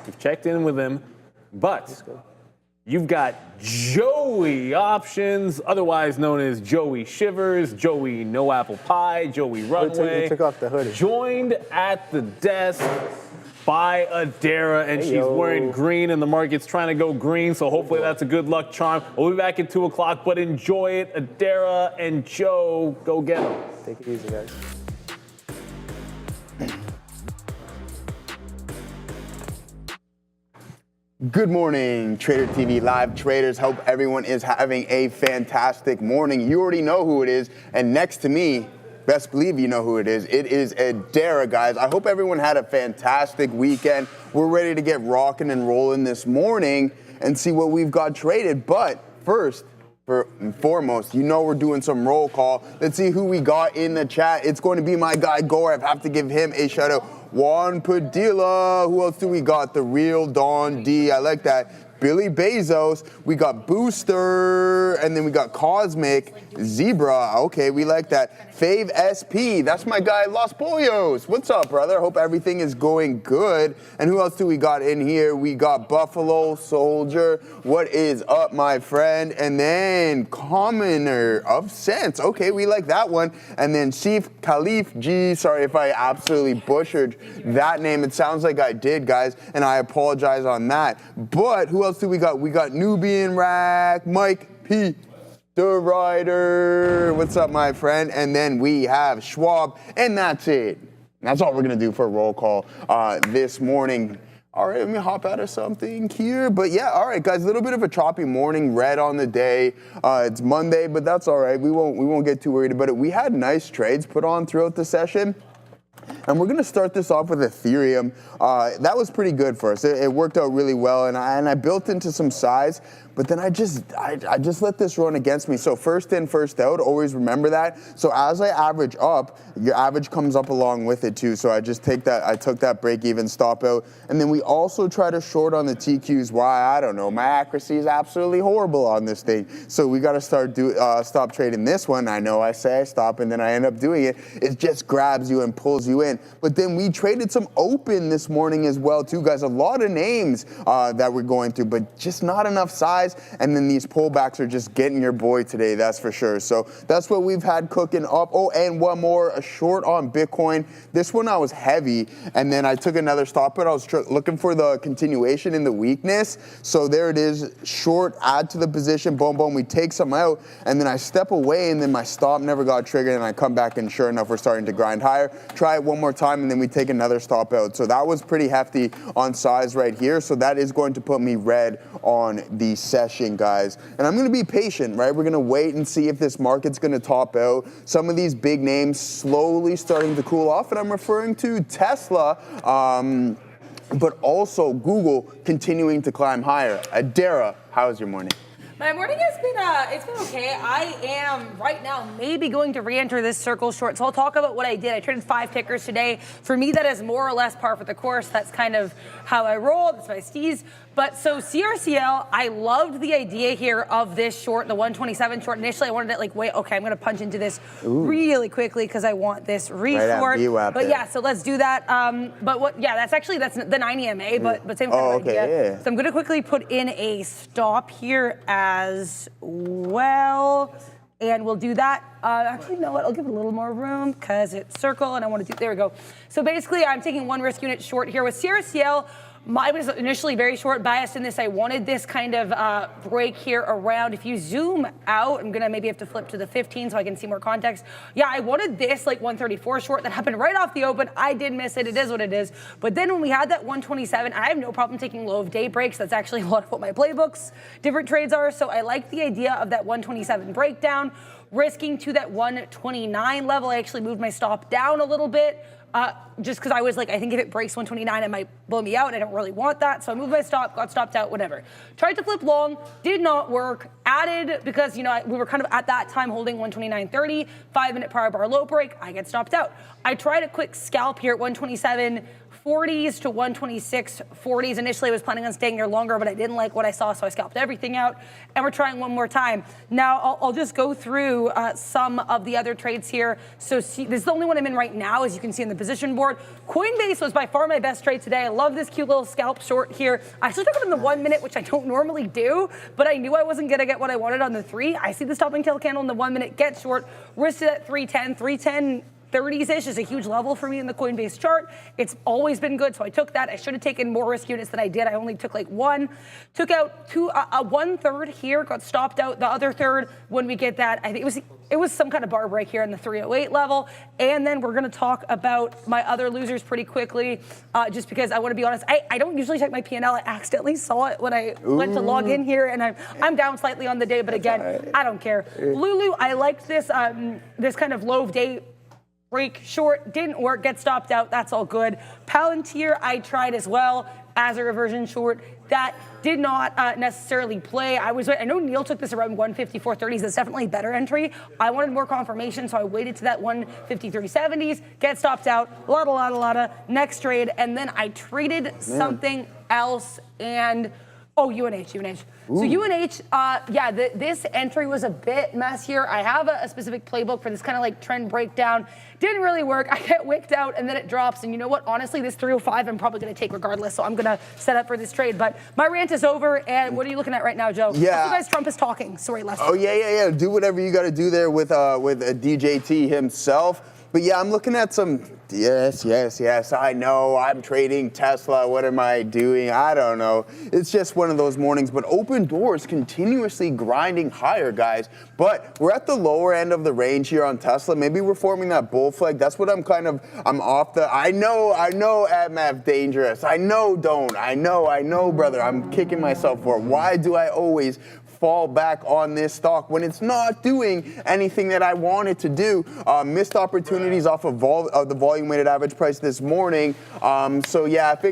We've checked in with him, but you've got Joey Options, otherwise known as Joey Shivers, Joey No Apple Pie, Joey Runway, took off the hoodie. Joined at the desk by ADRs, and she's wearing green, and the market's trying to go green, so hopefully that's a good luck charm. We'll be back at 2 o'clock, but enjoy it. ADRs and Joe, go get them. Take it easy, guys. Good morning, Trader TV Live traders. Hope everyone is having a fantastic morning. You already know who it is, and next to me, best believe you know who it is. It is ADRs, guys. I hope everyone had a fantastic weekend. We're ready to get rocking and rolling this morning and see what we've got traded. But first and foremost, you know we're doing some roll call. Let's see who we got in the chat. It's going to be my guy Gore. I have to give him a shout out. Juan Padilla. Who else do we got? The real Don D. I like that. Billy Bezos, we got Booster, and then we got Cosmic, Zebra, okay, we like that. Fave SP, that's my guy Los Pollos. What's up, brother? Hope everything is going good. And who else do we got in here? We got Buffalo Soldier, what is up, my friend? And then Commoner of Sense, okay, we like that one. And then Chief Khalif G, sorry if I absolutely butchered that name. It sounds like I did, guys, and I apologize on that. But who else do we got? We got Nubian Rack, Mike P. The Rider. What's up, my friend? And then we have Schwab, and that's it. That's all we're going to do for a roll call this morning. All right, let me hop out of something here. But yeah, all right, guys, a little bit of a choppy morning, red on the day. It's Monday, but that's all right. We won't get too worried about it. We had nice trades put on throughout the session. And we're going to start this off with Ethereum. That was pretty good for us. It worked out really well, and I built into some size, but then I just let this run against me. So first in, first out, always remember that. So as I average up, your average comes up along with it too. So I took that break even stop out. And then we also try to short on the TQs. Why? I don't know. My accuracy is absolutely horrible on this thing. So we got to stop trading this one. I know I say I stop and then I end up doing it. It just grabs you and pulls you in. But then we traded some open this morning as well too, guys. A lot of names that we're going through, but just not enough size. And then these pullbacks are just getting your boy today, that's for sure. So that's what we've had cooking up. Oh, and one more, a short on Bitcoin. This one I was heavy, and then I took another stop, but I was looking for the continuation in the weakness. So there it is, short, add to the position, boom, boom, we take some out, and then I step away, and then my stop never got triggered, and I come back, and sure enough, we're starting to grind higher. Try it one more time, and then we take another stop out. So that was pretty hefty on size right here. So that is going to put me red on the session, guys. And I'm going to be patient, right? We're going to wait and see if this market's going to top out. Some of these big names slowly starting to cool off, and I'm referring to Tesla, but also Google continuing to climb higher. ADRs, how's your morning? My morning has been, it's been okay. I am right now maybe going to re-enter this circle short. So I'll talk about what I did. I traded 5 tickers today. For me, that is more or less par for the course. That's kind of how I roll. That's my steez. But so CRCL, I loved the idea here of this short, the 127 short. Initially, I wanted to wait, okay, I'm going to punch into this really quickly because I want this re-short. Right, but yeah, so let's do that. That's the 9 EMA, but same kind of idea. Yeah. So I'm going to quickly put in a stop here as well. And we'll do that. Actually, you know what? I'll give it a little more room because it's circle and I want to do, there we go. So basically, I'm taking 1 risk unit short here with CRCL. I was initially very short biased in this. I wanted this kind of break here around. If you zoom out, I'm gonna maybe have to flip to the 15 so I can see more context. Yeah, I wanted this 134 short that happened right off the open. I did miss it. It is what it is. But then when we had that 127, I have no problem taking low of day breaks. That's actually a lot of what my playbooks, different trades are. So I like the idea of that 127 breakdown, risking to that 129 level. I actually moved my stop down a little bit. Just because I was I think if it breaks 129, it might blow me out, and I don't really want that. So I moved my stop, got stopped out, whatever. Tried to flip long, did not work. Added, because, we were kind of at that time holding 129.30, 5-minute power bar low break, I get stopped out. I tried a quick scalp here at 127, 40s to 126.40s. Initially, I was planning on staying here longer, but I didn't like what I saw, so I scalped everything out. And we're trying one more time. Now, I'll just go through some of the other trades here. So this is the only one I'm in right now, as you can see in the position board. Coinbase was by far my best trade today. I love this cute little scalp short here. I actually took it in the 1 minute, which I don't normally do, but I knew I wasn't going to get what I wanted on the 3. I see the stopping tail candle in the 1 minute, get short, risked it at 310. 30s-ish is a huge level for me in the Coinbase chart. It's always been good, so I took that. I should have taken more risk units than I did. I only took like 1. Took out 1/3 here, got stopped out. The other third, when we get that, I think it was some kind of bar break here in the 308 level. And then we're going to talk about my other losers pretty quickly, just because I want to be honest. I don't usually check my P&L. I accidentally saw it when I went to log in here, and I'm down slightly on the day, but again, I don't care. Lulu, I liked this this kind of low day break short, didn't work, get stopped out, that's all good. Palantir, I tried as well as a reversion short. That did not necessarily play. I know Neil took this around 154.30s. That's definitely a better entry. I wanted more confirmation, so I waited to that 153.70s, get stopped out, a lot of next trade, and then I traded something else, and UNH. Ooh. So UNH, this entry was a bit messier. I have a specific playbook for this kind of like trend breakdown. Didn't really work. I get wicked out and then it drops. And you know what? Honestly, this 305 I'm probably going to take regardless. So I'm going to set up for this trade. But my rant is over. And what are you looking at right now, Joe? Yeah. You guys, Trump is talking. Sorry, Lester. Oh, yeah. Do whatever you got to do there with DJT himself. But yeah, I'm looking at some, yes, I know, I'm trading Tesla, what am I doing? I don't know. It's just one of those mornings, but open doors continuously grinding higher, guys. But we're at the lower end of the range here on Tesla. Maybe we're forming that bull flag. That's what I'm off the, I know, MF dangerous. I know, brother. I'm kicking myself for it. Why do I always fall back on this stock when it's not doing anything that I want it to do? Missed opportunities off of the volume weighted average price this morning. So yeah, if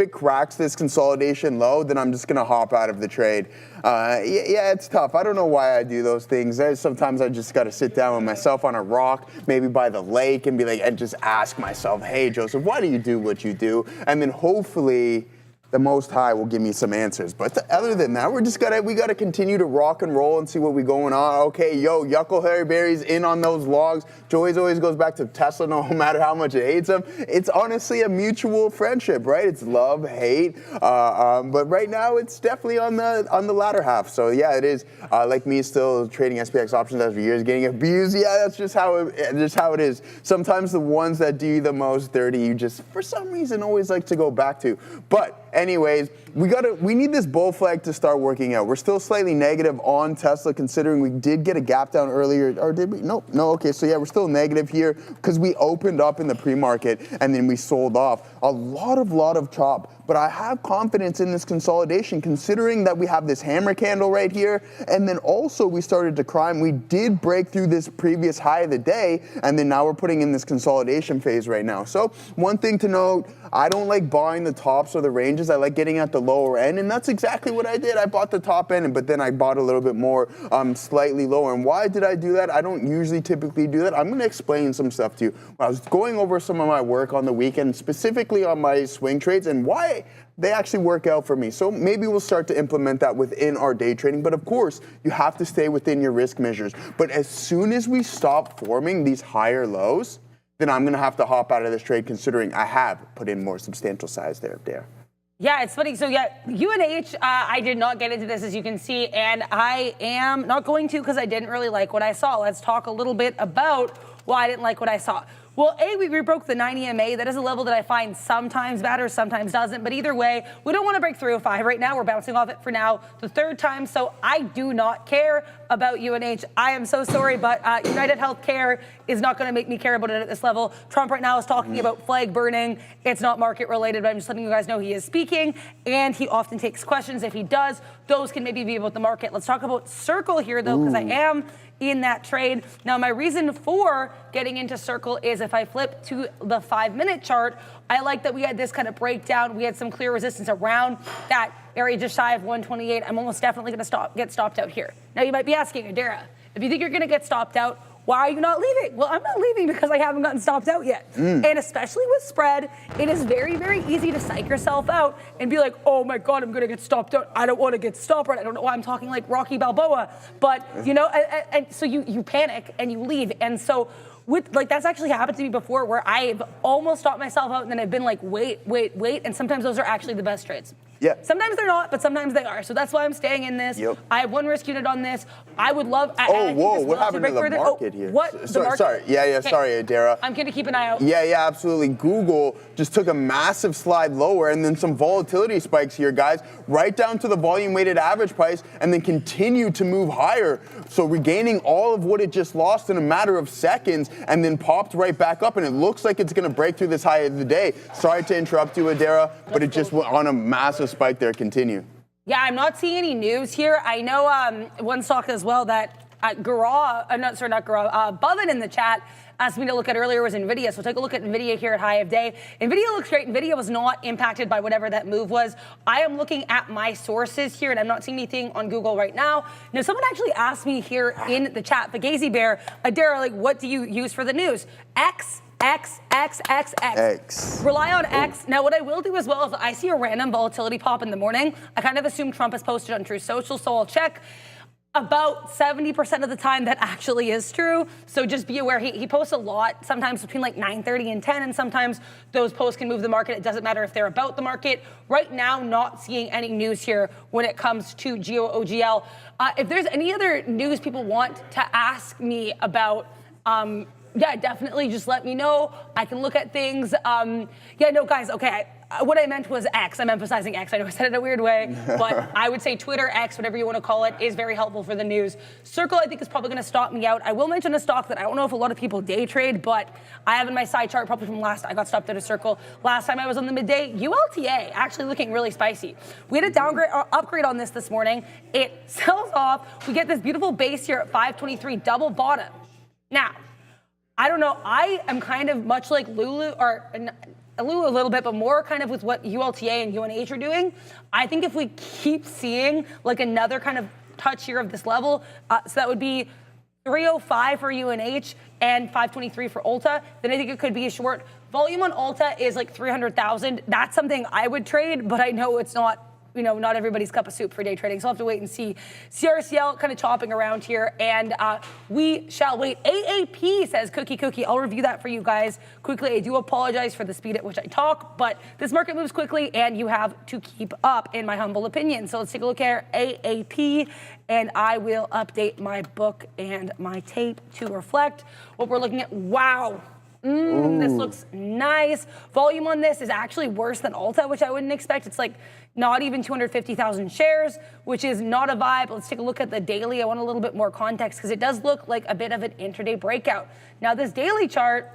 it cracks this consolidation low, then I'm just gonna hop out of the trade. Yeah, it's tough. I don't know why I do those things. Sometimes I just gotta sit down with myself on a rock, maybe by the lake, and be like, and just ask myself, hey Joseph, why do you do what you do? And then hopefully the Most High will give me some answers. But other than that, we gotta continue to rock and roll and see what we going on. Okay, Yuckle Harryberry's in on those logs. Joey's always goes back to Tesla no matter how much it hates him. It's honestly a mutual friendship, right? It's love, hate. But right now it's definitely on the latter half. So yeah, it is. Like me still trading SPX options after years, getting abused. Yeah, that's just how it is. Sometimes the ones that do you the most dirty, you just for some reason always like to go back to. But anyways, we need this bull flag to start working out. We're still slightly negative on Tesla, considering we did get a gap down earlier. Or did we? No. Okay, so yeah, we're still negative here because we opened up in the pre-market and then we sold off. A lot of chop. But I have confidence in this consolidation, considering that we have this hammer candle right here, and then also we started to climb. We did break through this previous high of the day, and then now we're putting in this consolidation phase right now. So one thing to note, I don't like buying the tops or the ranges. I like getting at the lower end, and that's exactly what I did. I bought the top end, but then I bought a little bit more slightly lower. And why did I do that? I don't usually typically do that. I'm going to explain some stuff to you. I was going over some of my work on the weekend, specifically on my swing trades, and why they actually work out for me. So maybe we'll start to implement that within our day trading. But of course, you have to stay within your risk measures. But as soon as we stop forming these higher lows, then I'm going to have to hop out of this trade, considering I have put in more substantial size there. Yeah, it's funny. So yeah, UNH, I did not get into this, as you can see, and I am not going to because I didn't really like what I saw. Let's talk a little bit about why I didn't like what I saw. Well, we broke the 9 EMA. That is a level that I find sometimes matters, sometimes doesn't. But either way, we don't want to break 305 right now. We're bouncing off it for now the third time. So I do not care about UNH. I am so sorry, but United Healthcare is not going to make me care about it at this level. Trump right now is talking about flag burning. It's not market related, but I'm just letting you guys know he is speaking, and he often takes questions. If he does, those can maybe be about the market. Let's talk about Circle here, though, because I am in that trade. Now, my reason for getting into Circle is if I flip to the 5-minute chart, I like that we had this kind of breakdown. We had some clear resistance around that area just shy of 128. I'm almost definitely going to get stopped out here. Now, you might be asking, Adara, if you think you're going to get stopped out, why are you not leaving? Well, I'm not leaving because I haven't gotten stopped out yet. And especially with spread, it is very, very easy to psych yourself out and be like, oh my God, I'm gonna get stopped out. I don't wanna get stopped right. I don't know why I'm talking like Rocky Balboa, but you know, and so you panic and you leave. And so that's actually happened to me before where I've almost stopped myself out and then I've been like, wait. And sometimes those are actually the best trades. Yeah. Sometimes they're not, but sometimes they are. So that's why I'm staying in this. Yep. I have one risk unit on this. I would love. What happened to the market here? What? Sorry. Yeah. Okay. Sorry, Adara. I'm going to keep an eye out. Yeah, absolutely. Google just took a massive slide lower and then some volatility spikes here, guys, right down to the volume weighted average price and then continued to move higher. So regaining all of what it just lost in a matter of seconds and then popped right back up. And it looks like it's going to break through this high of the day. Sorry to interrupt you, Adara, but it just went on a massive spike there. Continue. Yeah, I'm not seeing any news here. I know one stock as well that Bovin in the chat asked me to look at earlier was NVIDIA. So take a look at NVIDIA here at high of day. NVIDIA looks great. NVIDIA was not impacted by whatever that move was. I am looking at my sources here and I'm not seeing anything on Google right now. Now, someone actually asked me here in the chat, the Gazy Bear, Adara, like, what do you use for the news? X. Rely on X. Now, what I will do as well is I see a random volatility pop in the morning. I kind of assume Trump has posted on Truth Social, so I'll check. About 70% of the time that actually is true. So just be aware, he posts a lot, sometimes between like 9:30 and 10, and sometimes those posts can move the market. It doesn't matter if they're about the market. Right now, not seeing any news here when it comes to GOOGL. If there's any other news people want to ask me about, yeah, definitely just let me know. I can look at things. Guys, okay. What I meant was X. I'm emphasizing X. I know I said it in a weird way, but I would say Twitter, X, whatever you want to call it, is very helpful for the news. Circle, I think, is probably going to stop me out. I will mention a stock that I don't know if a lot of people day trade, but I have in my side chart probably from I got stopped at a Circle. Last time I was on the midday, ULTA, actually looking really spicy. We had a downgrade or upgrade on this morning. It sells off. We get this beautiful base here at 523, double bottom. Now, I don't know. I am kind of much like Lulu, or Lulu a little bit, but more kind of with what ULTA and UNH are doing. I think if we keep seeing like another kind of touch here of this level, so that would be 305 for UNH and 523 for Ulta, then I think it could be a short. Volume on Ulta is like 300,000. That's something I would trade, but I know it's not, not everybody's cup of soup for day trading, so I'll have to wait and see. CRCL kind of chopping around here, and we shall wait. AAP says Cookie. I'll review that for you guys quickly. I do apologize for the speed at which I talk, but this market moves quickly, and you have to keep up, in my humble opinion. So let's take a look at AAP, and I will update my book and my tape to reflect what we're looking at. Wow. This looks nice. Volume on this is actually worse than Ulta, which I wouldn't expect. It's like not even 250,000 shares, which is not a vibe. Let's take a look at the daily. I want a little bit more context because it does look like a bit of an intraday breakout. Now, this daily chart,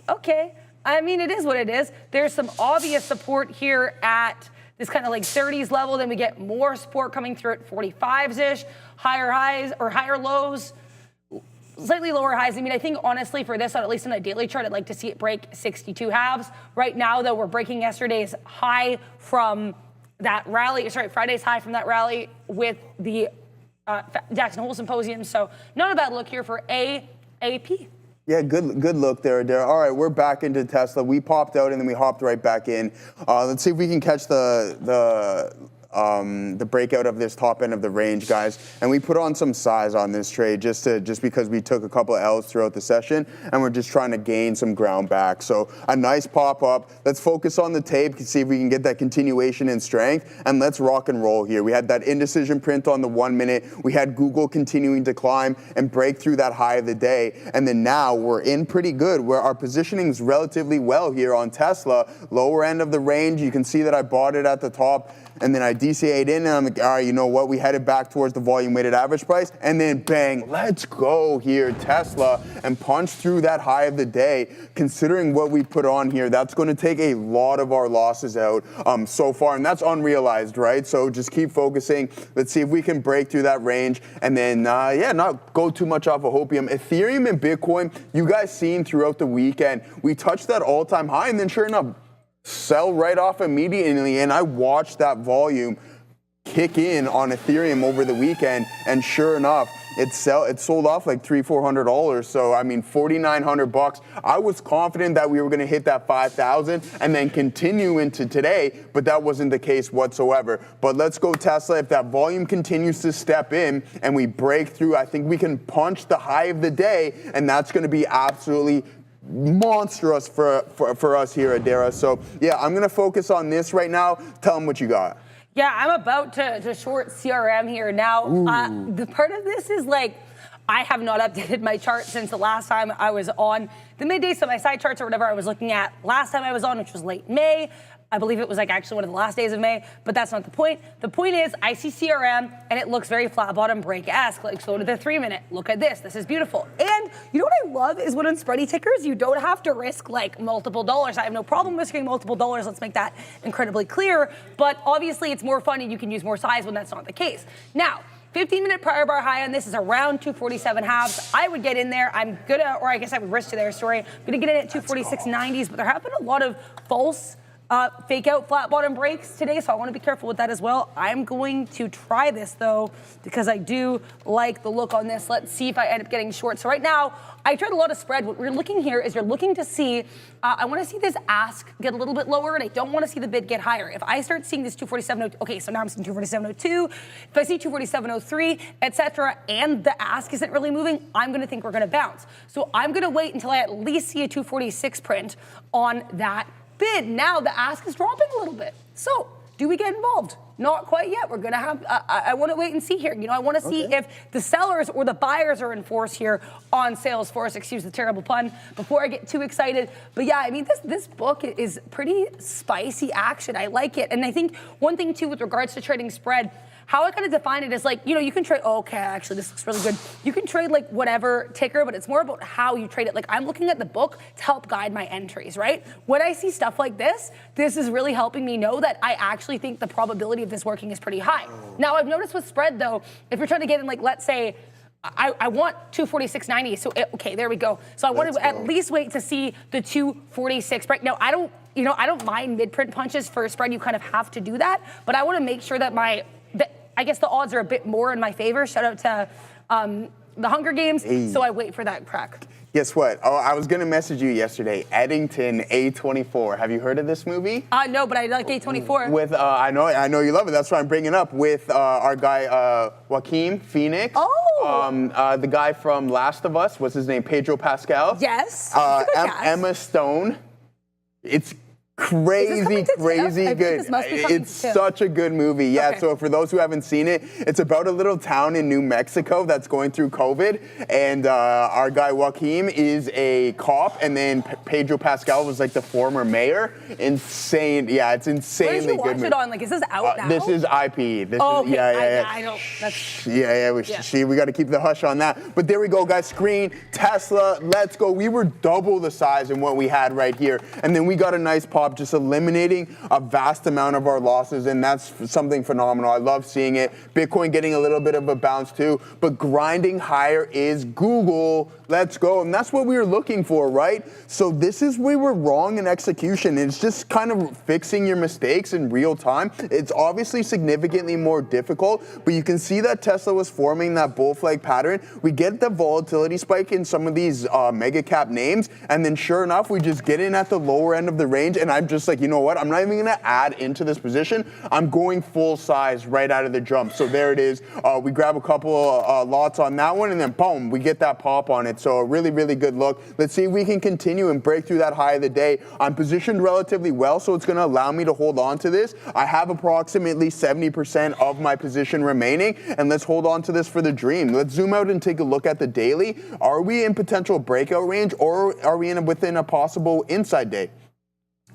okay. I mean, it is what it is. There's some obvious support here at this kind of like 30s level. Then we get more support coming through at 45s-ish, higher highs or higher lows. Slightly lower highs. I mean, I think honestly for this, at least on a daily chart, I'd like to see it break 62 halves. Right now, though, we're breaking yesterday's high from that rally. Friday's high from that rally with the Jackson Hole Symposium. So not a bad look here for AAP. Yeah, good look there, Adara. All right, we're back into Tesla. We popped out and then we hopped right back in. Let's see if we can catch the breakout of this top end of the range, guys. And we put on some size on this trade just because we took a couple of L's throughout the session and we're just trying to gain some ground back. So a nice pop up. Let's focus on the tape to see if we can get that continuation in strength, and let's rock and roll here. We had that indecision print on the 1 minute. We had Google continuing to climb and break through that high of the day. And then now we're in pretty good where our positioning is relatively well here on Tesla. Lower end of the range. You can see that I bought it at the top. And then I DCA'd in, and I'm like, all right, you know what? We headed back towards the volume-weighted average price, and then bang, let's go here, Tesla, and punch through that high of the day. Considering what we put on here, that's going to take a lot of our losses out so far, and that's unrealized, right? So just keep focusing. Let's see if we can break through that range, and then, not go too much off of hopium. Ethereum and Bitcoin, you guys seen throughout the weekend, we touched that all-time high, and then sure enough, sell right off immediately, and I watched that volume kick in on Ethereum over the weekend, and sure enough, it sold off like $300-400. So I mean, $4,900. I was confident that we were going to hit that 5,000 and then continue into today, but that wasn't the case whatsoever. But let's go Tesla. If that volume continues to step in and we break through, I think we can punch the high of the day, and that's going to be absolutely monstrous for us here at Dara. So yeah, I'm going to focus on this right now. Tell them what you got. Yeah, I'm about to short CRM here now. The part of this is like, I have not updated my chart since the last time I was on the midday. So my side charts or whatever I was looking at last time I was on, which was late May. I believe it was like actually one of the last days of May, but that's not the point. The point is I see CRM and it looks very flat bottom break-esque. Like, so to the 3-minute. Look at this. This is beautiful. And you know what I love is when on spready tickers, you don't have to risk like multiple dollars. I have no problem risking multiple dollars. Let's make that incredibly clear. But obviously it's more fun and you can use more size when that's not the case. Now, 15-minute prior bar high on this is around 247 halves. I would get in there. I'm gonna, or I guess I would risk to their story. I'm gonna get in at 246.90s, but there have been a lot of false fake out flat bottom breaks today, so I want to be careful with that as well. I'm going to try this though, because I do like the look on this. Let's see if I end up getting short. So right now, I tried a lot of spread. What we're looking here is you're looking to see, I want to see this ask get a little bit lower, and I don't want to see the bid get higher. If I start seeing this 247.02, okay, so now I'm seeing 247.02. If I see 247.03, etc., and the ask isn't really moving, I'm going to think we're going to bounce. So I'm going to wait until I at least see a 246 print on that bid. Now the ask is dropping a little bit. So do we get involved? Not quite yet. We're going to have, I want to wait and see here. You know, I want to see if the sellers or the buyers are in force here on Salesforce, excuse the terrible pun, before I get too excited. But yeah, I mean, this book is pretty spicy action. I like it. And I think one thing too with regards to trading spread, how I kind of define it is like, you know, you can trade, okay, actually this looks really good. You can trade like whatever ticker, but it's more about how you trade it. Like I'm looking at the book to help guide my entries, right? When I see stuff like this is really helping me know that I actually think the probability of this working is pretty high. Now I've noticed with spread though, if you're trying to get in like, let's say, I want 246.90, so okay, there we go. So I want to at least wait to see the 246 break. Now I don't mind mid-print punches for spread. You kind of have to do that, but I want to make sure that I guess the odds are a bit more in my favor. Shout out to the Hunger Games. Hey. So I wait for that crack. Guess what? Oh, I was going to message you yesterday. Eddington A24. Have you heard of this movie? No, but I like A24. With I know you love it. That's why I'm bringing it up. With our guy Joaquin Phoenix. Oh. The guy from Last of Us. What's his name? Pedro Pascal. Yes. Emma Stone. It's crazy good. It's such a good movie. Yeah, okay. So for those who haven't seen it, it's about a little town in New Mexico that's going through COVID, and our guy Joaquin is a cop, and then Pedro Pascal was like the former mayor. Insane. Yeah, it's insanely good. Where did you watch it on? Like, is this out now? This is IP. This okay. Yeah. I don't. That's, we got to keep the hush on that. But there we go, guys. Screen, Tesla, let's go. We were double the size in what we had right here, and then we got a nice pop, just eliminating a vast amount of our losses, and that's something phenomenal. I love seeing it. Bitcoin getting a little bit of a bounce too, but grinding higher is Google. Let's go. And that's what we were looking for, right? So this is where we were wrong in execution. It's just kind of fixing your mistakes in real time. It's obviously significantly more difficult, but you can see that Tesla was forming that bull flag pattern. We get the volatility spike in some of these mega cap names, and then sure enough, we just get in at the lower end of the range, and I'm just like, you know what? I'm not even going to add into this position. I'm going full size right out of the jump. So there it is. We grab a couple of lots on that one, and then boom, we get that pop on it. So a really, really good look. Let's see if we can continue and break through that high of the day. I'm positioned relatively well, so it's going to allow me to hold on to this. I have approximately 70% of my position remaining, and let's hold on to this for the dream. Let's zoom out and take a look at the daily. Are we in potential breakout range, or are we within a possible inside day?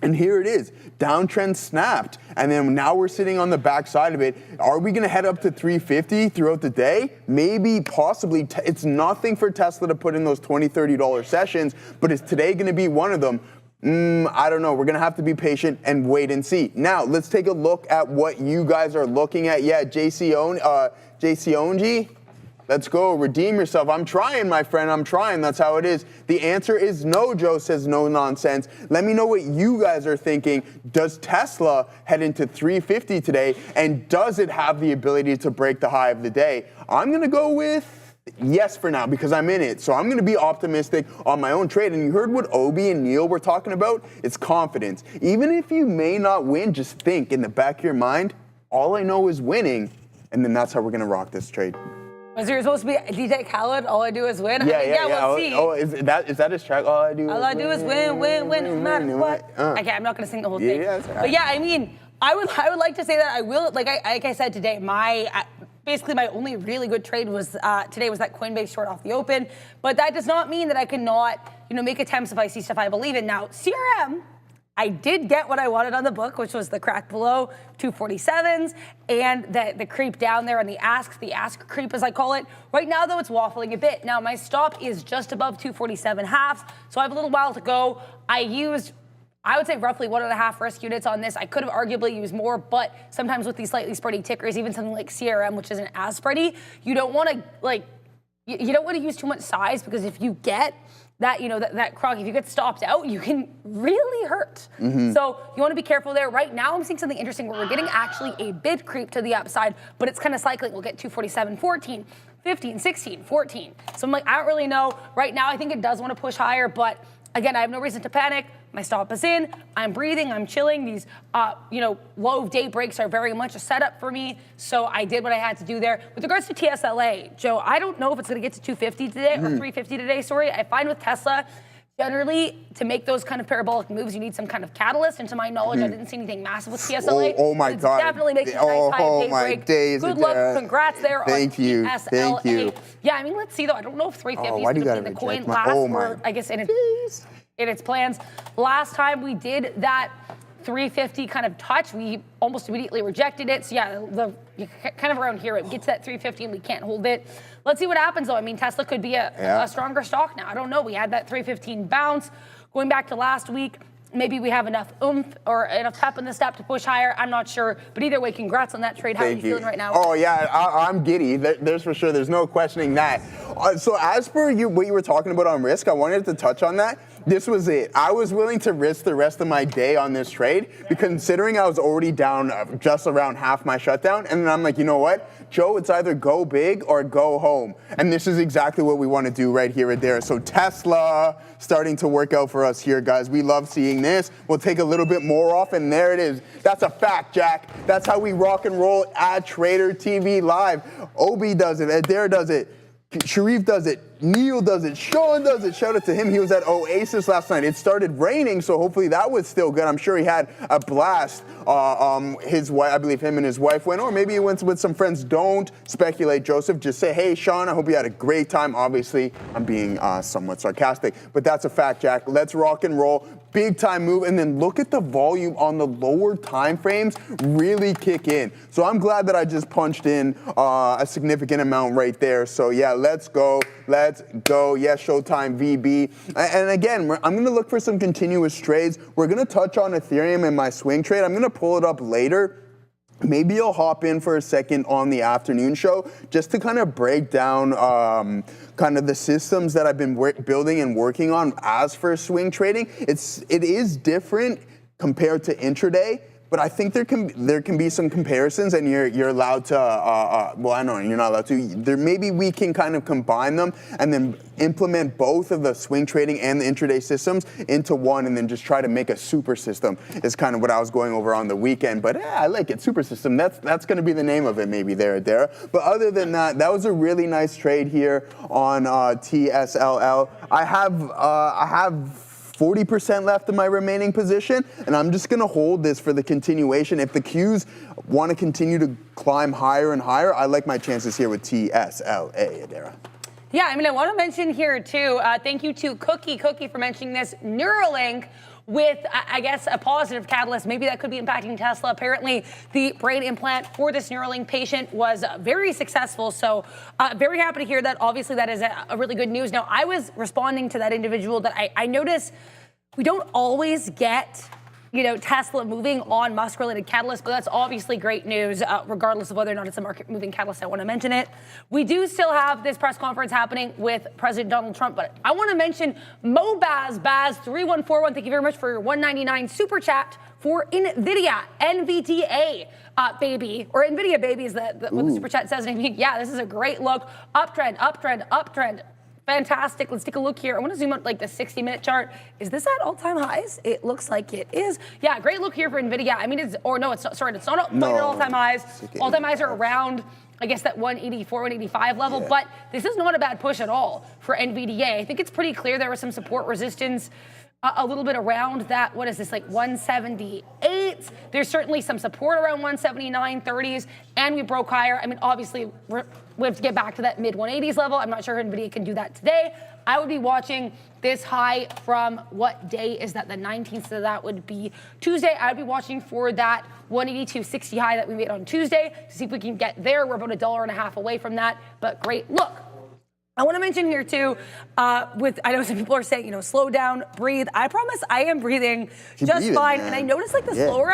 And here it is, downtrend snapped, and then now we're sitting on the back side of it. Are we going to head up to 350 throughout the day? Maybe, possibly. It's nothing for Tesla to put in those $20, $30 sessions, but is today going to be one of them? I don't know. We're going to have to be patient and wait and see. Now, let's take a look at what you guys are looking at. Yeah, JC Onji. Let's go, redeem yourself. I'm trying, my friend, I'm trying. That's how it is. The answer is no, Joe says no nonsense. Let me know what you guys are thinking. Does Tesla head into 350 today, and does it have the ability to break the high of the day? I'm going to go with Yes, for now, because I'm in it. So I'm going to be optimistic on my own trade. And you heard what Obi and Neil were talking about? It's confidence. Even if you may not win, just think in the back of your mind, all I know is winning. And then that's how we're going to rock this trade. Was there supposed to be DJ Khaled? All I do is win? Yeah. We'll see. Oh, is that his track? All I do is win, no matter what. Okay, I'm not going to sing the whole thing. Yeah, that's right. But yeah, I mean, I would like to say that I will, like I said today, basically my only really good trade was today was that Coinbase short off the open. But that does not mean that I cannot, make attempts if I see stuff I believe in. Now, CRM, I did get what I wanted on the book, which was the crack below 247s and the creep down there on the ask creep as I call it. Right now, though, it's waffling a bit. Now, my stop is just above 247 halves, so I have a little while to go. I would say roughly 1.5 risk units on this. I could have arguably used more, but sometimes with these slightly spready tickers, even something like CRM, which isn't as spready, you don't want to you don't want to use too much size, because if you get that, that croc, if you get stopped out, you can really hurt. Mm-hmm. So you want to be careful there. Right now, I'm seeing something interesting where we're getting actually a bid creep to the upside, but it's kind of cycling. We'll get 247, 14, 15, 16, 14. So I'm like, I don't really know. Right now, I think it does want to push higher, but again, I have no reason to panic. My stop is in. I'm breathing. I'm chilling. These, low day breaks are very much a setup for me. So I did what I had to do there. With regards to TSLA, Joe, I don't know if it's going to get to 250 today or 350 today. Sorry. I find with Tesla, generally, to make those kind of parabolic moves, you need some kind of catalyst. And to my knowledge, I didn't see anything massive with TSLA. Oh my God. Definitely making a nice high day break. Days. Good luck. Congrats there Thank on you. TSLA. Thank you. Yeah, I mean, let's see, though. I don't know if 350 why is do you going to gotta be the coin reject my- last, oh my or I guess in its plans. Last time we did that 350 kind of touch, we almost immediately rejected it. So yeah, kind of around here, it gets to that 350 and we can't hold it. Let's see what happens though. I mean, Tesla could be a stronger stock now. I don't know. We had that 315 bounce. Going back to last week, maybe we have enough oomph or enough pep in the step to push higher. I'm not sure. But either way, congrats on that trade. How are you feeling right now? Oh, yeah, I'm giddy. There's for sure. There's no questioning that. So as for what you were talking about on risk, I wanted to touch on that. This was it. I was willing to risk the rest of my day on this trade, considering I was already down just around half my shutdown. And then I'm like, you know what, Joe, it's either go big or go home. And this is exactly what we want to do right here and there. So Tesla starting to work out for us here, guys. We love seeing this. We'll take a little bit more off, and there it is. That's a fact, Jack. That's how we rock and roll at Trader TV Live. Obi does it. Adair does it. Sharif does it. Neil does it. Sean does it. Shout out to him. He was at Oasis last night. It started raining, so hopefully that was still good. I'm sure he had a blast. His wife, I believe him and his wife went, or maybe he went with some friends. Don't speculate, Joseph. Just say, hey, Sean, I hope you had a great time. Obviously, I'm being somewhat sarcastic, but that's a fact, Jack. Let's rock and roll. Big time move, and then look at the volume on the lower time frames really kick in. So I'm glad that I just punched in a significant amount right there. So yeah, let's go. Let's go. Yes, Showtime VB. And again, I'm going to look for some continuous trades. We're going to touch on Ethereum in my swing trade. I'm going to pull it up later. Maybe I'll hop in for a second on the afternoon show just to kind of break down kind of the systems that I've been building and working on as for swing trading. It is different compared to intraday, but I think there can be some comparisons, and you're allowed to. Well, I know you're not allowed to. Maybe we can kind of combine them and then implement both of the swing trading and the intraday systems into one, and then just try to make a super system. Is kind of what I was going over on the weekend. But I like it, super system. That's going to be the name of it, maybe there, Dara. But other than that, that was a really nice trade here on TSLL. I have 40% left in my remaining position, and I'm just going to hold this for the continuation. If the Qs want to continue to climb higher and higher, I like my chances here with TSLA, Adara. Yeah, I mean, I want to mention here, too, thank you to Cookie for mentioning this. Neuralink with, I guess, a positive catalyst. Maybe that could be impacting Tesla. Apparently, the brain implant for this Neuralink patient was very successful. So very happy to hear that. Obviously, that is a really good news. Now, I was responding to that individual that I notice we don't always get Tesla moving on Musk-related catalysts, but that's obviously great news, regardless of whether or not it's a market-moving catalyst. I want to mention it. We do still have this press conference happening with President Donald Trump, but I want to mention Baz3141. Thank you very much for your $1.99 super chat for NVIDIA, NVDA, baby, or NVIDIA baby is what the super chat says. And yeah, this is a great look. Uptrend, uptrend, uptrend. Fantastic. Let's take a look here. I want to zoom out like the 60-minute chart. Is this at all-time highs? It looks like it is. Yeah, great look here for NVIDIA. I mean, it's not. Sorry, it's not quite at all-time highs. All-time highs are around, I guess, that 184, 185 level. Yeah. But this is not a bad push at all for NVDA. I think it's pretty clear there was some support resistance a little bit around that. What is this, like 178? There's certainly some support around 179.30s, and we broke higher. I mean, obviously, we have to get back to that mid-180s level. I'm not sure NVIDIA can do that today. I would be watching this high from what day is that? The 19th, so that would be Tuesday. I'd be watching for that 182.60 high that we made on Tuesday to see if we can get there. We're about $1.50 away from that, but great look. I want to mention here too, I know some people are saying, slow down, breathe. I promise I am breathing just fine. Man. And I notice like the slower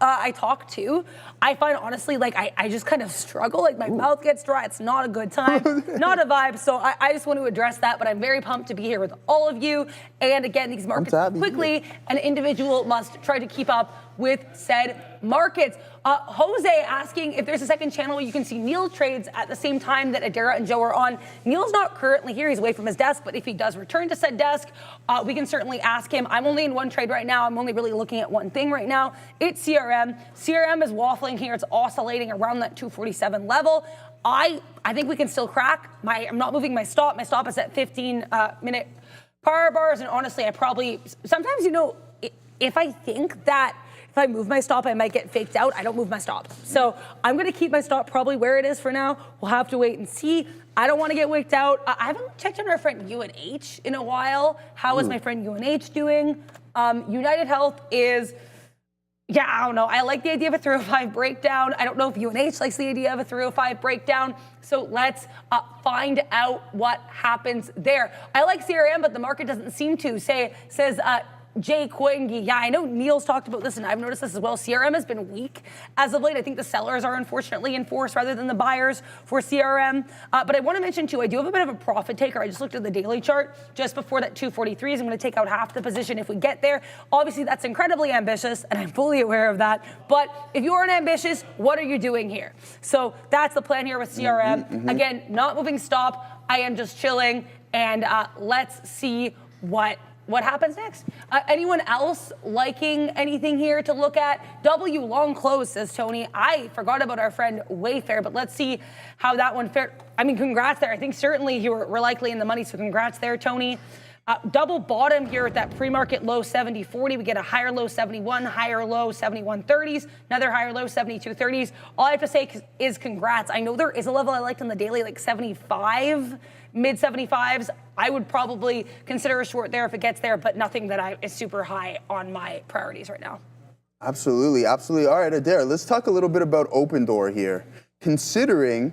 I talk too, I find honestly like I just kind of struggle, like my mouth gets dry. It's not a good time, not a vibe. So I just want to address that, but I'm very pumped to be here with all of you. And again, these markets move quickly. An individual must try to keep up with said markets. Jose asking if there's a second channel where you can see Neil trades at the same time that Adara and Joe are on. Neil's not currently here. He's away from his desk, but if he does return to said desk, we can certainly ask him. I'm only in one trade right now. I'm only really looking at one thing right now. It's CRM. CRM is waffling here. It's oscillating around that 247 level. I think we can still crack. I'm not moving my stop. My stop is at 15-minute power bars, and honestly, I probably, sometimes, if I think that if I move my stop, I might get faked out. I don't move my stop. So I'm going to keep my stop probably where it is for now. We'll have to wait and see. I don't want to get waked out. I haven't checked on our friend UNH in a while. How is my friend UNH doing? United Health is, I don't know. I like the idea of a 305 breakdown. I don't know if UNH likes the idea of a 305 breakdown. So let's find out what happens there. I like CRM, but the market doesn't seem to. Says Jay Quingy. Yeah, I know Neil's talked about this, and I've noticed this as well. CRM has been weak as of late. I think the sellers are unfortunately in force rather than the buyers for CRM. But I want to mention, too, I do have a bit of a profit taker. I just looked at the daily chart just before that 243s. I'm going to take out half the position if we get there. Obviously, that's incredibly ambitious, and I'm fully aware of that. But if you aren't ambitious, what are you doing here? So that's the plan here with CRM. Again, not moving stop. I am just chilling, and let's see what happens next. Anyone else liking anything here to look at? W long close, says Tony. I forgot about our friend Wayfair, but let's see how that one fared. I mean, congrats there. I think certainly we're likely in the money, so congrats there, Tony. Double bottom here at that pre-market low 70.40. We get a higher low 71, higher low 71.30s, another higher low 72.30s. All I have to say is congrats. I know there is a level I liked on the daily, like 75, mid 75s. I would probably consider a short there if it gets there, but nothing that is super high on my priorities right now. Absolutely, absolutely. All right, Adara, let's talk a little bit about Open Door here. Considering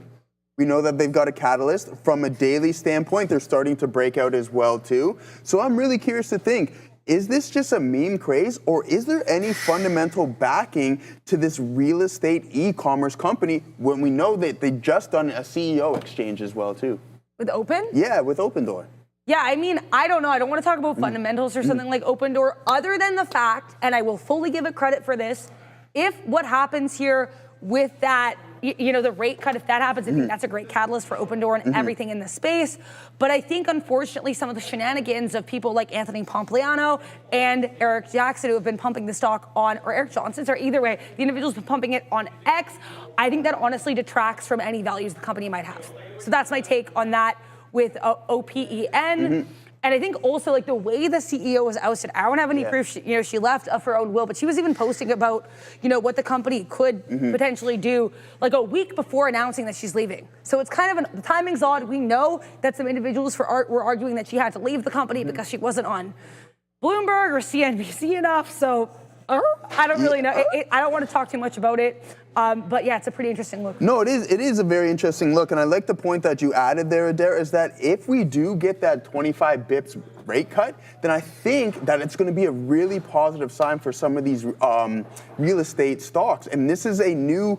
we know that they've got a catalyst from a daily standpoint, they're starting to break out as well too. So I'm really curious to think, is this just a meme craze, or is there any fundamental backing to this real estate e-commerce company when we know that they just done a CEO exchange as well too? With Open? Yeah, with Open Door. Yeah, I mean, I don't know. I don't want to talk about fundamentals or something like Open Door, other than the fact, and I will fully give it credit for this, if what happens here with that, the rate cut, if that happens, I think that's a great catalyst for Open Door and everything in the space. But I think, unfortunately, some of the shenanigans of people like Anthony Pompliano and Eric Jackson, who have been pumping the stock on, or Eric Johnson, or either way, the individuals have been pumping it on X. I think that honestly detracts from any values the company might have. So that's my take on that with OPEN. And I think also, like, the way the CEO was ousted, I don't have any proof she left of her own will, but she was even posting about, what the company could potentially do, like a week before announcing that she's leaving. So it's kind of, the timing's odd. We know that some individuals were arguing that she had to leave the company because she wasn't on Bloomberg or CNBC enough. So I don't really know. I don't want to talk too much about it. But yeah, it's a pretty interesting look. No, it is a very interesting look. And I like the point that you added there, Adair, is that if we do get that 25 bips rate cut, then I think that it's going to be a really positive sign for some of these real estate stocks. And this is a new,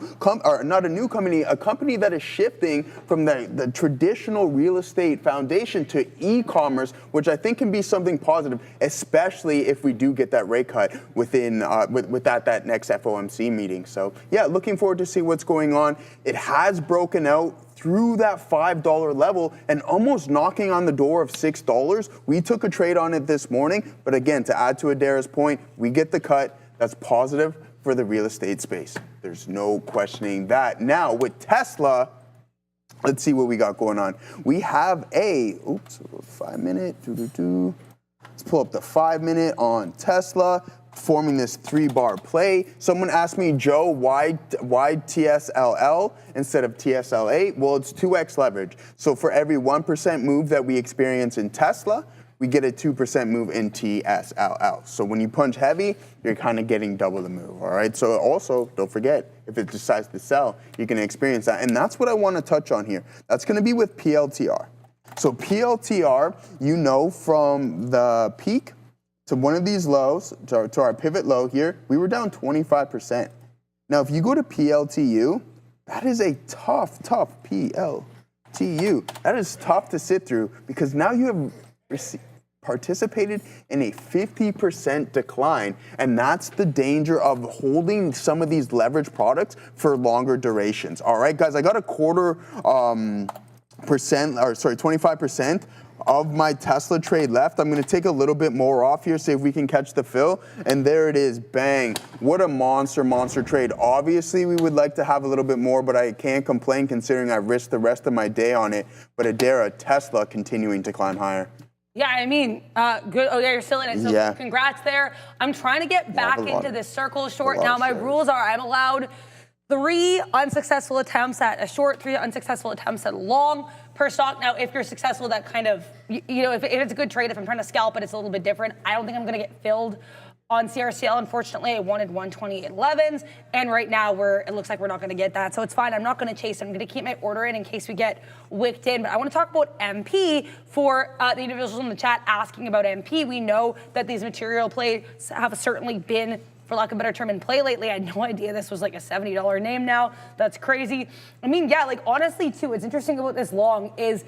not a new company, a company that is shifting from the traditional real estate foundation to e-commerce, which I think can be something positive, especially if we do get that rate cut within with that next FOMC meeting. So yeah, looking forward to see what's going on. It has broken out through that $5 level and almost knocking on the door of $6. We took a trade on it this morning, but again, to add to Adara's point, we get the cut. That's positive for the real estate space. There's no questioning that. Now with Tesla, let's see what we got going on. We have a 5-minute. Let's pull up the 5-minute on Tesla, forming this 3-bar play. Someone asked me, Joe, why TSLL instead of TSLA? Well, it's 2x leverage. So for every 1% move that we experience in Tesla, we get a 2% move in TSLL. So when you punch heavy, you're kind of getting double the move, all right? So also, don't forget, if it decides to sell, you're going to experience that. And that's what I want to touch on here. That's going to be with PLTR. So PLTR, you know, from the peak to one of these lows, to our pivot low here, we were down 25%. Now, if you go to PLTU, that is a tough PLTU. That is tough to sit through because now you have participated in a 50% decline, and that's the danger of holding some of these leverage products for longer durations. All right, guys, I got a 25% of my Tesla trade left. I'm going to take a little bit more off here, see if we can catch the fill. And there it is, bang. What a monster trade. Obviously, we would like to have a little bit more, but I can't complain considering I risked the rest of my day on it. But Adara, Tesla continuing to climb higher. Yeah, I mean, good. Oh, yeah, you're still in it. So yeah. Congrats there. I'm trying to get back into this circle short. Now, my rules are I'm allowed 3 unsuccessful attempts at a short, 3 unsuccessful attempts at a long per stock. Now, if you're successful, that kind of, you know, if it's a good trade, if I'm trying to scalp it, it's a little bit different. I don't think I'm going to get filled on CRCL. Unfortunately, I wanted 128.11s, and right now it looks like we're not going to get that, so it's fine. I'm not going to chase. I'm going to keep my order in case we get wicked in. But I want to talk about MP for the individuals in the chat asking about MP. We know that these material plays have certainly been, for lack of a better term, in play lately. I had no idea this was like a $70 name now. That's crazy. I mean, yeah, like honestly too, what's interesting about this long is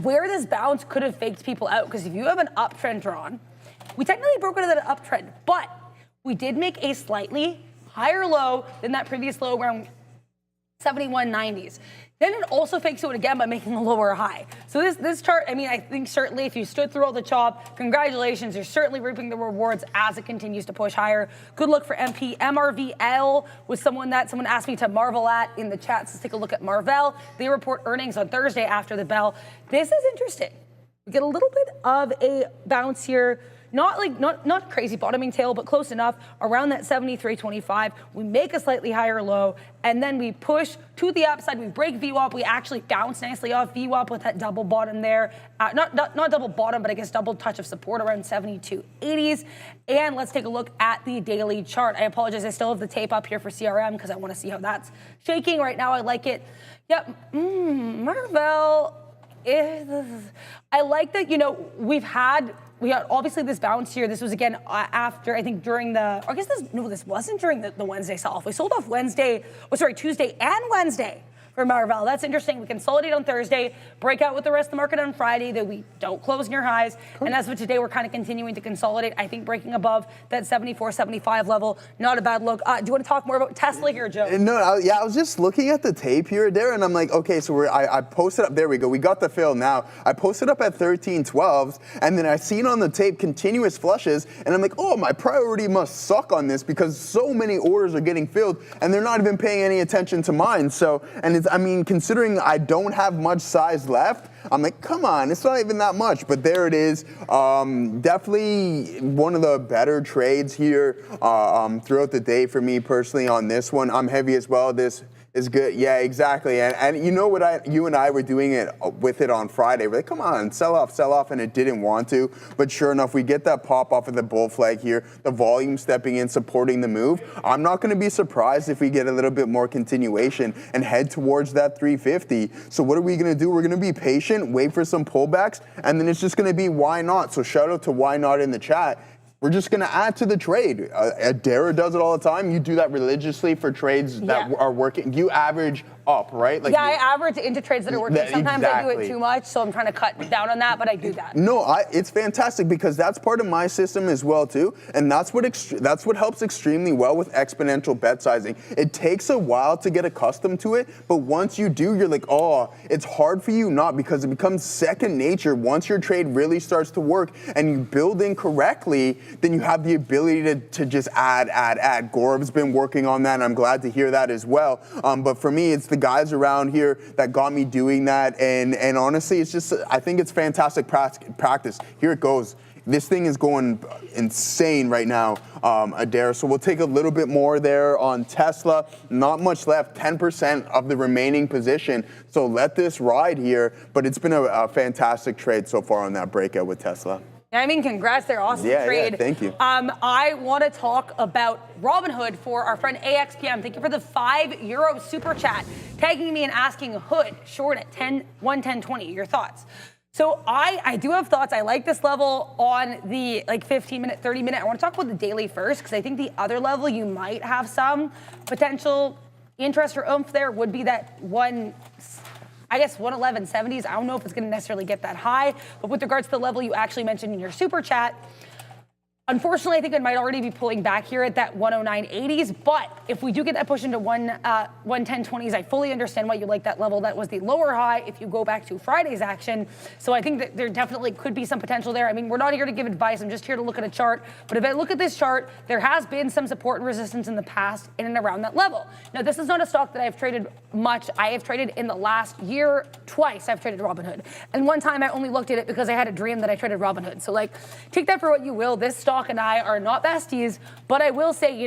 where this bounce could have faked people out, because if you have an uptrend drawn, we technically broke out of that uptrend, but we did make a slightly higher low than that previous low around 71.90s. Then it also fakes out again by making a lower high. So this chart, I mean, I think certainly if you stood through all the chop, congratulations, you're certainly reaping the rewards as it continues to push higher. Good luck for MP. MRVL was someone asked me to marvel at in the chat. So let's take a look at Marvell. They report earnings on Thursday after the bell. This is interesting. We get a little bit of a bounce here. Not crazy bottoming tail, but close enough around that 73.25. We make a slightly higher low, and then we push to the upside. We break VWAP. We actually bounce nicely off VWAP with that double bottom there. Not double bottom, but I guess double touch of support around 72.80s. And let's take a look at the daily chart. I apologize. I still have the tape up here for CRM because I want to see how that's shaking right now. I like it. Yep. Marvell. I like that, you know, we had obviously this bounce here. This was again after, I think during the, I guess this wasn't during the Wednesday sell-off. We sold off Tuesday and Wednesday for Marvell. That's interesting. We consolidate on Thursday, break out with the rest of the market on Friday, that we don't close near highs. Cool. And as of today, we're kind of continuing to consolidate. I think breaking above that 74, 75 level, not a bad look. Do you want to talk more about Tesla here, Joe? No, I was just looking at the tape here, there, and I'm like, okay, so I posted up, there we go, we got the fill now. I posted up at 13.12s, and then I seen on the tape continuous flushes, and I'm like, oh, my priority must suck on this because so many orders are getting filled, and they're not even paying any attention to mine. So, and I mean, considering I don't have much size left, I'm like, come on, it's not even that much. But there it is. Definitely one of the better trades here throughout the day for me personally on this one. I'm heavy as well. This Is good. Yeah, exactly. And you know what you and I were doing it with it on Friday. We're like, come on, sell off, and it didn't want to. But sure enough, we get that pop off of the bull flag here, the volume stepping in, supporting the move. I'm not going to be surprised if we get a little bit more continuation and head towards that 350. So what are we going to do? We're going to be patient, wait for some pullbacks, and then it's just going to be why not. So shout out to why not in the chat. We're just going to add to the trade. ADR does it all the time. You do that religiously for trades that are working. You average up, right? Like I average into trades that are working. Sometimes I do it too much, so I'm trying to cut down on that, but I do that. No, it's fantastic because that's part of my system as well too, and that's what helps extremely well with exponential bet sizing. It takes a while to get accustomed to it, but once you do, you're like, oh, it's hard for you not because it becomes second nature. Once your trade really starts to work and you build in correctly, then you have the ability to just add. Gaurav's been working on that, and I'm glad to hear that as well. But for me, it's the guys around here that got me doing that, and honestly, it's just, I think it's fantastic practice. Here it goes. This thing is going insane right now, ADR. So we'll take a little bit more there on Tesla. Not much left, 10% of the remaining position. So let this ride here, but it's been a fantastic trade so far on that breakout with Tesla. I mean, congrats there. Awesome trade. Yeah, thank you. I want to talk about Robinhood for our friend AXPM. Thank you for the €5 super chat, tagging me and asking Hood short at 110.20. Your thoughts? So I do have thoughts. I like this level on the 15-minute, 30-minute. I want to talk about the daily first because I think the other level you might have some potential interest or oomph there would be that 111.70s. I don't know if it's going to necessarily get that high, but with regards to the level you actually mentioned in your super chat, unfortunately, I think it might already be pulling back here at that 109.80s. But if we do get that push into 110.20s, I fully understand why you like that level. That was the lower high if you go back to Friday's action. So I think that there definitely could be some potential there. I mean, we're not here to give advice. I'm just here to look at a chart. But if I look at this chart, there has been some support and resistance in the past in and around that level. Now, this is not a stock that I've traded much. I have traded in the last year twice. I've traded Robinhood. And one time I only looked at it because I had a dream that I traded Robinhood. So take that for what you will. This stock and I are not besties, but I will say, if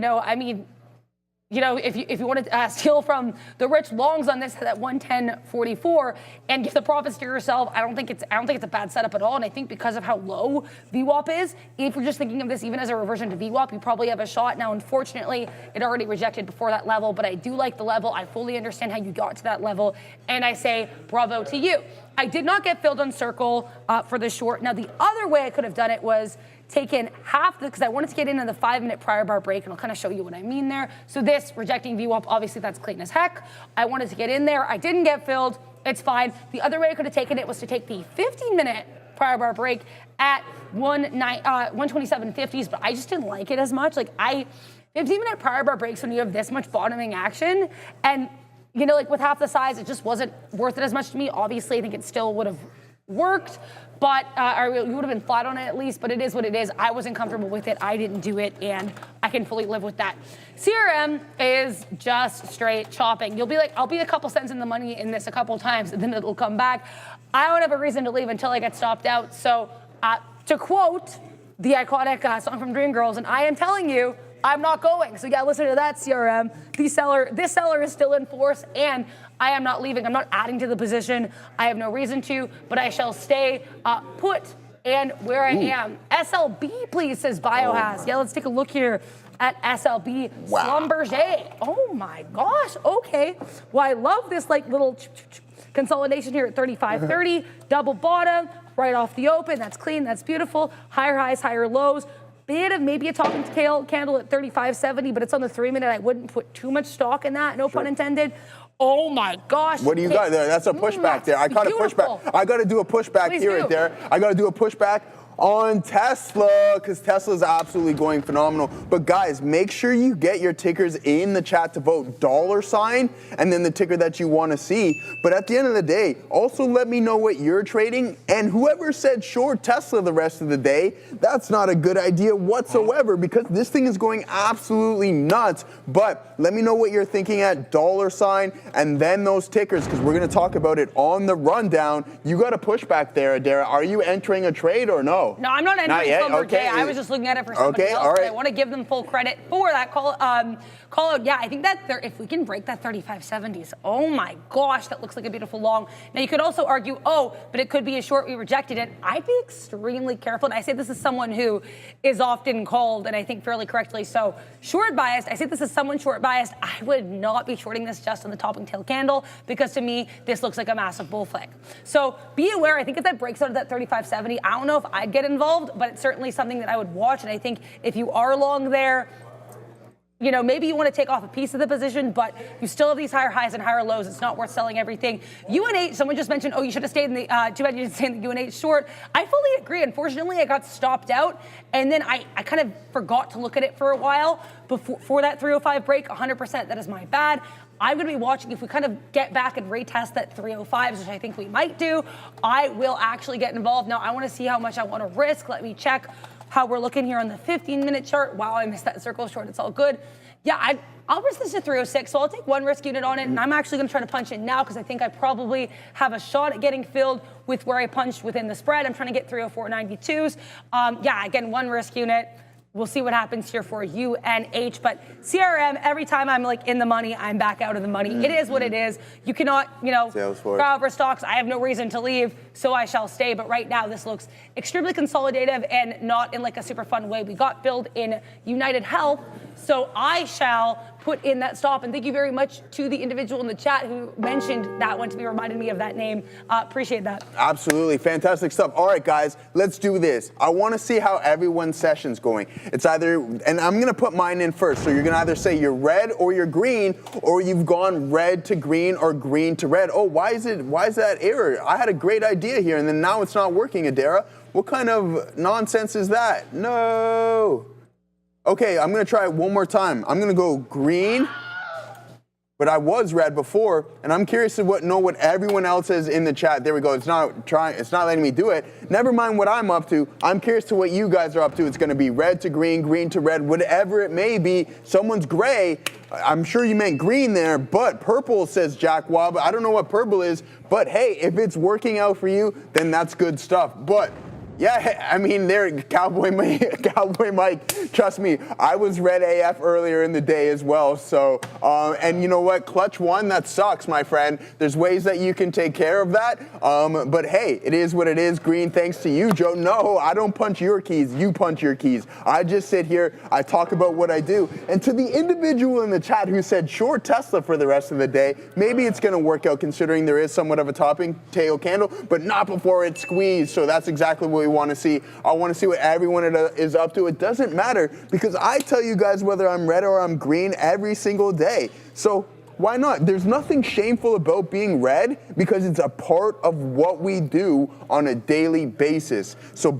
you want to steal from the rich longs on this at 110.44 and give the profits to yourself, I don't think it's a bad setup at all. And I think because of how low VWAP is, if you're just thinking of this even as a reversion to VWAP, you probably have a shot. Now, unfortunately, it already rejected before that level, but I do like the level. I fully understand how you got to that level, and I say bravo to you. I did not get filled on Circle for the short. Now, the other way I could have done it was taken half because I wanted to get in on the 5-minute prior bar break, and I'll kind of show you what I mean there. So this, rejecting VWAP, obviously that's clean as heck. I wanted to get in there. I didn't get filled. It's fine. The other way I could have taken it was to take the 15-minute prior bar break at 127.50s, but I just didn't like it as much. 15-minute prior bar breaks when you have this much bottoming action, and with half the size, it just wasn't worth it as much to me. Obviously, I think it still would have worked, but you would have been flat on it at least, but it is what it is. I wasn't comfortable with it. I didn't do it, and I can fully live with that. CRM is just straight chopping. You'll be like, I'll be a couple cents in the money in this a couple times, and then it'll come back. I don't have a reason to leave until I get stopped out. So to quote the iconic song from Dreamgirls, and I am telling you, I'm not going. So listen to that, CRM. This seller is still in force, and I am not leaving. I'm not adding to the position. I have no reason to, but I shall stay put and where I am. SLB, please, says Biohazard. Let's take a look here at SLB. Wow. Schlumberger. Oh my gosh. Okay. Well, I love this little consolidation here at 35.30. Double bottom, right off the open. That's clean. That's beautiful. Higher highs, higher lows. Bit of maybe a talking candle at 35.70, but it's on the 3-minute. I wouldn't put too much stock in that, no pun intended. Oh my gosh. What do you got there? That's a pushback there. I got a pushback. I got to do a pushback here right there. I got to do a pushback on Tesla because Tesla is absolutely going phenomenal. But guys, make sure you get your tickers in the chat to vote $, and then the ticker that you want to see. But at the end of the day, also let me know what you're trading. And whoever said short Tesla the rest of the day, that's not a good idea whatsoever because this thing is going absolutely nuts. But let me know what you're thinking at $, and then those tickers because we're going to talk about it on the rundown. You got a pushback there, Adara. Are you entering a trade or no? Oh. No, I'm not entering yet? Slumber Okay. J. I was just looking at it for somebody else. all right. I want to give them full credit for that call out. Yeah, I think that if we can break that 3570s, oh my gosh, that looks like a beautiful long. Now, you could also argue, but it could be a short. We rejected it. I'd be extremely careful. And I say this is someone who is often called, and I think fairly correctly so, short biased. I say this is someone short biased. I would not be shorting this just on the top and tail candle, because to me, this looks like a massive bull flag. So be aware. I think if that breaks out of that 3570, I don't know if I'd get involved, but it's certainly something that I would watch. And I think if you are long there, maybe you want to take off a piece of the position, but you still have these higher highs and higher lows. It's not worth selling everything. UNH, someone just mentioned, you should have stayed in the, too bad you didn't stay in the UNH short. I fully agree. Unfortunately, I got stopped out, and then I kind of forgot to look at it for a while before that 305 break. 100%, that is my bad. I'm going to be watching. If we kind of get back and retest that 305s, which I think we might do, I will actually get involved. Now, I want to see how much I want to risk. Let me check how we're looking here on the 15-minute chart. Wow, I missed that circle short. It's all good. Yeah, I'll risk this to 306, so I'll take one risk unit on it, and I'm actually going to try to punch it now because I think I probably have a shot at getting filled with where I punched within the spread. I'm trying to get 304.92s. Yeah, again, one risk unit. We'll see what happens here for UNH. But CRM, every time I'm in the money, I'm back out of the money. It is what it is. You cannot, cry over stocks. I have no reason to leave, so I shall stay. But right now, this looks extremely consolidative and not in a super fun way. We got filled in United Health, so I shall put in that stop. And thank you very much to the individual in the chat who mentioned that one to be reminded me of that name. Appreciate that. Absolutely. Fantastic stuff. All right, guys, let's do this. I want to see how everyone's session's going. It's either, and I'm going to put mine in first. So you're going to either say you're red or you're green, or you've gone red to green or green to red. Oh, why is that error? I had a great idea here, and then now it's not working, Adara. What kind of nonsense is that? No. Okay, I'm going to try it one more time. I'm going to go green, but I was red before, and I'm curious to know what everyone else is in the chat. There we go. It's not letting me do it. Never mind what I'm up to. I'm curious to what you guys are up to. It's going to be red to green, green to red, whatever it may be. Someone's gray. I'm sure you meant green there, but purple, says Jack Wob. I don't know what purple is, but hey, if it's working out for you, then that's good stuff. But yeah, I mean, Cowboy Mike, trust me, I was red AF earlier in the day as well. So, and you know what? Clutch one, that sucks, my friend. There's ways that you can take care of that. But hey, it is what it is. Green, thanks to you, Joe. No, I don't punch your keys. You punch your keys. I just sit here, I talk about what I do. And to the individual in the chat who said short Tesla for the rest of the day, maybe it's going to work out considering there is somewhat of a topping tail candle, but not before it's squeezed. So that's exactly what we want to see. I want to see what everyone is up to. It doesn't matter because I tell you guys whether I'm red or I'm green every single day. So why not? There's nothing shameful about being red because it's a part of what we do on a daily basis. So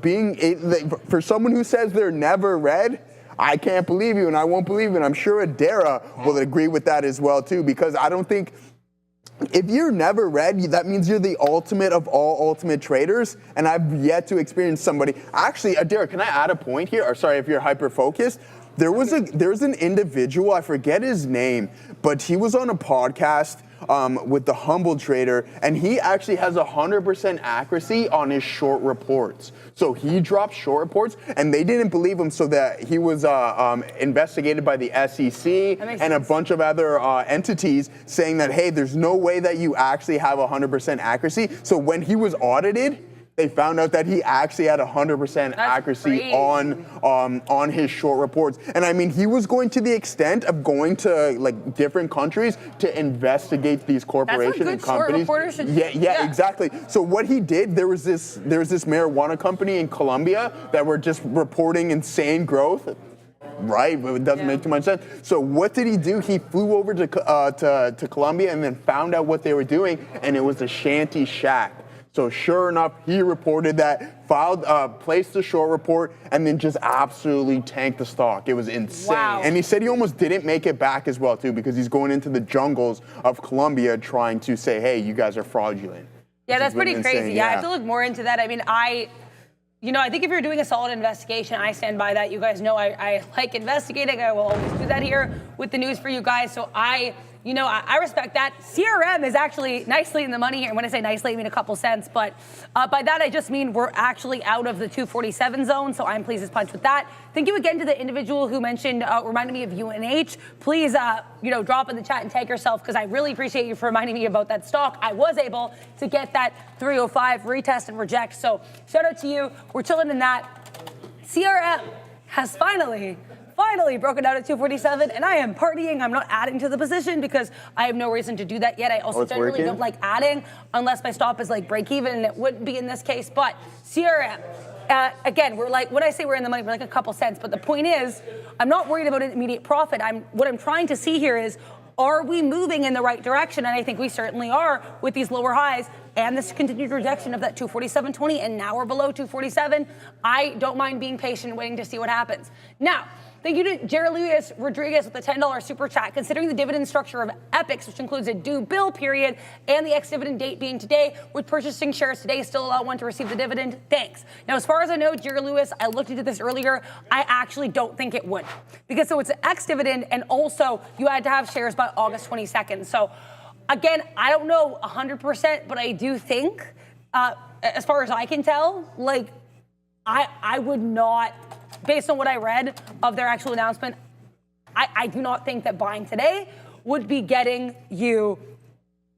for someone who says they're never red, I can't believe you and I won't believe it. I'm sure Adara will agree with that as well too, because I don't think if you're never red, that means you're the ultimate of all ultimate traders, and I've yet to experience somebody. Actually, Adara, can I add a point here? Or sorry if you're hyper-focused. There's an individual, I forget his name, but he was on a podcast with the Humble Trader, and he actually has 100% accuracy on his short reports. So he dropped short reports, and they didn't believe him, so that he was investigated by the SEC and a bunch of other entities saying that, hey, there's no way that you actually have 100% accuracy. So when he was audited, they found out that he actually had 100% accuracy on his short reports. And I mean, he was going to the extent of going to different countries to investigate these corporations and companies. Yeah, exactly. So what he did, there was this marijuana company in Colombia that were just reporting insane growth. Right, but it doesn't make too much sense. So what did he do? He flew over to Colombia and then found out what they were doing, and it was a shanty shack. So sure enough, he reported that, placed the short report, and then just absolutely tanked the stock. It was insane. Wow. And he said he almost didn't make it back as well, too, because he's going into the jungles of Colombia trying to say, hey, you guys are fraudulent. Yeah, that's pretty crazy. Yeah, I have to look more into that. I mean, I think if you're doing a solid investigation, I stand by that. You guys know I like investigating. I will always do that here with the news for you guys. So you know, I respect that. CRM is actually nicely in the money here. And when I say nicely, I mean a couple cents. But by that, I just mean we're actually out of the 247 zone. So I'm pleased as punch with that. Thank you again to the individual who mentioned, reminded me of UNH. Please, you know, drop in the chat and tag yourself, because I really appreciate you for reminding me about that stock. I was able to get that 305 retest and reject. So shout out to you. We're chilling in that. CRM has finally broken out at 247, and I am partying. I'm not adding to the position because I have no reason to do that yet. I also generally don't like adding unless my stop is like break even, and it wouldn't be in this case. But CRM, again, we're like, when I say we're in the money, we're like a couple cents. But the point is, I'm not worried about an immediate profit. What I'm trying to see here is, are we moving in the right direction? And I think we certainly are with these lower highs and this continued rejection of that 247.20, and now we're below 247. I don't mind being patient, waiting to see what happens. Now, thank you to Jerry Luis Rodriguez with the $10 super chat. Considering the dividend structure of EPIX, which includes a due bill period and the ex-dividend date being today, would purchasing shares today still allow one to receive the dividend? Thanks. Now, as far as I know, Jerry Lewis, I looked into this earlier. I actually don't think it would, because so it's an ex-dividend, and also you had to have shares by August 22nd. So again, I don't know 100%, but I do think, as far as I can tell, like I would not, based on what I read of their actual announcement, I do not think that buying today would be getting you,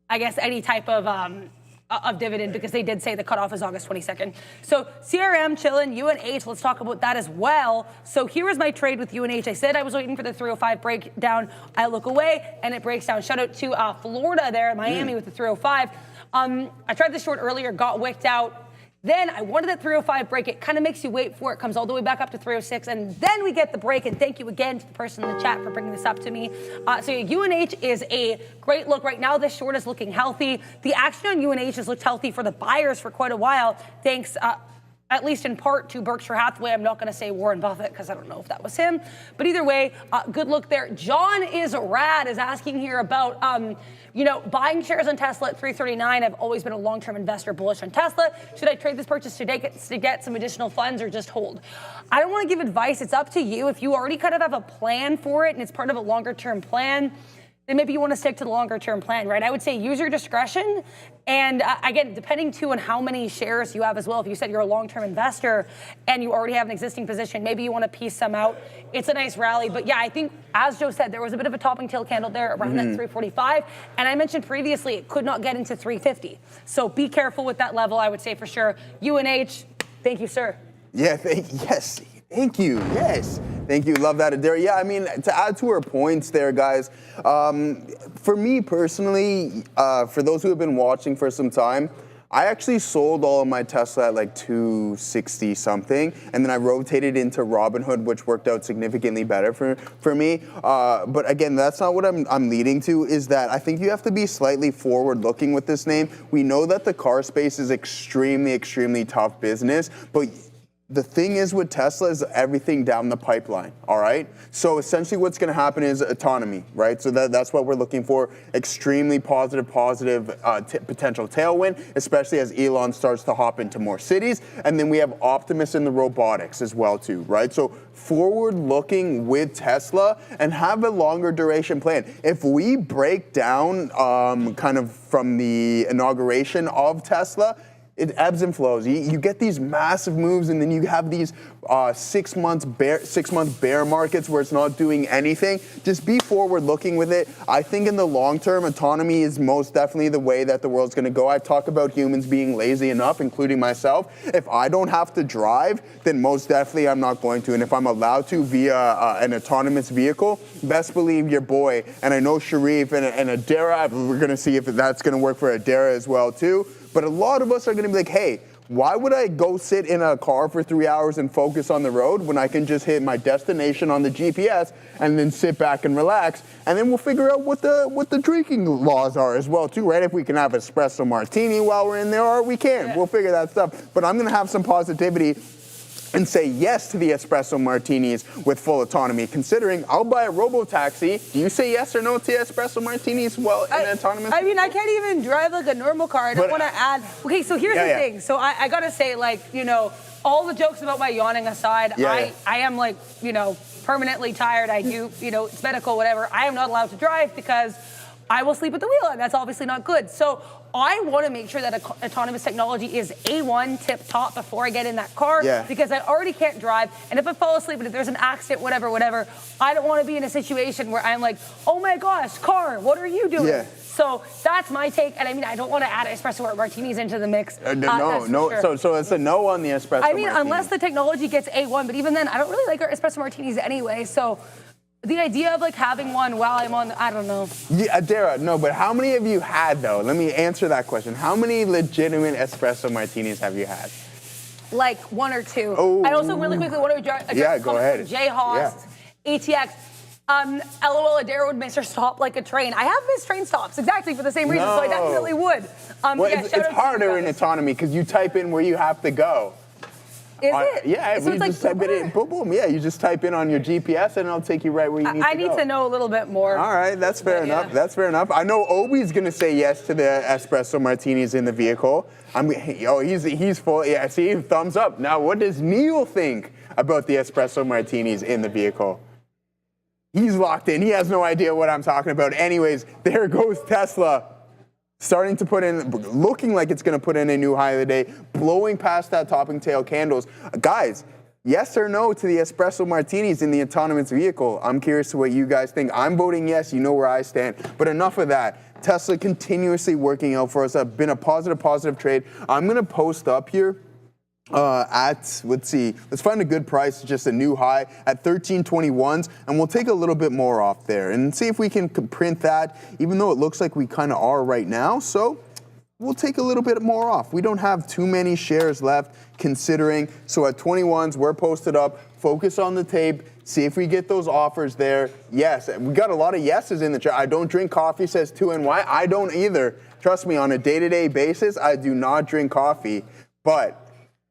I guess, any type of dividend, because they did say the cutoff is August 22nd. So CRM, chillin', UNH, let's talk about that as well. So here is my trade with UNH. I said I was waiting for the 305 breakdown. I look away, and it breaks down. Shout out to Florida there, Miami with the 305. I tried this short earlier, got wicked out. Then I wanted that 305 break. It kind of makes you wait for it. Comes all the way back up to 306, and then we get the break. And thank you again to the person in the chat for bringing this up to me. So UNH is a great look right now. This short is looking healthy. The action on UNH has looked healthy for the buyers for quite a while, thanks at least in part to Berkshire Hathaway. I'm not going to say Warren Buffett, because I don't know if that was him. But either way, good look there. John is rad is asking here about, you know, buying shares on Tesla at 339. I've always been a long-term investor bullish on Tesla. Should I trade this purchase today to get some additional funds, or just hold? I don't want to give advice. It's up to you. If you already kind of have a plan for it and it's part of a longer-term plan, then maybe you want to stick to the longer-term plan, right? I would say use your discretion. And again, depending too on how many shares you have as well. If you said you're a long-term investor and you already have an existing position, maybe you want to piece some out. It's a nice rally. But yeah, I think, as Joe said, there was a bit of a topping tail candle there around that 345. And I mentioned previously it could not get into 350. So be careful with that level, I would say for sure. UNH, thank you, sir. Yeah, thank you. Yes. Thank you. Love that, Adara. Yeah, I mean, to add to her points there, guys, for me personally, for those who have been watching for some time, I actually sold all of my Tesla at like 260 something, and then I rotated into Robinhood, which worked out significantly better for me. But again, that's not what I'm leading to, is that I think you have to be slightly forward-looking with this name. We know that the car space is extremely tough business, but the thing is with Tesla is everything down the pipeline, all right? So essentially what's going to happen is autonomy, right? So that's what we're looking for. Extremely positive potential tailwind, especially as Elon starts to hop into more cities. And then we have Optimus in the robotics as well too, right? So forward looking with Tesla and have a longer duration plan. If we break down kind of from the inauguration of Tesla, it ebbs and flows. You get these massive moves, and then you have these 6 month bear markets where it's not doing anything. Just be forward looking with it. I think in the long term, autonomy is most definitely the way that the world's going to go. I talk about humans being lazy enough, including myself. If I don't have to drive, then most definitely I'm not going to. And if I'm allowed to via an autonomous vehicle, best believe your boy, and I know Sharif and Adara, we're going to see if that's going to work for Adara as well too. But a lot of us are going to be like, hey, why would I go sit in a car for 3 hours and focus on the road when I can just hit my destination on the GPS and then sit back and relax? And then we'll figure out what the drinking laws are as well too, right? If we can have espresso martini while we're in there, or we can. Yeah. We'll figure that stuff. But I'm going to have some positivity and say yes to the espresso martinis with full autonomy, considering I'll buy a robo-taxi. Do you say yes or no to espresso martinis while in autonomous? I mean, I can't even drive like a normal car. I don't want to add. Okay, so here's the thing. So I got to say, like, you know, all the jokes about my yawning aside, I am like, you know, permanently tired. I do, you know, it's medical, whatever. I am not allowed to drive because I will sleep at the wheel, and that's obviously not good. So I want to make sure that autonomous technology is A1 tip top before I get in that car, because I already can't drive. And if I fall asleep and if there's an accident, whatever, I don't want to be in a situation where I'm like, oh my gosh, car, what are you doing? So that's my take. And I mean, I don't want to add espresso or martinis into the mix. No. Sure. So it's a no on the espresso I mean, martini. unless the technology gets A1, but even then, I don't really like our espresso martinis anyway. So the idea of like having one while I'm on, I don't know. Yeah, Adara, no, but how many have you had though? Let me answer that question. How many legitimate espresso martinis have you had? Like one or two. Oh. I also really quickly want to address go ahead. Jay Haas, ATX. LOL, Adara would miss her stop like a train. I have missed train stops exactly for the same reason, so I definitely would. It's harder in autonomy because you type in where you have to go. Is it? Yeah, so you just type it in, boom, boom. Yeah, you just type in on your GPS and it'll take you right where you need to go. I need to know a little bit more. All right, that's fair enough. That's fair enough. I know Obi's gonna say yes to the espresso martinis in the vehicle. He's full. Yeah, see, thumbs up. Now, what does Neil think about the espresso martinis in the vehicle? He's locked in. He has no idea what I'm talking about. Anyways, there goes Tesla. Starting to put in, looking like it's going to put in a new high of the day, blowing past that topping tail candles. Guys, yes or no to the espresso martinis in the autonomous vehicle? I'm curious to what you guys think. I'm voting yes. You know where I stand. But enough of that. Tesla continuously working out for us. Been a positive trade. I'm going to post up here let's find a good price, just a new high at 1321s, and we'll take a little bit more off there and see if we can print that, even though it looks like we kind of are right now. So we'll take a little bit more off. We don't have too many shares left considering. So at 21s, we're posted up. Focus on the tape. See if we get those offers there. Yes, we got a lot of yeses in the chat. I don't drink coffee, says 2NY. I don't either. Trust me, on a day-to-day basis, I do not drink coffee. But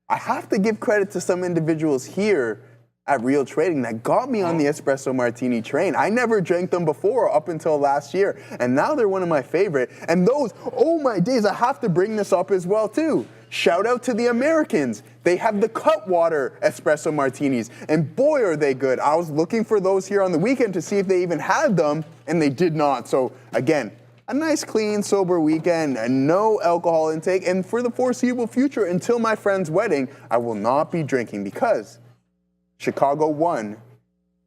I have to give credit to some individuals here at Real Trading that got me on the espresso martini train. I never drank them before up until last year, and now they're one of my favorite. And those, oh my days, I have to bring this up as well too. Shout out to the Americans. They have the Cutwater espresso martinis, and boy are they good. I was looking for those here on the weekend to see if they even had them, and they did not. So again, a nice, clean, sober weekend, and no alcohol intake. And for the foreseeable future, until my friend's wedding, I will not be drinking because Chicago 1,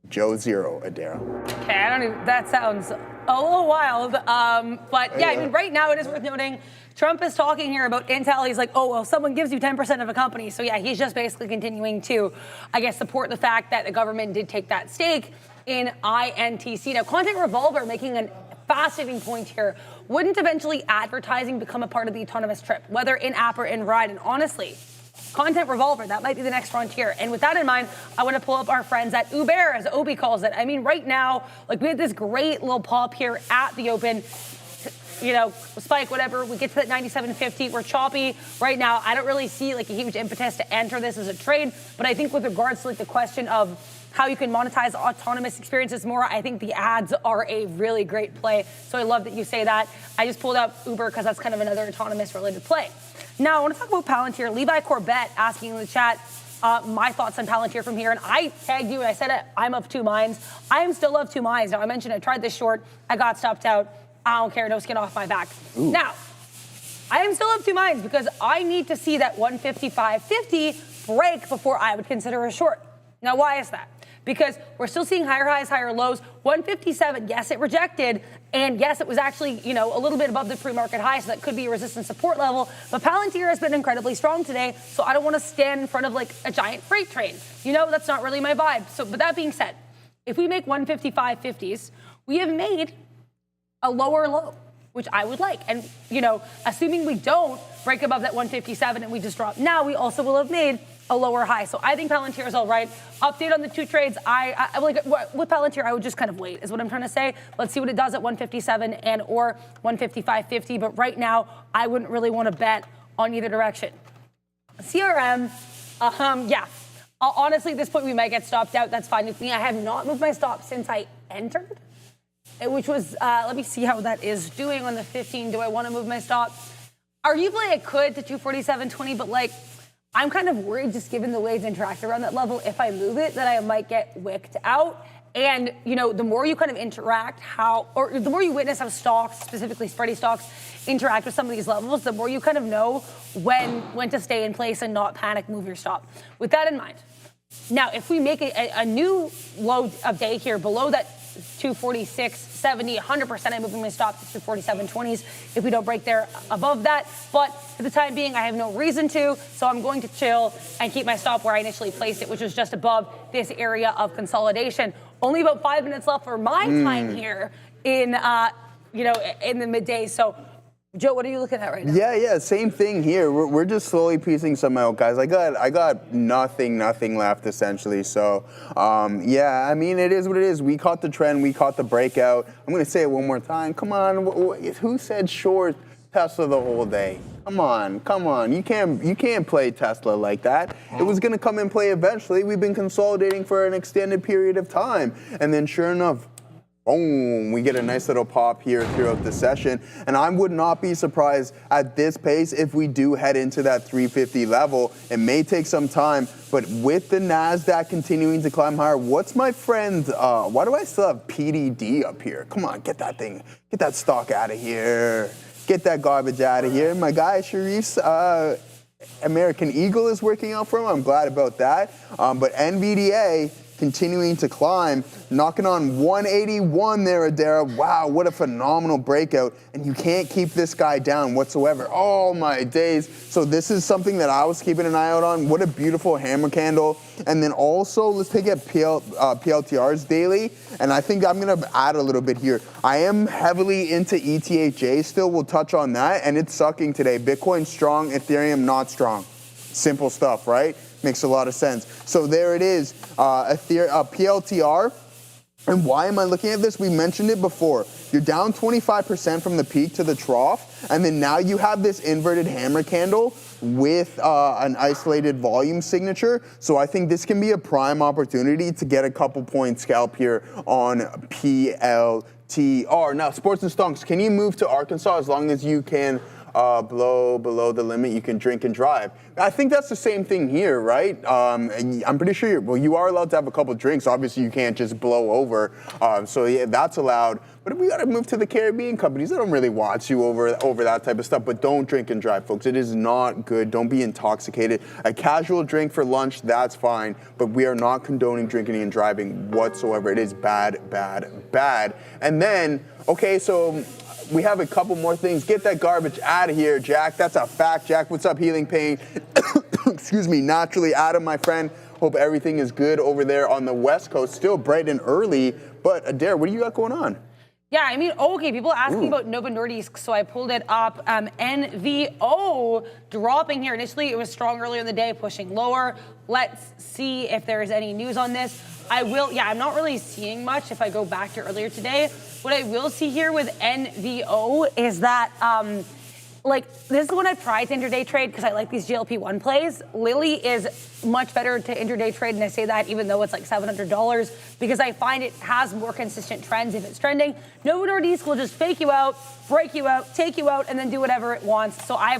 Joe 0, Adara. Okay, that sounds a little wild. But yeah, I mean, right now it is worth noting, Trump is talking here about Intel. He's like, oh, well, someone gives you 10% of a company. So yeah, he's just basically continuing to, I guess, support the fact that the government did take that stake in INTC. Now, Content Revolver making an fascinating point here. Wouldn't eventually advertising become a part of the autonomous trip, whether in-app or in-ride? And honestly, Content Revolver, that might be the next frontier. And with that in mind, I want to pull up our friends at Uber, as Obi calls it. I mean, right now, like we had this great little pop here at the open, you know, spike, whatever. We get to that 97.50. We're choppy right now. I don't really see like a huge impetus to enter this as a trade. But I think with regards to like the question of how you can monetize autonomous experiences more, I think the ads are a really great play. So I love that you say that. I just pulled up Uber because that's kind of another autonomous related play. Now I want to talk about Palantir. Levi Corbett asking in the chat my thoughts on Palantir from here. And I tagged you and I said it. I'm of two minds. I am still of two minds. Now I mentioned I tried this short. I got stopped out. I don't care. No skin off my back. Ooh. Now, I am still of two minds because I need to see that 155.50 break before I would consider a short. Now, why is that? Because we're still seeing higher highs, higher lows. 157, yes, it rejected. And yes, it was actually, you know, a little bit above the pre-market high, so that could be a resistance support level. But Palantir has been incredibly strong today, so I don't want to stand in front of like a giant freight train. You know, that's not really my vibe. So, but that being said, if we make 155.50s, we have made a lower low, which I would like. And, you know, assuming we don't break above that 157 and we just drop now, we also will have made a lower high. So I think Palantir is all right. Update on the two trades. I like with Palantir, I would just kind of wait, is what I'm trying to say. Let's see what it does at 157 and or 155.50. But right now, I wouldn't really want to bet on either direction. CRM, yeah. Honestly, at this point, we might get stopped out. That's fine with me. I have not moved my stop since I entered, which was, let me see how that is doing on the 15. Do I want to move my stop? Arguably, I could to 247.20, but like, I'm kind of worried, just given the way it's interacted around that level, if I move it, that I might get wicked out. And, you know, the more you kind of interact or the more you witness how stocks, specifically spready stocks, interact with some of these levels, the more you kind of know when to stay in place and not panic, move your stop. With that in mind, now, if we make a new low of day here below that 246.70, 100% I'm moving my stop to 247.20s if we don't break there above that. But for the time being, I have no reason to, so I'm going to chill and keep my stop where I initially placed it, which was just above this area of consolidation. Only about 5 minutes left for my time here in the midday. So, Joe, what are you looking at right now? Yeah, same thing here. We're just slowly piecing some out, guys. I got nothing left essentially. So, I mean, it is what it is. We caught the trend. We caught the breakout. I'm gonna say it one more time. Come on, who said short Tesla the whole day? Come on. You can't play Tesla like that. It was gonna come in play eventually. We've been consolidating for an extended period of time, and then sure enough, boom, we get a nice little pop here throughout the session. And I would not be surprised at this pace if we do head into that 350 level. It may take some time, but with the Nasdaq continuing to climb higher, what's my friend, why do I still have PDD up here? Come on, get that stock out of here. Get that garbage out of here. My guy, Sharif's American Eagle is working out for him. I'm glad about that. But NVDA continuing to climb, knocking on 181 there, Adara. Wow, what a phenomenal breakout. And you can't keep this guy down whatsoever. Oh my days. So this is something that I was keeping an eye out on. What a beautiful hammer candle. And then also, let's take a PLTRs daily. And I think I'm gonna add a little bit here. I am heavily into ETHJ still. We'll touch on that. And it's sucking today. Bitcoin strong, Ethereum not strong. Simple stuff, right? Makes a lot of sense. So there it is, a PLTR. And why am I looking at this? We mentioned it before. You're down 25% from the peak to the trough, and then now you have this inverted hammer candle with an isolated volume signature. So I think this can be a prime opportunity to get a couple point scalp here on PLTR. Now, sports and stonks, can you move to Arkansas as long as you can below the limit, you can drink and drive? I think that's the same thing here, right? I'm pretty sure you are allowed to have a couple drinks. Obviously, you can't just blow over. So yeah, that's allowed. But we got to move to the Caribbean companies. They don't really watch you over that type of stuff. But don't drink and drive, folks. It is not good. Don't be intoxicated. A casual drink for lunch, that's fine. But we are not condoning drinking and driving whatsoever. It is bad. And then, okay, so we have a couple more things. Get that garbage out of here, Jack. That's a fact, Jack. What's up, Healing Pain? Excuse me, naturally, Adam, my friend. Hope everything is good over there on the West Coast. Still bright and early, but Adair, what do you got going on? Yeah, I mean, okay, people asking about Novo Nordisk, so I pulled it up. NVO dropping here. Initially, it was strong earlier in the day, pushing lower. Let's see if there's any news on this. I'm not really seeing much if I go back to earlier today. What I will see here with NVO is that, this is when I've tried to intraday trade because I like these GLP-1 plays. Lilly is much better to intraday trade, and I say that even though it's like $700 because I find it has more consistent trends if it's trending. Novo Nordisk will just fake you out, break you out, take you out, and then do whatever it wants. So I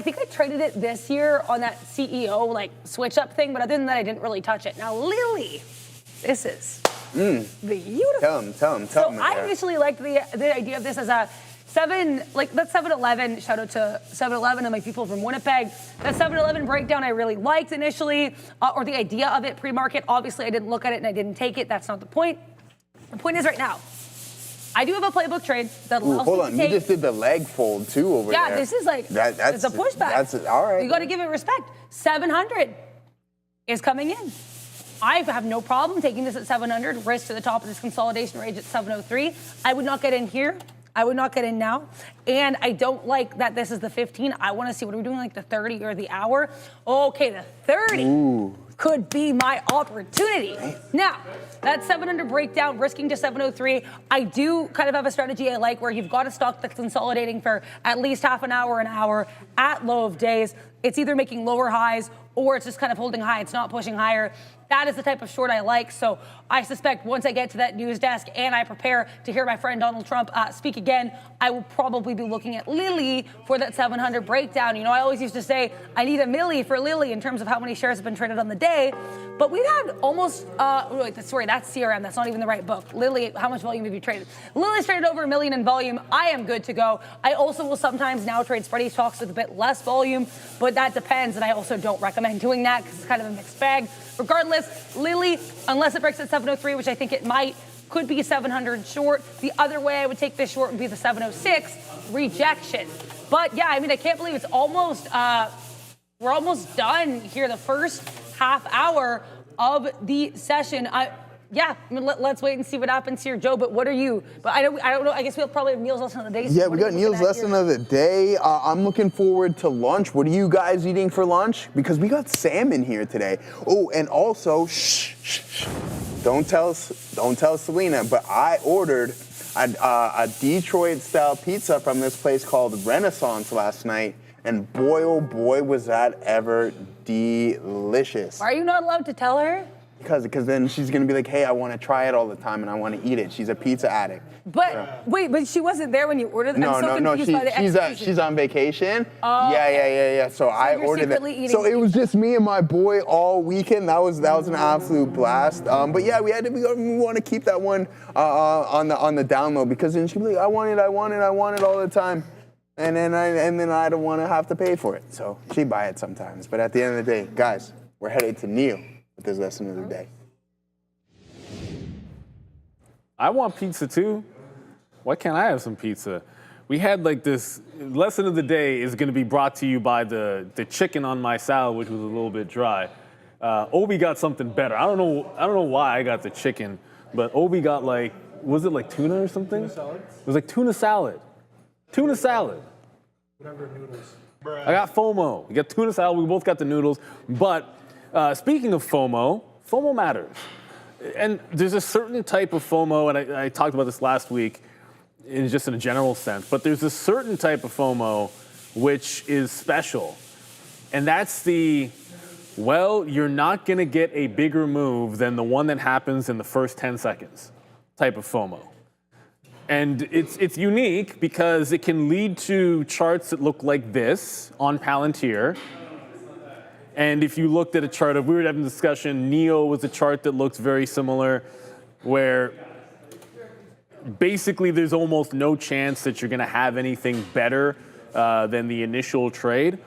think I traded it this year on that CEO switch up thing, but other than that, I didn't really touch it. Now, Lilly, this is beautiful. Tell him. So I initially liked the idea of this as a that's 7-Eleven. Shout out to 7-Eleven and my people from Winnipeg. That 7-Eleven breakdown I really liked initially, or the idea of it pre-market. Obviously, I didn't look at it and I didn't take it. That's not the point. The point is right now, I do have a playbook trade that allows hold on, you just did the leg fold too over there. Yeah, this is it's a pushback. That's all right. You got to give it respect. 700 is coming in. I have no problem taking this at 700, risk to the top of this consolidation range at 703. I would not get in here. I would not get in now. And I don't like that this is the 15. I want to see what are we doing, like the 30 or the hour. Okay, the 30 could be my opportunity. Now, that 700 breakdown, risking to 703. I do kind of have a strategy I like where you've got a stock that's consolidating for at least half an hour at low of days. it's either making lower highs or it's just kind of holding high. It's not pushing higher. That is the type of short I like. So I suspect once I get to that news desk and I prepare to hear my friend Donald Trump speak again, I will probably be looking at Lilly for that 700 breakdown. You know, I always used to say I need a milli for Lilly in terms of how many shares have been traded on the day. But we've had almost, sorry, that's CRM. That's not even the right book. Lilly, how much volume have you traded? Lilly's traded over 1 million in volume. I am good to go. I also will sometimes now trade spready stocks with a bit less volume, but that depends. And I also don't recommend doing that because it's kind of a mixed bag. Regardless, Lilly, unless it breaks at 703, which I think it might, could be 700 short. The other way I would take this short would be the 706 rejection. But yeah, I mean, I can't believe it's almost, we're almost done here, the first half hour of the session. Yeah, I mean, let's wait and see what happens here, Joe. But what are you? But I don't know. I guess we'll probably have Neil's lesson of the day. Yeah, we got Neil's lesson of the day. I'm looking forward to lunch. What are you guys eating for lunch? Because we got salmon here today. Oh, and also, shh. Don't tell Selena, but I ordered a Detroit-style pizza from this place called Renaissance last night, and boy, oh boy, was that ever delicious. Are you not allowed to tell her? Because then she's going to be like, hey, I want to try it all the time and I want to eat it. She's a pizza addict. But wait, but she wasn't there when you ordered it? No. She's on vacation. Oh, yeah. So I ordered it. So it was just me and my boy all weekend. That was an absolute blast. But yeah, we want to keep that one on the download because then she'd be like, I want it all the time. And then I don't want to have to pay for it. So she'd buy it sometimes. But at the end of the day, guys, we're headed to Neil with his lesson of the day. I want pizza too. Why can't I have some pizza? We had like this lesson of the day is going to be brought to you by the chicken on my salad, which was a little bit dry. Obi got something better. I don't know why I got the chicken, but Obi got was it like tuna or something? Tuna salad? It was like tuna salad. Tuna salad. Whatever noodles. I got FOMO. We got tuna salad. We both got the noodles. But speaking of FOMO matters. And there's a certain type of FOMO, and I talked about this last week, just in a general sense, but there's a certain type of FOMO which is special. And that's you're not going to get a bigger move than the one that happens in the first 10 seconds type of FOMO. And it's unique because it can lead to charts that look like this on Palantir. And if you looked at a chart we were having a discussion, NIO was a chart that looks very similar, where basically there's almost no chance that you're going to have anything better than the initial trade.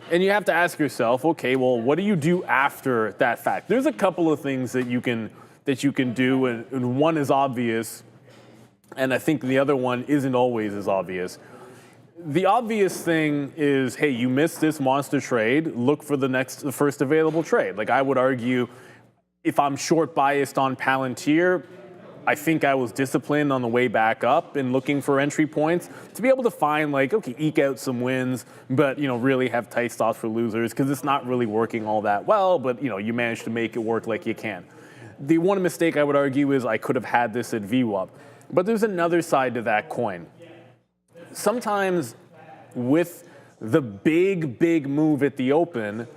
And you have to ask yourself, okay, well, what do you do after that fact? There's a couple of things that you can do, and one is obvious, and I think the other one isn't always as obvious. The obvious thing is, hey, you missed this monster trade, look for the first available trade. Like I would argue, if I'm short biased on Palantir, I think I was disciplined on the way back up and looking for entry points to be able to find eke out some wins, but really have tight stops for losers because it's not really working all that well, but you managed to make it work like you can. The one mistake I would argue is I could have had this at VWAP. But there's another side to that coin. Sometimes with the big move at the open,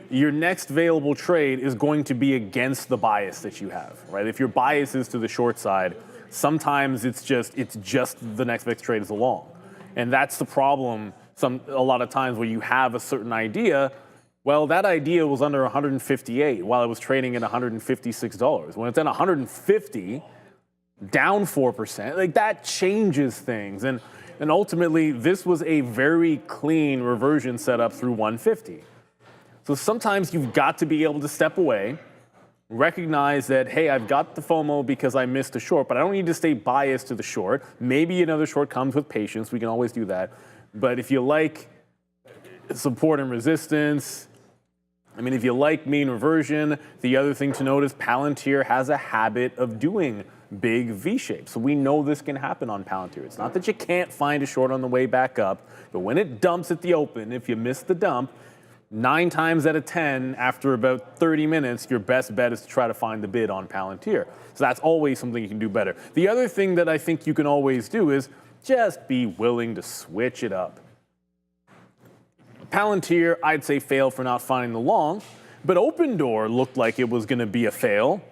your next available trade is going to be against the bias that you have, right? If your bias is to the short side, sometimes it's just the next best trade is a long. And that's the problem a lot of times where you have a certain idea. Well, that idea was under 158 while it was trading at $156. When it's at 150, down 4%, that changes things. And ultimately, this was a very clean reversion setup through 150. So sometimes you've got to be able to step away, recognize that, hey, I've got the FOMO because I missed a short, but I don't need to stay biased to the short. Maybe another short comes with patience. We can always do that. But if you like support and resistance, if you like mean reversion, the other thing to note is Palantir has a habit of doing big V-shapes. So we know this can happen on Palantir. It's not that you can't find a short on the way back up, but when it dumps at the open, if you miss the dump, 9 times out of 10, after about 30 minutes, your best bet is to try to find the bid on Palantir. So that's always something you can do better. The other thing that I think you can always do is just be willing to switch it up. Palantir, I'd say fail for not finding the long, but Open Door looked like it was going to be a fail.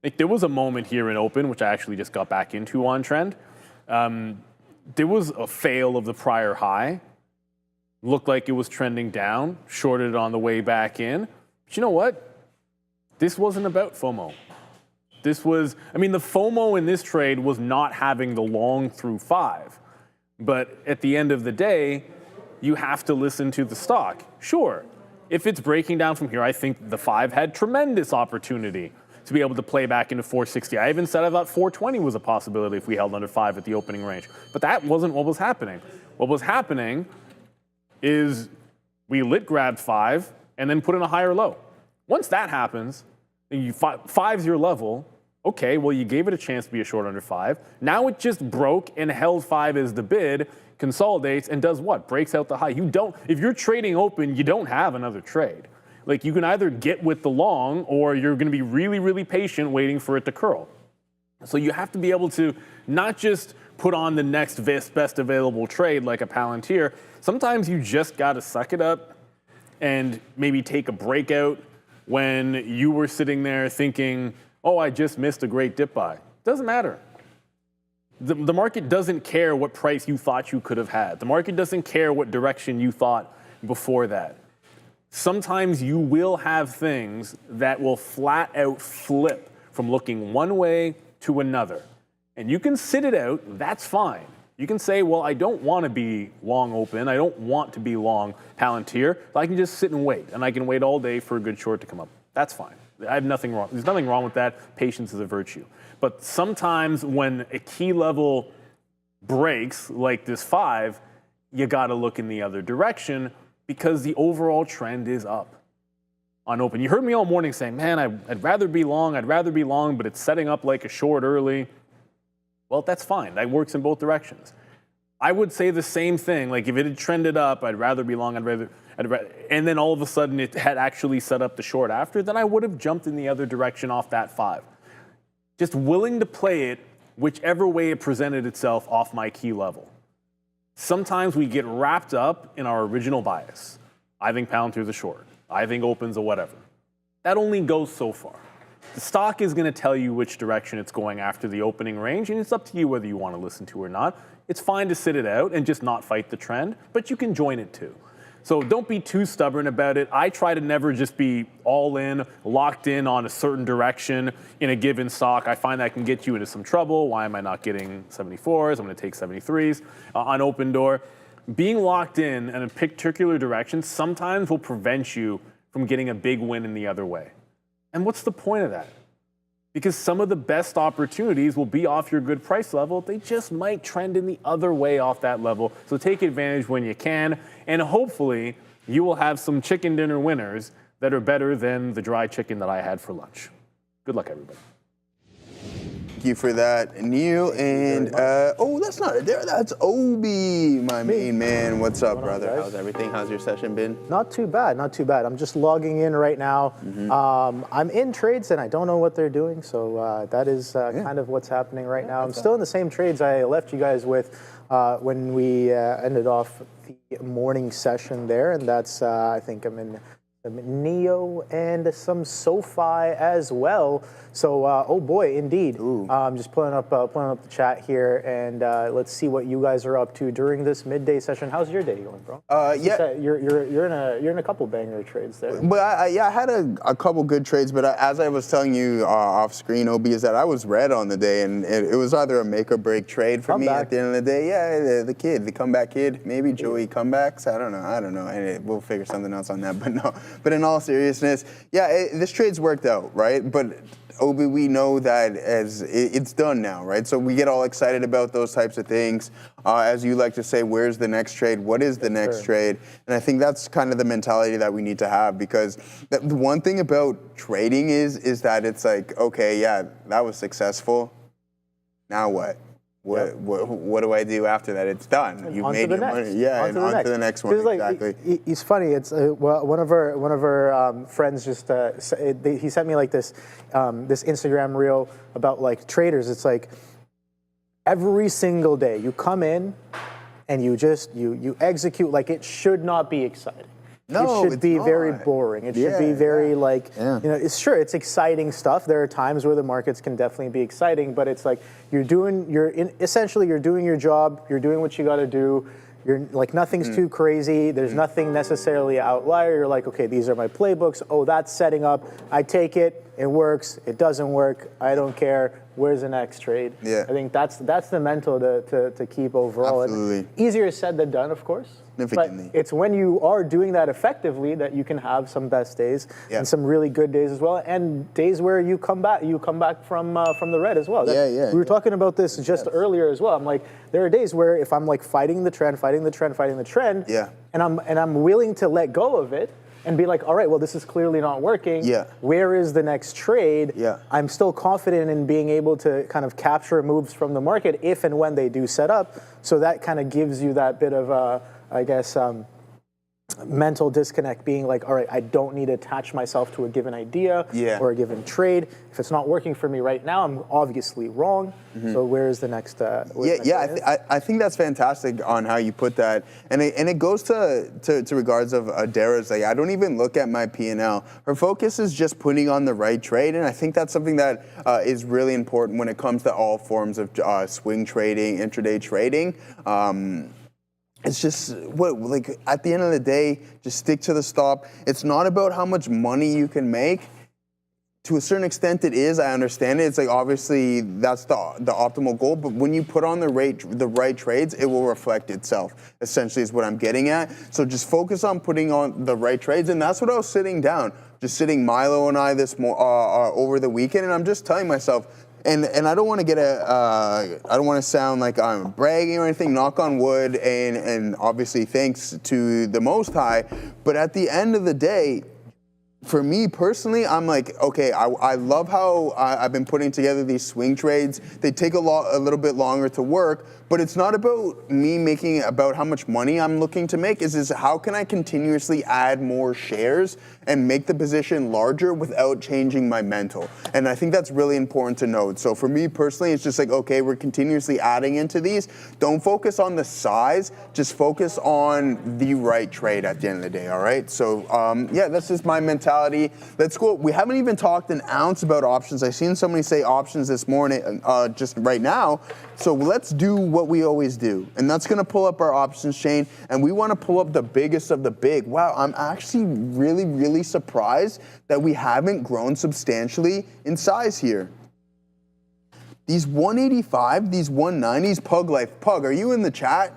Like there was a moment here in Open, which I actually just got back into on trend. There was a fail of the prior high. Looked like it was trending down, shorted it on the way back in. But you know what? This wasn't about FOMO. This was, I mean, the FOMO in this trade was not having the long through 5. But at the end of the day, you have to listen to the stock. Sure, if it's breaking down from here, I think the 5 had tremendous opportunity to be able to play back into 460. I even said I thought 420 was a possibility if we held under 5 at the opening range. But that wasn't what was happening. What was happening is we grabbed 5 and then put in a higher low. Once that happens, and 5's your level, okay, well, you gave it a chance to be a short under 5. Now it just broke and held 5 as the bid, consolidates, and does what? Breaks out the high. You don't, if you're trading open, you don't have another trade. Like you can either get with the long or you're going to be really, really patient waiting for it to curl. So you have to be able to not just put on the next best available trade like a Palantir. Sometimes you just got to suck it up and maybe take a breakout when you were sitting there thinking, oh, I just missed a great dip buy. Doesn't matter. The market doesn't care what price you thought you could have had. The market doesn't care what direction you thought before that. Sometimes you will have things that will flat out flip from looking one way to another. And you can sit it out, that's fine. You can say, well, I don't want to be long open. I don't want to be long Palantir. So I can just sit and wait. And I can wait all day for a good short to come up. That's fine. I have nothing wrong. There's nothing wrong with that. Patience is a virtue. But sometimes when a key level breaks, like this 5, you got to look in the other direction because the overall trend is up on open. You heard me all morning saying, man, I'd rather be long, but it's setting up like a short early. Well, that's fine. That works in both directions. I would say the same thing. Like if it had trended up, I'd rather be long, and then all of a sudden it had actually set up the short after, then I would have jumped in the other direction off that 5. Just willing to play it whichever way it presented itself off my key level. Sometimes we get wrapped up in our original bias. I think Palantir's a short. I think Open's a whatever. That only goes so far. The stock is going to tell you which direction it's going after the opening range, and it's up to you whether you want to listen to it or not. It's fine to sit it out and just not fight the trend, but you can join it too. So don't be too stubborn about it. I try to never just be all in, locked in on a certain direction in a given stock. I find that can get you into some trouble. Why am I not getting 74s? I'm going to take 73s on Open Door. Being locked in a particular direction sometimes will prevent you from getting a big win in the other way. And what's the point of that? Because some of the best opportunities will be off your good price level. They just might trend in the other way off that level. So take advantage when you can. And hopefully you will have some chicken dinner winners that are better than the dry chicken that I had for lunch. Good luck, everybody. Thank you for that, Neil. And, oh, that's not there. That's Obi, my main man. What's up, brother? How's everything? How's your session been? Not too bad, not too bad. I'm just logging in right now. I'm in trades and I don't know what they're doing. So that is kind of what's happening right now. I'm still in the same trades I left you guys with when we ended off the morning session there. And that's, I think I'm in some NIO and some SoFi as well. So, oh boy, indeed. I'm just pulling up the chat here, and let's see what you guys are up to during this midday session. How's your day going, bro? Yeah, you're in a couple banger trades there. But I had a couple good trades. But as I was telling you off screen, Obi, is that I was red on the day, and it was either a make or break trade for me at the end of the day. Yeah, the comeback kid, maybe Joey comebacks. I don't know, and we'll figure something else on that. But no. But in all seriousness, yeah, this trade's worked out, right? But Obi, we know that as it's done now, right? So we get all excited about those types of things. As you like to say, where's the next trade? What is the next trade? And I think that's kind of the mentality that we need to have, because the one thing about trading is that it's like, okay, yeah, that was successful. Now what? What do I do after that? It's done. You've made your money. Yeah, and on to the next one. Exactly. It's funny. It's one of our friends just he sent me like this this Instagram reel about like traders. It's like every single day you come in and you just you execute like it should not be exciting. No, it should be not. very boring. It should be very like, Yeah. you know, it's exciting stuff. There are times where the markets can definitely be exciting, but it's like essentially you're doing your job, you're doing what you got to do. You're like, nothing's too crazy. There's nothing necessarily an outlier. You're like, okay, these are my playbooks. Oh, that's setting up. I take it. It works. It doesn't work. I don't care. Where's the next trade? Yeah. I think that's the mental to keep overall. Absolutely. And easier said than done, of course. Significantly. But it's when you are doing that effectively that you can have some best days and some really good days as well, and days where you come back from the red as well. We were talking about this just earlier as well. I'm like, there are days where if I'm like fighting the trend, and I'm willing to let go of it and be like, all right, well, this is clearly not working. Yeah. Where is the next trade? Yeah. I'm still confident in being able to kind of capture moves from the market if and when they do set up. So that kind of gives you that bit of I guess, mental disconnect, being like, all right, I don't need to attach myself to a given idea or a given trade. If it's not working for me right now, I'm obviously wrong. So where is the next? I think that's fantastic on how you put that, and it goes to regards of Adara's. Like, I don't even look at my P&L. Her focus is just putting on the right trade, and I think that's something that is really important when it comes to all forms of swing trading, intraday trading. It's just at the end of the day, just stick to the stop. It's not about how much money you can make. To a certain extent, it is. I understand it. It's like, obviously that's the optimal goal. But when you put on the right trades, it will reflect itself. Essentially, is what I'm getting at. So just focus on putting on the right trades, and that's what I was sitting down, just sitting Milo and I over the weekend, and I'm just telling myself. And I don't want to I don't want to sound like I'm bragging or anything, knock on wood, and obviously thanks to the Most High. But at the end of the day, for me personally, I'm like, okay, I love how I've been putting together these swing trades. They take a little bit longer to work, but it's not about me making it about how much money I'm looking to make. Is how can I continuously add more shares and make the position larger without changing my mental? And I think that's really important to note. So for me personally, it's just like, okay, we're continuously adding into these. Don't focus on the size, just focus on the right trade at the end of the day, all right? So that's just my mentality. Let's go. We haven't even talked an ounce about options. I seen somebody say options this morning, just right now. So let's do what we always do, and that's going to pull up our options chain, and we want to pull up the biggest of the big. Wow, I'm actually really, really surprised that we haven't grown substantially in size here. These 185, these 190s, Pug, are you in the chat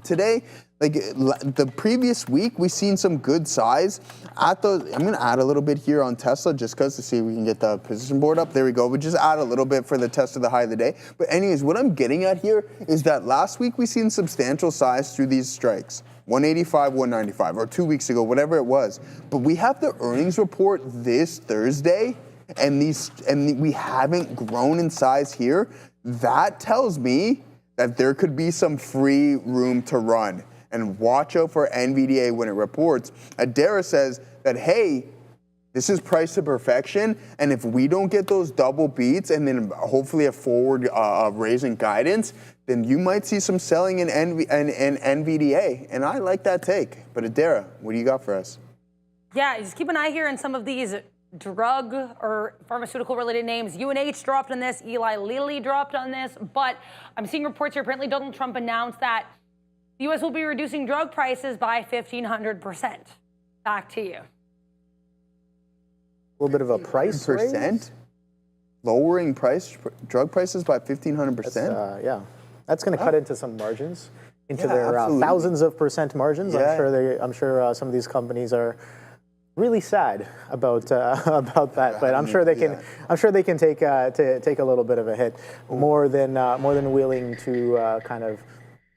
today? Like the previous week, we've seen some good size. I'm going to add a little bit here on Tesla just because to see if we can get the position board up. There we go. We just add a little bit for the test of the high of the day. But anyways, what I'm getting at here is that last week we seen substantial size through these strikes. 185, 195, or 2 weeks ago, whatever it was. But we have the earnings report this Thursday, and we haven't grown in size here. That tells me that there could be some free room to run. And watch out for NVDA when it reports. Adara says that, hey, this is price to perfection, and if we don't get those double beats and then hopefully a forward raising guidance, then you might see some selling in NVDA, and I like that take. But Adara, what do you got for us? Yeah, just keep an eye here on some of these drug or pharmaceutical related names. UNH dropped on this, Eli Lilly dropped on this, but I'm seeing reports here. Apparently Donald Trump announced that the U.S. will be reducing drug prices by 1,500%. Back to you. A little bit of a price raise? Lowering drug prices by 1,500%? Yeah. That's going to cut into some margins, into their thousands of percent margins. Yeah. I'm sure some of these companies are really sad about that, but I'm sure they can. I'm sure they can take a little bit of a hit, more than willing to kind of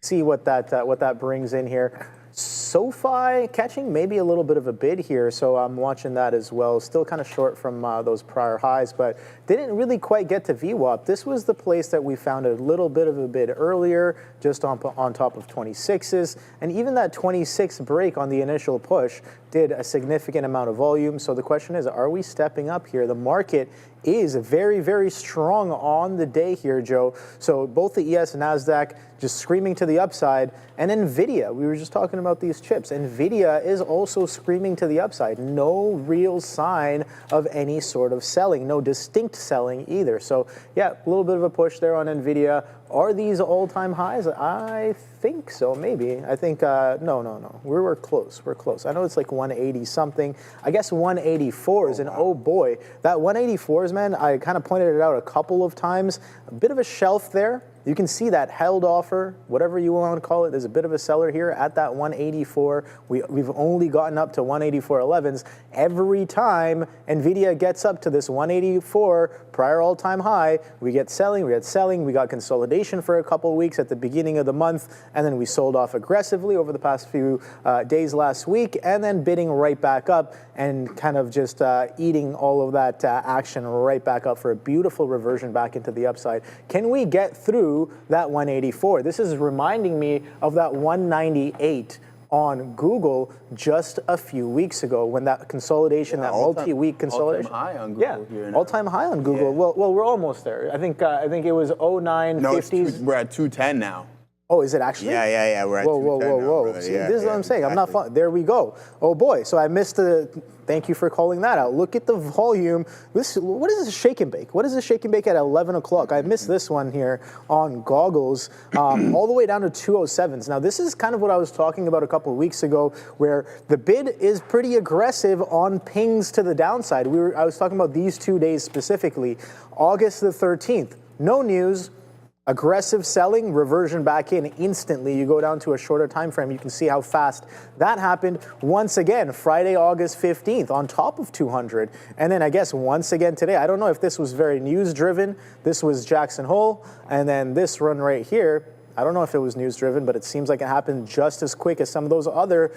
see what that brings in here. SoFi catching maybe a little bit of a bid here, so I'm watching that as well. Still kind of short from those prior highs, but didn't really quite get to VWAP. This was the place that we found a little bit of a bid earlier, just on top of 26s, and even that 26 break on the initial push did a significant amount of volume. So the question is, are we stepping up here? The market is very, very strong on the day here, Joe. So both the ES and Nasdaq just screaming to the upside, and NVIDIA, we were just talking about these chips. NVIDIA is also screaming to the upside. No real sign of any sort of selling, no distinct selling either. So yeah, a little bit of a push there on NVIDIA. Are these all-time highs? I think so, maybe. I think, no. We're close, we're close. I know it's like 180 something. I guess 184s, and oh boy, that 184s, man, I kind of pointed it out a couple of times. A bit of a shelf there. You can see that held offer, whatever you want to call it. There's a bit of a seller here at that 184. We've only gotten up to 184.11s. Every time NVIDIA gets up to this 184 prior all-time high, we get selling, we got consolidation for a couple of weeks at the beginning of the month, and then we sold off aggressively over the past few days last week, and then bidding right back up and kind of just eating all of that action right back up for a beautiful reversion back into the upside. Can we get through that 184? This is reminding me of that 198 on Google just a few weeks ago when that consolidation, that multi-week consolidation. All-time high on Google here now. All-time high on Google. Yeah. Well, we're almost there. I think it was 0950s. No, we're at 210 now. Oh, is it actually? Yeah. We're at 210 now, whoa. See, yeah, this is what I'm saying. Exactly. I'm not fun. There we go. Oh boy. So I missed the. Thank you for calling that out. Look at the volume. What is this shake and bake? What is this shake and bake at 11 o'clock? I missed this one here on goggles, all the way down to 207s. Now this is kind of what I was talking about a couple of weeks ago, where the bid is pretty aggressive on pings to the downside. I was talking about these 2 days specifically. August the 13th, no news. Aggressive selling, reversion back in instantly. You go down to a shorter time frame, you can see how fast that happened. Once again, Friday, August 15th, on top of 200. And then I guess once again today, I don't know if this was very news driven. This was Jackson Hole. And then this run right here, I don't know if it was news driven, but it seems like it happened just as quick as some of those other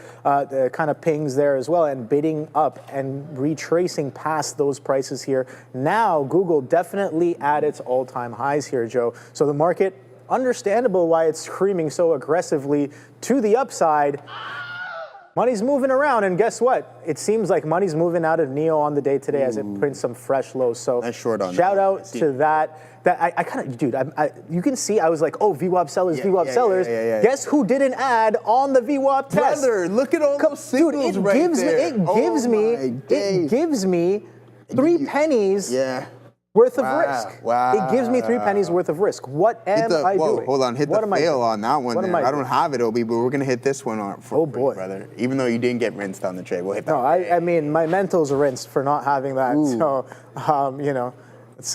kind of pings there as well, and bidding up and retracing past those prices here. Now, Google definitely at its all-time highs here, Joe. So the market, understandable why it's screaming so aggressively to the upside. Money's moving around, and guess what? It seems like money's moving out of NIO on the day today as it prints some fresh lows. So nice short on shout that. out to that. I kind of, dude, you can see I was like, oh, VWAP sellers, VWAP sellers. Guess who did an ad on the VWAP test? Brother, look at all those signals dude, right there. It gives me 3 pennies worth of risk. Wow. It gives me 3 pennies worth of risk. What am I doing? Hold on, hit the fail on that one. I don't have it, Obi, but we're going to hit this one on for free, brother. Even though you didn't get rinsed on the trade, we'll hit that. No, I mean, my mental's rinsed for not having that. Ooh. So, you know, that's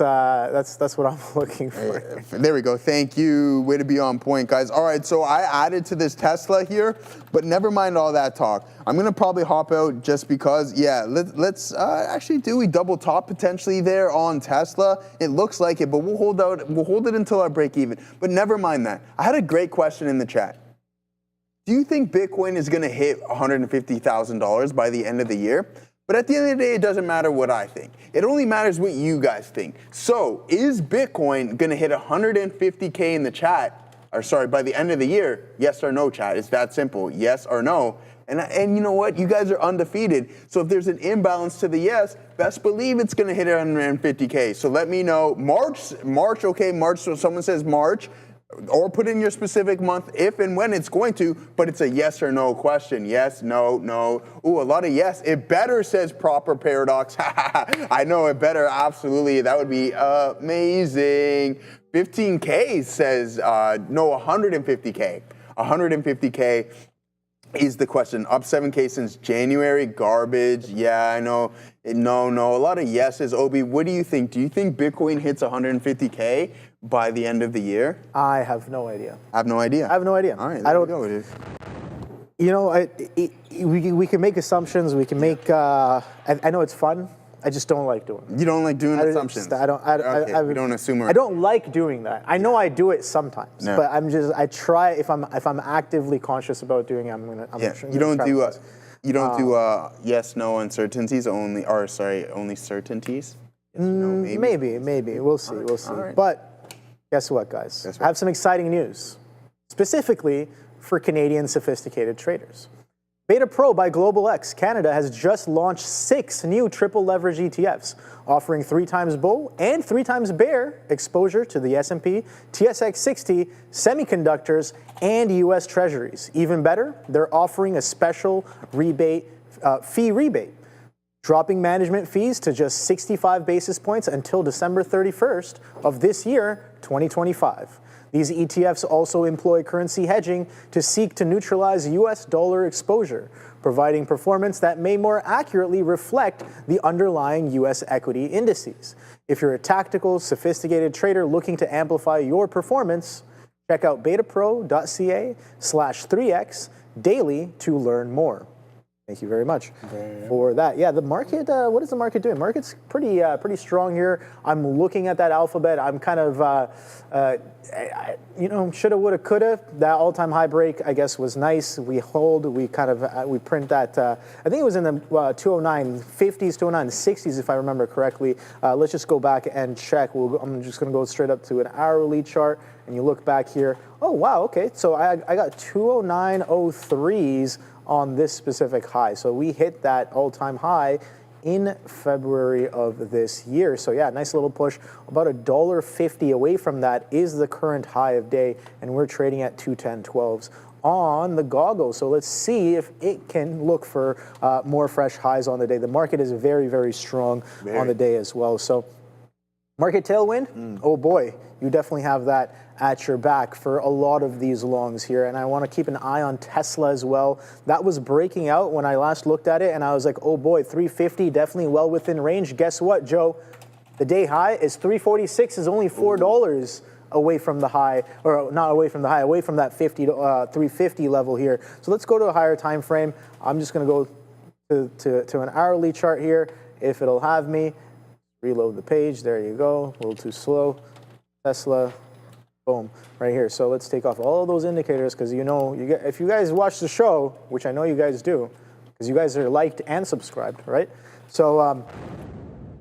what I'm looking for. There we go. Thank you. Way to be on point, guys. All right, so I added to this Tesla here, but never mind all that talk. I'm gonna probably hop out just because. Yeah, let's actually do we double top potentially there on Tesla? It looks like it, but we'll hold out. We'll hold it until our break even. But never mind that. I had a great question in the chat. Do you think Bitcoin is gonna hit $150,000 by the end of the year? But at the end of the day, it doesn't matter what I think. It only matters what you guys think. So is Bitcoin gonna hit 150K in the chat, or sorry, by the end of the year? Yes or no, chat? It's that simple, yes or no. And you know what? You guys are undefeated. So if there's an imbalance to the yes, best believe it's gonna hit 150K. So let me know. March, okay, March, so someone says March, or put in your specific month if and when it's going to, but it's a yes or no question. Yes, no, no. Ooh, a lot of yes. It better, says Proper Paradox. I know it better, absolutely. That would be amazing. 15K says, no, 150K. 150K is the question. Up 7K since January, garbage. Yeah, I know. No, a lot of yeses. Obi, what do you think? Do you think Bitcoin hits 150K by the end of the year? I have no idea. I have no idea. I have no idea. All right, I don't go with it. You know, we can make assumptions. We can make. I know it's fun. I just don't like doing it. You don't like doing assumptions? Okay, we don't assume. I don't like doing that. I know I do it sometimes, but I try. If I'm actively conscious about doing it, I'm gonna. You don't do yes, no uncertainties only, or sorry, only certainties. Yes, no, maybe. We'll see. We'll see. Right. But guess what, guys? I have some exciting news, specifically for Canadian sophisticated traders. Beta Pro by Global X Canada has just launched 6 new triple leverage ETFs, offering 3 times bull and 3 times bear exposure to the S&P, TSX 60, semiconductors, and U.S. Treasuries. Even better, they're offering a special fee rebate, dropping management fees to just 65 basis points until December 31st of this year, 2025. These ETFs also employ currency hedging to seek to neutralize U.S. dollar exposure, providing performance that may more accurately reflect the underlying U.S. equity indices. If you're a tactical, sophisticated trader looking to amplify your performance, check out betapro.ca/3x daily to learn more. Thank you very much for that. Yeah, the market, what is the market doing? Market's pretty strong here. I'm looking at that alphabet. I'm kind of, shoulda, woulda, coulda. That all-time high break, I guess, was nice. We hold, we kind of, we print that, I think it was in the 209.50s, 209.60s, if I remember correctly. Let's just go back and check. I'm just going to go straight up to an hourly chart, and you look back here. Oh, wow, okay. So I got 209.03s on this specific high. So we hit that all-time high in February of this year. So yeah, nice little push. About $1.50 away from that is the current high of day, and we're trading at 210.12s on the goggles. So let's see if it can look for more fresh highs on the day. The market is very, very strong on the day as well. So market tailwind, oh boy, you definitely have that at your back for a lot of these longs here. And I want to keep an eye on Tesla as well. That was breaking out when I last looked at it, and I was like, oh boy, 350, definitely well within range. Guess what, Joe? The day high is 346, is only $4 away from the high, or not away from the high, away from that 350 level here. So let's go to a higher time frame. I'm just going to go to an hourly chart here, if it'll have me. Reload the page. There you go. A little too slow. Tesla. Boom, right here. So let's take off all of those indicators, because if you guys watch the show, which I know you guys do, because you guys are liked and subscribed, right? So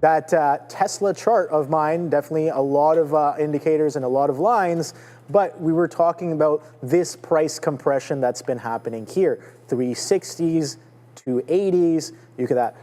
that Tesla chart of mine, definitely a lot of indicators and a lot of lines, but we were talking about this price compression that's been happening here. 360s, 280s, you get that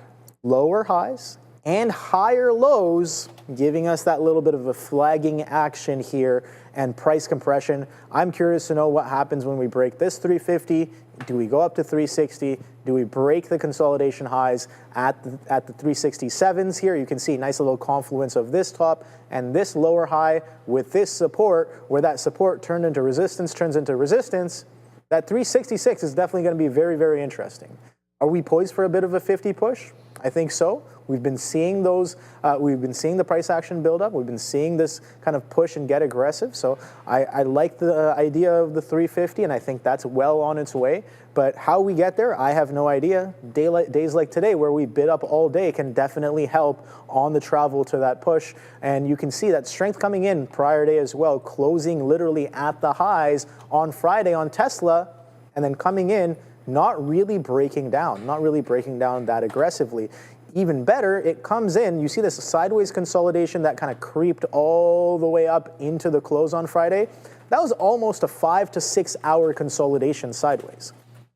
lower highs and higher lows, giving us that little bit of a flagging action here and price compression. I'm curious to know what happens when we break this 350. Do we go up to 360? Do we break the consolidation highs at the 367s here? You can see nice little confluence of this top and this lower high with this support, where that support turned into resistance, turns into resistance. That 366 is definitely going to be very, very interesting. Are we poised for a bit of a 50 push? I think so. We've been seeing those, we've been seeing the price action build up. We've been seeing this kind of push and get aggressive. So I like the idea of the 350, and I think that's well on its way. But how we get there, I have no idea. Days like today, where we bid up all day, can definitely help on the travel to that push. And you can see that strength coming in prior day as well, closing literally at the highs on Friday on Tesla, and then coming in, not really breaking down that aggressively. Even better, it comes in, you see this sideways consolidation that kind of creeped all the way up into the close on Friday. That was almost a 5 to 6 hour consolidation sideways.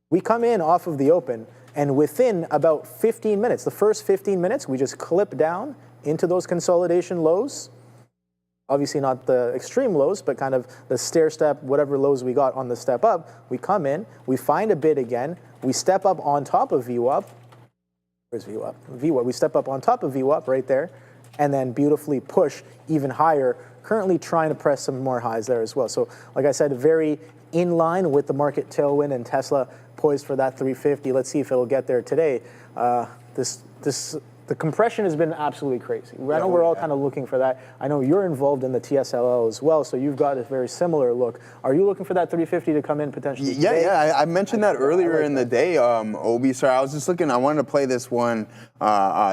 We come in off of the open, and within about 15 minutes, the first 15 minutes, we just clip down into those consolidation lows. Obviously not the extreme lows, but kind of the stair step, whatever lows we got on the step up. We come in, we find a bid again, we step up on top of VWAP. Where's VWAP? VWAP. We step up on top of VWAP right there, and then beautifully push even higher, currently trying to press some more highs there as well. So like I said, very in line with the market tailwind, and Tesla poised for that 350. Let's see if it'll get there today. The compression has been absolutely crazy. I know we're all kind of looking for that. I know you're involved in the TSLA as well, so you've got a very similar look. Are you looking for that 350 to come in potentially today? Yeah. I mentioned that earlier in the day, Obi. Sorry, I was just looking. I wanted to play this one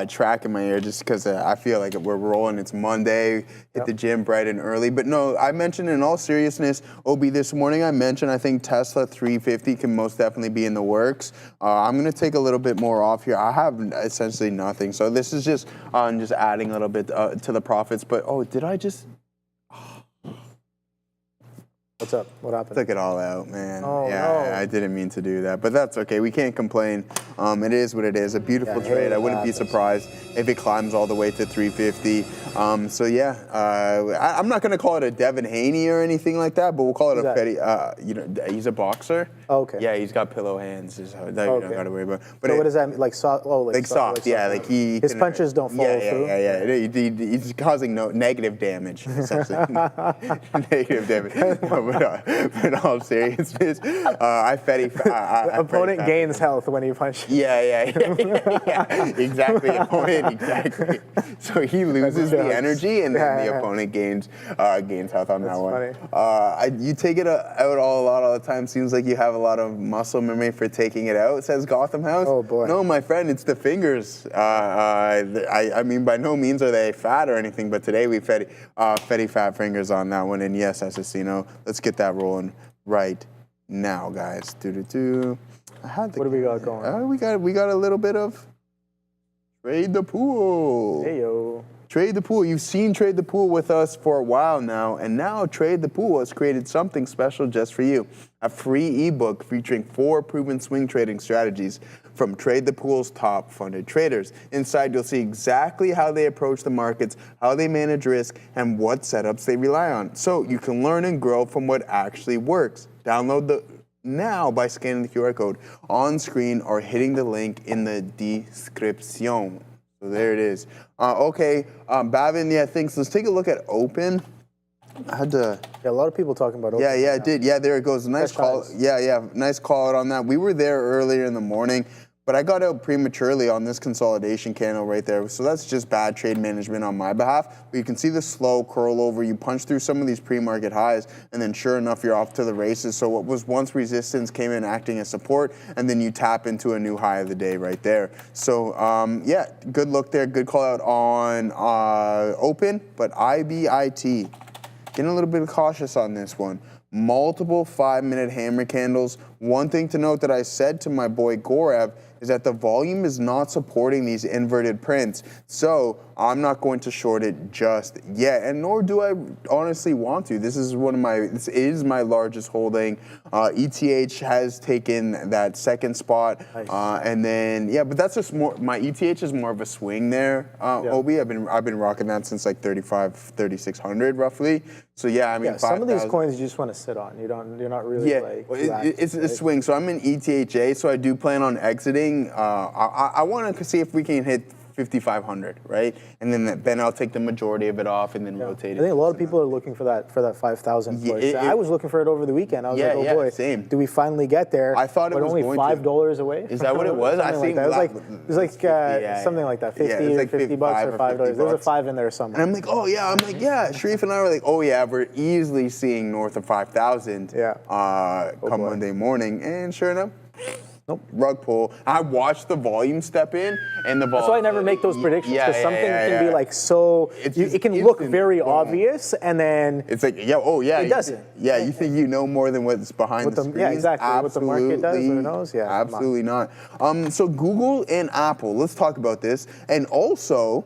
track in my ear just because I feel like we're rolling. It's Monday. Hit the gym bright and early. But no, I mentioned in all seriousness, Obi, this morning I mentioned I think Tesla 350 can most definitely be in the works. I'm going to take a little bit more off here. I have essentially nothing. So this is just adding a little bit to the profits. But, did I just... What's up? What happened? Took it all out, man. Oh, yeah, no. I didn't mean to do that, but that's okay. We can't complain. It is what it is. A beautiful trade. I wouldn't be surprised if it climbs all the way to 350. So yeah, I'm not gonna call it a Devin Haney or anything like that, but we'll call it a Fetty. You know, he's a boxer. Oh, okay. Yeah, he's got pillow hands. That you don't gotta worry about. But so what does that mean? Like soft? Oh, like soft. Yeah, like he. His punches don't follow through. Yeah. He's causing negative damage, essentially. Negative damage. But all seriousness, Opponent gains health when he punches. Yeah. Exactly. Opponent, exactly. So he loses the energy, and then the opponent gains health on that one. Funny. You take it out a lot all the time. Seems like you have a lot of muscle memory for taking it out, says Gotham House. Oh boy. No, my friend, it's the fingers. I mean, by no means are they fat or anything, but today we fed fat fingers on that one. And yes, Assassino, let's get that rolling right now, guys. What do we got going? We got a little bit of Trade the Pool. Hey yo. Trade the Pool. You've seen Trade the Pool with us for a while now, and now Trade the Pool has created something special just for you. A free ebook featuring 4 proven swing trading strategies from Trade the Pool's top funded traders. Inside, you'll see exactly how they approach the markets, how they manage risk, and what setups they rely on. So you can learn and grow from what actually works. Download now by scanning the QR code on screen or hitting the link in the description. So there it is. Okay, Bavin, thanks. Let's take a look at Open. I had to. Yeah, a lot of people talking about Open. Yeah, it did. Yeah, there it goes. Nice call. Yeah, nice call out on that. We were there earlier in the morning, but I got out prematurely on this consolidation candle right there. So that's just bad trade management on my behalf. But you can see the slow curl over. You punch through some of these pre-market highs, and then sure enough, you're off to the races. So what was once resistance came in acting as support, and then you tap into a new high of the day right there. So yeah, good look there. Good call out on Open, but IBIT. Getting a little bit cautious on this one. Multiple 5-minute hammer candles. One thing to note that I said to my boy Gorev is that the volume is not supporting these inverted prints. So I'm not going to short it just yet, and nor do I honestly want to. This is my largest holding. ETH has taken that second spot. Nice. And then, but that's just more, my ETH is more of a swing there, Obi. I've been rocking that since like 3,600 roughly. So yeah, I mean, some of these coins you just want to sit on. You're not really it's a swing. So I'm in ETHA, so I do plan on exiting. I want to see if we can hit 5,500, right? And then I'll take the majority of it off and then rotate it. I think a lot of people are looking for that 5,000 push. I was looking for it over the weekend. I was like, oh boy, same. Do we finally get there? I thought it was only going $5 away. Is that what it was? I think it was like something like that, 50 or 50 bucks or $5. There's a 5 in there somewhere. And I'm like, Sharif and I were like, we're easily seeing north of 5,000 come Monday morning, and sure enough. Nope. Rug pull. I watched the volume step in, and the volume. That's why I never make those predictions, because something can be like so. It can look very obvious, and then it's like, it doesn't. Yeah, you think you know more than what's behind the screen. Yeah, exactly. Absolutely, what the market does, who knows? Yeah, absolutely not. So Google and Apple. Let's talk about this, and also.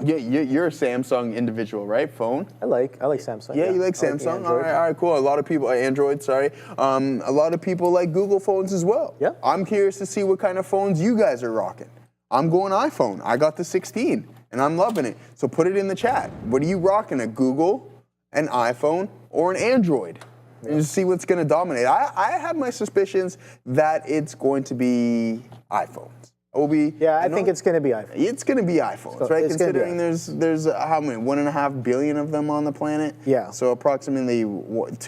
Yeah, you're a Samsung individual, right? Phone? I like Samsung. Yeah, you like Samsung? All right, cool. A lot of people, Android, sorry. A lot of people like Google phones as well. Yeah. I'm curious to see what kind of phones you guys are rocking. I'm going iPhone. I got the 16, and I'm loving it. So put it in the chat. What are you rocking, a Google, an iPhone, or an Android? And just see what's going to dominate. I have my suspicions that it's going to be iPhone. I think it's going to be iPhones. It's going to be iPhones, right? Considering there's how many, 1.5 billion of them on the planet. Yeah. So approximately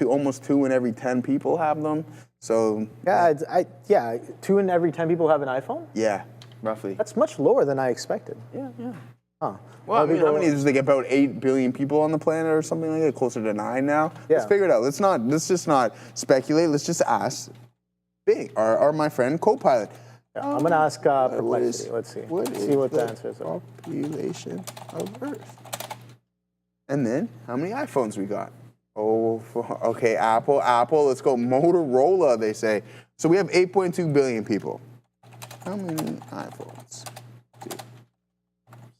almost 2 in every 10 people have them. So 2 in every 10 people have an iPhone. Yeah, roughly. That's much lower than I expected. Yeah. Huh. Well, I mean, how many? There's like about 8 billion people on the planet or something like that. Closer to 9 now. Yeah. Let's figure it out. Let's just not speculate. Let's just ask Bing, or my friend Copilot. Yeah, I'm going to ask Perplexity. Let's see. See what the answer is. Population of Earth. And then, how many iPhones we got? Okay, Apple. Let's go. Motorola, they say. So we have 8.2 billion people. How many iPhones?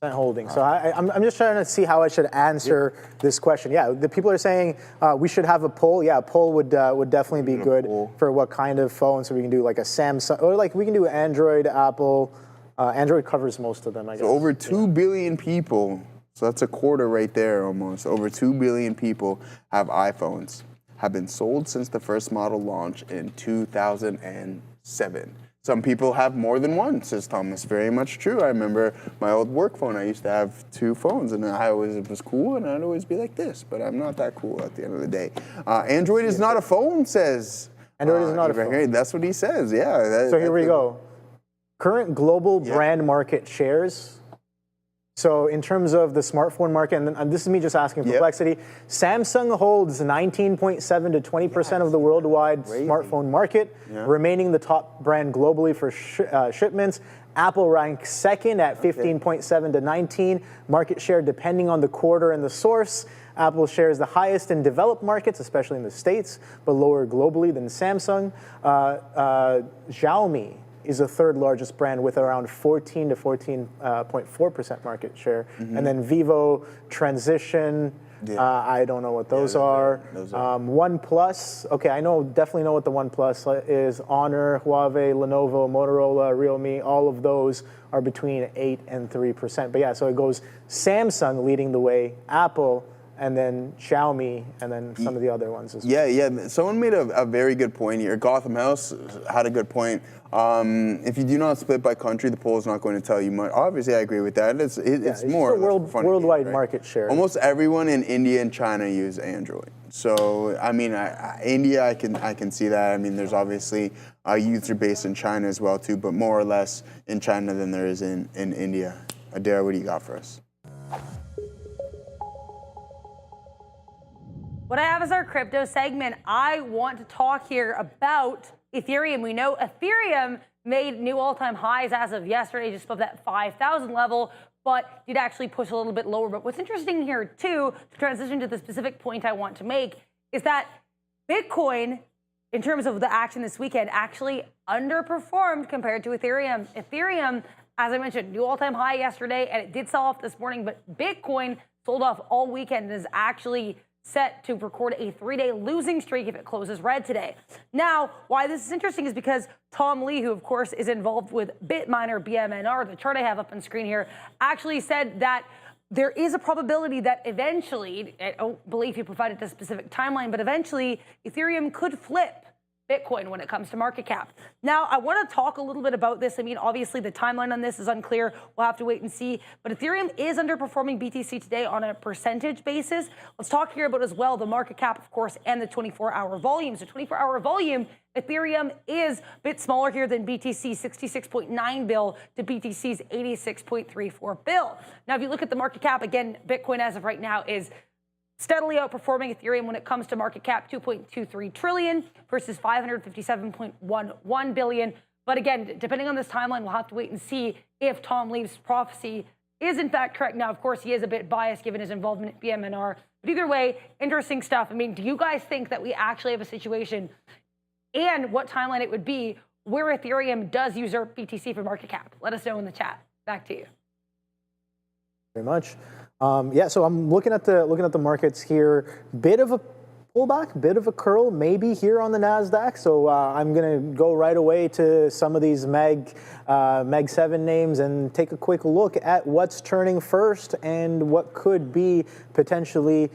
holding. So I'm just trying to see how I should answer this question. Yeah, the people are saying we should have a poll. Yeah, a poll would definitely be good for what kind of phone. So we can do like a Samsung, or like we can do Android, Apple. Android covers most of them, I guess. So over 2 billion people, so that's a quarter right there almost. Over 2 billion people have iPhones, have been sold since the first model launch in 2007. Some people have more than one, says Thomas. Very much true. I remember my old work phone. I used to have 2 phones, and it was cool, and I'd always be like this. But I'm not that cool at the end of the day. Android is not a phone, says. Android is not a phone. That's what he says. Yeah. So here we go. Current global brand market shares. So in terms of the smartphone market, and this is me just asking perplexity, Samsung holds 19.7 to 20% of the worldwide smartphone market, remaining the top brand globally for shipments. Apple ranks second at 15.7 to 19 market share, depending on the quarter and the source. Apple shares the highest in developed markets, especially in the States, but lower globally than Samsung. Xiaomi is the third largest brand with around 14 to 14.4% market share. And then Vivo, Transition, I don't know what those are. OnePlus, okay, definitely know what the OnePlus is. Honor, Huawei, Lenovo, Motorola, Realme, all of those are between 8 and 3%. But yeah, so it goes Samsung leading the way, Apple, and then Xiaomi, and then some of the other ones as well. Yeah. Someone made a very good point here. Gotham House had a good point. If you do not split by country, the poll is not going to tell you much. Obviously, I agree with that. It's more worldwide market share. Almost everyone in India and China use Android. So I mean, India, I can see that. I mean, there's obviously user base in China as well too, but more or less in China than there is in India. Adair, what do you got for us? What I have is our crypto segment. I want to talk here about Ethereum. We know Ethereum made new all-time highs as of yesterday, just above that 5,000 level, but did actually push a little bit lower. But what's interesting here, too, to transition to the specific point I want to make, is that Bitcoin, in terms of the action this weekend, actually underperformed compared to Ethereum. Ethereum, as I mentioned, new all-time high yesterday, and it did sell off this morning, but Bitcoin sold off all weekend and is actually set to record a 3-day losing streak if it closes red today. Now, why this is interesting is because Tom Lee, who of course is involved with Bitminer BMNR, the chart I have up on screen here, actually said that there is a probability that eventually, I don't believe he provided a specific timeline, but eventually Ethereum could flip Bitcoin when it comes to market cap. Now, I want to talk a little bit about this. I mean, obviously, the timeline on this is unclear. We'll have to wait and see. But Ethereum is underperforming BTC today on a percentage basis. Let's talk here about as well the market cap, of course, and the 24-hour volume. So 24-hour volume, Ethereum is a bit smaller here than BTC, 66.9 bill to BTC's 86.34 bill. Now, if you look at the market cap, again, Bitcoin as of right now is steadily outperforming Ethereum when it comes to market cap, 2.23 trillion versus 557.11 billion. But again, depending on this timeline, we'll have to wait and see if Tom Lee's prophecy is in fact correct. Now, of course, he is a bit biased given his involvement at BMNR. But either way, interesting stuff. I mean, do you guys think that we actually have a situation, and what timeline it would be, where Ethereum does usurp BTC for market cap? Let us know in the chat. Back to you. Very much. Yeah, so I'm looking at the markets here. Bit of a pullback, bit of a curl, maybe here on the Nasdaq. So I'm gonna go right away to some of these Meg 7 names and take a quick look at what's turning first and what could be potentially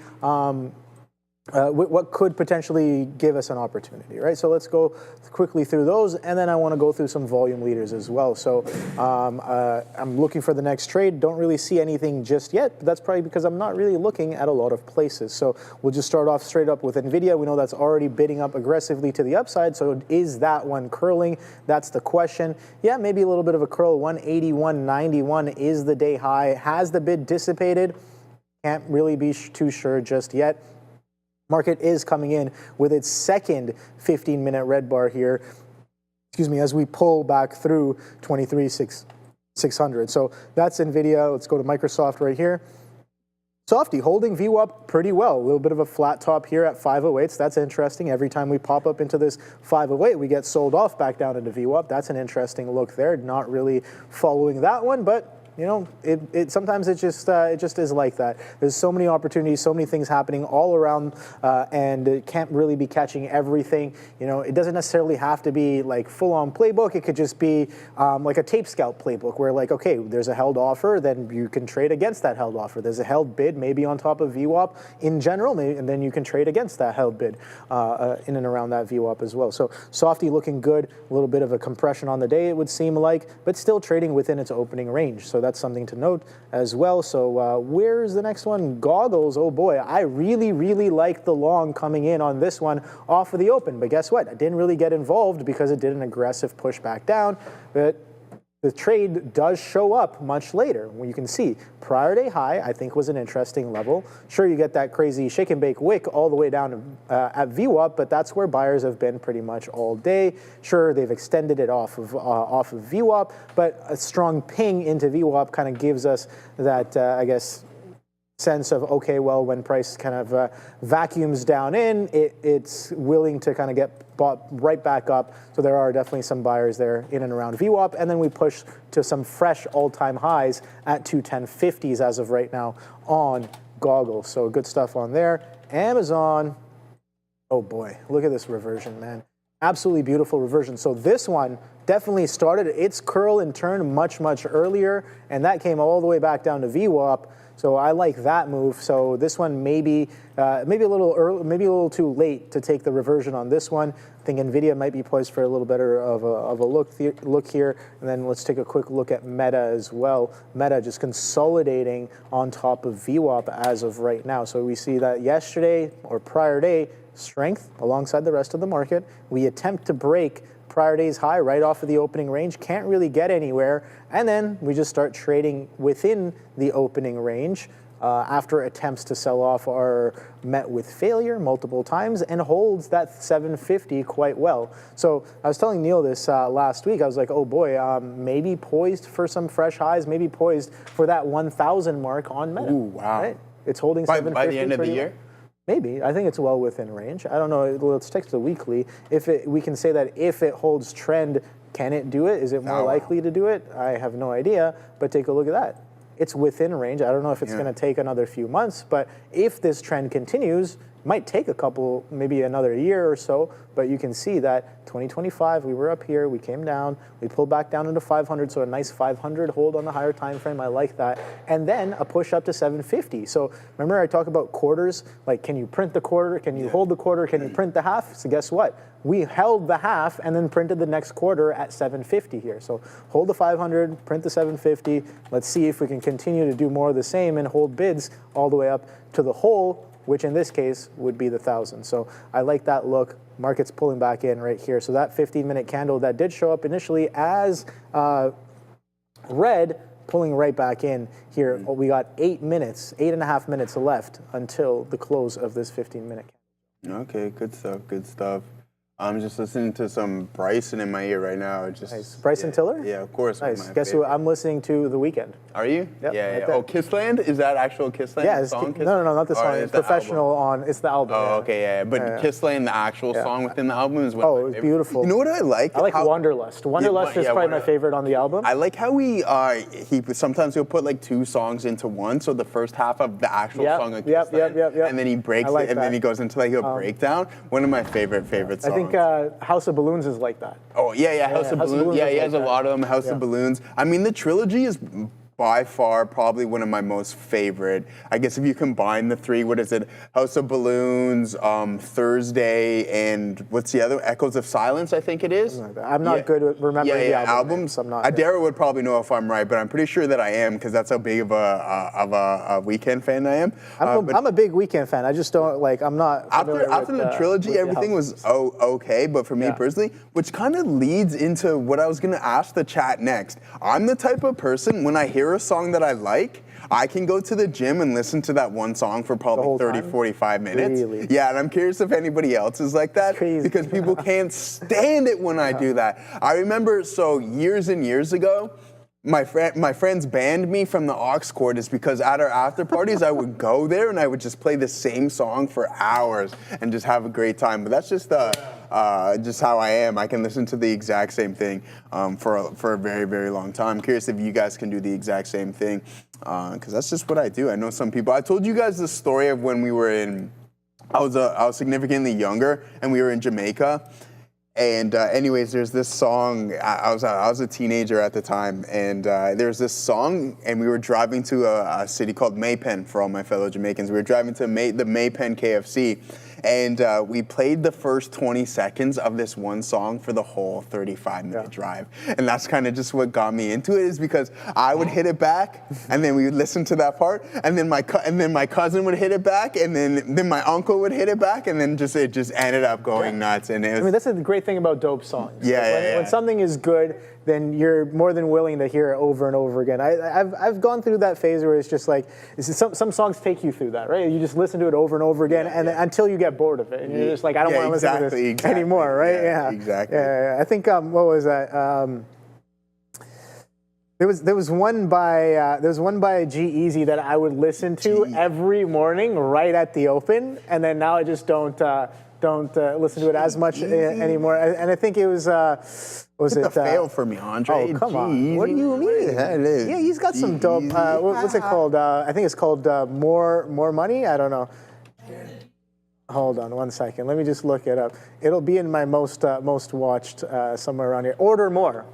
what could potentially give us an opportunity, right? So let's go quickly through those, and then I want to go through some volume leaders as well. So I'm looking for the next trade. Don't really see anything just yet, but that's probably because I'm not really looking at a lot of places. So we'll just start off straight up with NVIDIA. We know that's already bidding up aggressively to the upside, so is that one curling? That's the question. Yeah, maybe a little bit of a curl. 181.91 is the day high. Has the bid dissipated? Can't really be too sure just yet. Market is coming in with its second 15-minute red bar here, as we pull back through 23,600. So that's NVIDIA. Let's go to Microsoft right here. Softy holding VWAP pretty well. A little bit of a flat top here at 508s. That's interesting. Every time we pop up into this 508, we get sold off back down into VWAP. That's an interesting look there. Not really following that one, but sometimes it just is like that. There's so many opportunities, so many things happening all around, and it can't really be catching everything. It doesn't necessarily have to be like full-on playbook. It could just be like a tape scout playbook where like, okay, there's a held offer, then you can trade against that held offer. There's a held bid maybe on top of VWAP in general, and then you can trade against that held bid in and around that VWAP as well. So Softy looking good, a little bit of a compression on the day it would seem like, but still trading within its opening range. So that's something to note as well. So where's the next one? Goggles. Oh boy, I really, really like the long coming in on this one off of the open. But guess what? I didn't really get involved because it did an aggressive push back down. But the trade does show up much later. You can see prior day high, I think, was an interesting level. Sure, you get that crazy shake and bake wick all the way down at VWAP, but that's where buyers have been pretty much all day. Sure, they've extended it off of VWAP, but a strong ping into VWAP kind of gives us that, I guess, sense of, okay, well, when price kind of vacuums down in, it's willing to kind of get bought right back up. So there are definitely some buyers there in and around VWAP. And then we push to some fresh all-time highs at 210.50s as of right now on Goggles. So good stuff on there. Amazon, oh boy, look at this reversion, man. Absolutely beautiful reversion. So this one definitely started its curl and turn much, much earlier, and that came all the way back down to VWAP. So I like that move. So this one maybe a little early, maybe a little too late to take the reversion on this one. I think NVIDIA might be poised for a little better of a look here. And then let's take a quick look at Meta as well. Meta just consolidating on top of VWAP as of right now. So we see that yesterday or prior day strength alongside the rest of the market. We attempt to break prior day's high right off of the opening range, can't really get anywhere, and then we just start trading within the opening range after attempts to sell off are met with failure multiple times and holds that 750 quite well. So I was telling Neil this last week. I was like, oh boy, maybe poised for some fresh highs, maybe poised for that 1,000 mark on Meta. Ooh, wow. Right? It's holding 750 by the end of the year? Maybe. I think it's well within range. I don't know. Let's take the weekly. We can say that if it holds trend, can it do it? Is it more likely to do it? I have no idea, but take a look at that. It's within range. I don't know if it's going to take another few months, but if this trend continues, might take a couple, maybe another year or so, but you can see that 2025, we were up here, we came down, we pulled back down into 500, so a nice 500 hold on the higher time frame. I like that. And then a push up to 750. So remember I talk about quarters, like can you print the quarter, can you hold the quarter, can you print the half? So guess what? We held the half and then printed the next quarter at 750 here. So hold the 500, print the 750. Let's see if we can continue to do more of the same and hold bids all the way up to the whole, which in this case would be the 1,000. So I like that look. Market's pulling back in right here. So that 15-minute candle that did show up initially as red, pulling right back in here. We got 8.5 minutes left until the close of this 15-minute candle. Okay, good stuff, good stuff. I'm just listening to some Bryson in my ear right now. Nice. Bryson Tiller? Yeah, of course. Nice. Guess who I'm listening to The Weeknd. Are you? Yep, yeah. right Oh, Kissland? Is that actual Kissland? Yeah, song? No, not the song. It's professional it's the album. Oh, okay, yeah. But Kissland, the actual song within the album is one of my it was favorite. beautiful. You know what I like? I like Wanderlust. Wanderlust is probably my favorite on the album. I like how sometimes he'll put like two songs into one. So the first half of the actual song of Kissland, and then he breaks it, and then he goes into like a breakdown. One of my favorite songs. I think House of Balloons is like that. Oh, yeah, House of Balloons. Yeah, he has a lot of them, House of Balloons. I mean, the trilogy is by far probably one of my most favorite. I guess if you combine the three, what is it? House of Balloons, Thursday, and what's the other? Echoes of Silence, I think it is. I'm not good at remembering the albums. I'm not. Adara would probably know if I'm right, but I'm pretty sure that I am because that's how big of a Weeknd fan I am. I'm a big Weeknd fan. I just don't like. I'm not. After the trilogy, everything was okay, but for me personally, which kind of leads into what I was going to ask the chat next. I'm the type of person when I hear a song that I like, I can go to the gym and listen to that one song for probably 30, 45 minutes. Really? Yeah, and I'm curious if anybody else is like that. Because people can't stand it when I do that. I remember, so years and years ago, my friends banned me from the aux cord is because at our after parties, I would go there and I would just play the same song for hours and just have a great time. But that's just just how I am. I can listen to the exact same thing for a very, very long time. I'm curious if you guys can do the exact same thing because that's just what I do. I know some people. I told you guys the story of when we were in. I was significantly younger and we were in Jamaica. And anyways, there's this song. I was a teenager at the time, and there's this song, and we were driving to a city called Maypen for all my fellow Jamaicans. We were driving to the Maypen KFC, and we played the first 20 seconds of this one song for the whole 35-minute drive. And that's kind of just what got me into it, is because I would hit it back, and then we would listen to that part, and then my cousin would hit it back, and then my uncle would hit it back, and then it just ended up going nuts. And it was, that's a great thing about dope songs. When something is good, then you're more than willing to hear it over and over again. I've gone through that phase where it's just like some songs take you through that, right? You just listen to it over and over again, and until you get bored of it, and you're just like, I don't want to listen to this anymore, right? Yeah, exactly. I think what was that? There was one by G-Eazy that I would listen to every morning right at the open, and then now I just don't listen to it as much anymore. And I think it was it's a fail for me, Andre. Oh, come on. What do you mean? Yeah, he's got some dope. What's it called? I think it's called More Money. I don't know. Hold on 1 second. Let me just look it up. It'll be in my most watched somewhere around here. Order More.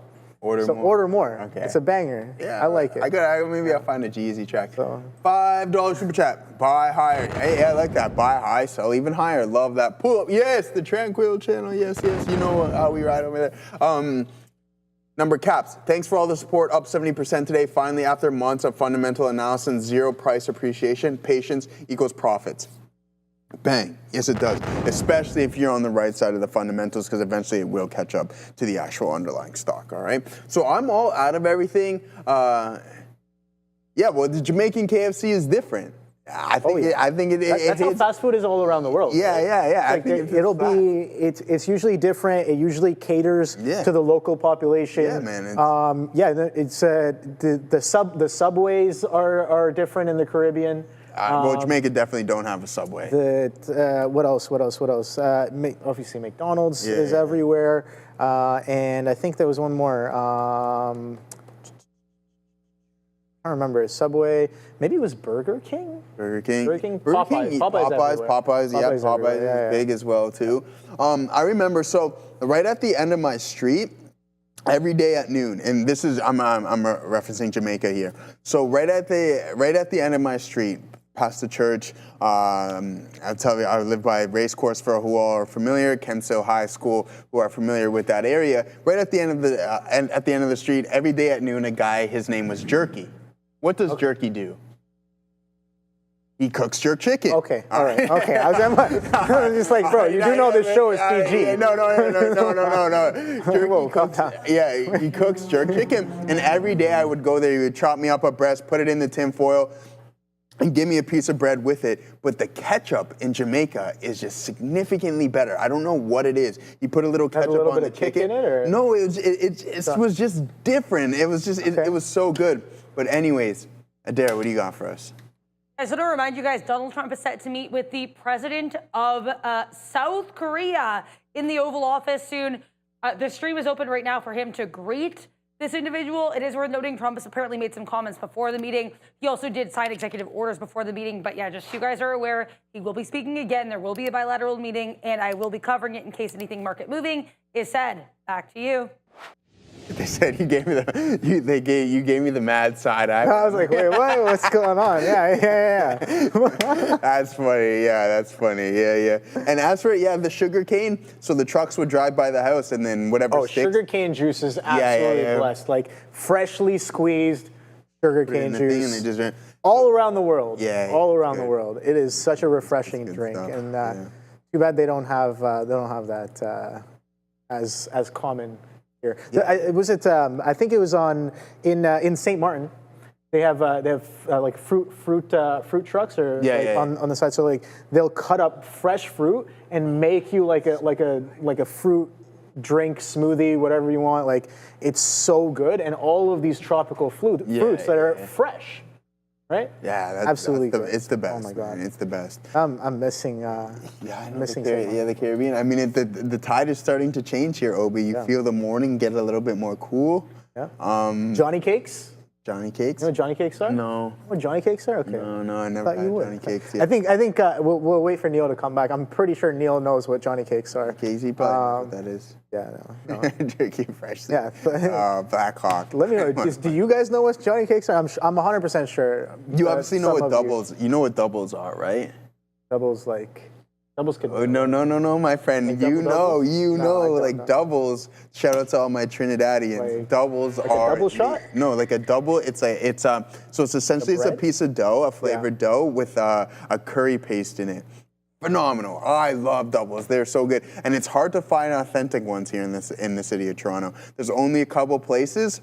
Order More. Okay. It's a banger. Yeah, I like it. Maybe I'll find a G-Eazy track. So. $5 super chat. Buy higher. Hey, I like that. Buy high, sell even higher. Love that. Pull up. Yes, the Tranquil channel. Yes. You know how we ride over there. Number caps. Thanks for all the support. Up 70% today. Finally, after months of fundamental analysis and zero price appreciation, patience equals profits. Bang. Yes, it does. Especially if you're on the right side of the fundamentals, because eventually it will catch up to the actual underlying stock, all right? So I'm all out of everything. Well, the Jamaican KFC is different. I think that's how fast food is all around the world. Yeah. Like it's usually different. It usually caters to the local population. Yeah, man. It's the subways are different in the Caribbean. Jamaica definitely don't have a subway. What else? Obviously, McDonald's is everywhere. And I think there was one more. I don't remember. Subway. Maybe it was Burger King? Burger King. Popeyes. Popeyes is big as well, too. I remember, so right at the end of my street, every day at noon, and this is, I'm referencing Jamaica here. So right at the end of my street, past the church, I'll tell you, I live by Racecourse for who are familiar, Kensale High School, who are familiar with that area. Right at the end of the street, every day at noon, a guy, his name was Jerky. What does Jerky do? He cooks jerk chicken. Okay, all right. Okay, I was just like, bro, you do know this show is PG. No. Whoa, calm down. Yeah, he cooks jerk chicken, and every day I would go there. He would chop me up a breast, put it in the tin foil, and give me a piece of bread with it. But the ketchup in Jamaica is just significantly better. I don't know what it is. You put a little ketchup on the chicken. In it, or? No, it was just different. It was just it was so good. But anyways, Adair, what do you got for us? I just want to remind you guys, Donald Trump is set to meet with the president of South Korea in the Oval Office soon. The stream is open right now for him to greet this individual. It is worth noting Trump has apparently made some comments before the meeting. He also did sign executive orders before the meeting. But yeah, just so you guys are aware, he will be speaking again. There will be a bilateral meeting, and I will be covering it in case anything market moving is said. Back to you. They said you gave me you gave me the mad side eye. I was like, wait, what? What's going on? Yeah. That's funny. Yeah, that's funny. Yeah. And as for the sugar cane, so the trucks would drive by the house and then whatever sticks. Sugar cane juice is absolutely blessed. Like freshly squeezed sugar cane juice. All around the world. Yeah. All around the world. It is such a refreshing drink, stuff. And too bad they don't have that as common. Here. Yeah. I think it was in St. Martin. They have like fruit trucks on the side. So like they'll cut up fresh fruit and make you like a fruit drink, smoothie, whatever you want. Like, it's so good. And all of these tropical fruits that are fresh, right? Yeah, absolutely. It's the best. Oh my God, man. It's the best. I'm missing. Missing. The Caribbean. I mean, the tide is starting to change here, Obi. You feel the morning get a little bit more cool. Yeah. Johnny Cakes. Johnny Cakes? You know what Johnny Cakes are? No. What Johnny Cakes are? Okay. No, I never had Johnny Cakes yet. I think we'll wait for Neil to come back. I'm pretty sure Neil knows what Johnny Cakes are. Casey probably knows what that is. Yeah, no. Jerky fresh. Yeah. Black Hawk. Let me know. Do you guys know what Johnny Cakes are? I'm 100% sure. You obviously know what doubles. You know what doubles are, right? Doubles could. Oh, no, my friend. Like you know, like doubles. Shout out to all my Trinidadians. Like, doubles like are a double shot? No, like a double. So it's essentially a piece of dough, a flavored dough with a curry paste in it. Phenomenal. I love doubles. They're so good, and it's hard to find authentic ones here in the city of Toronto. There's only a couple places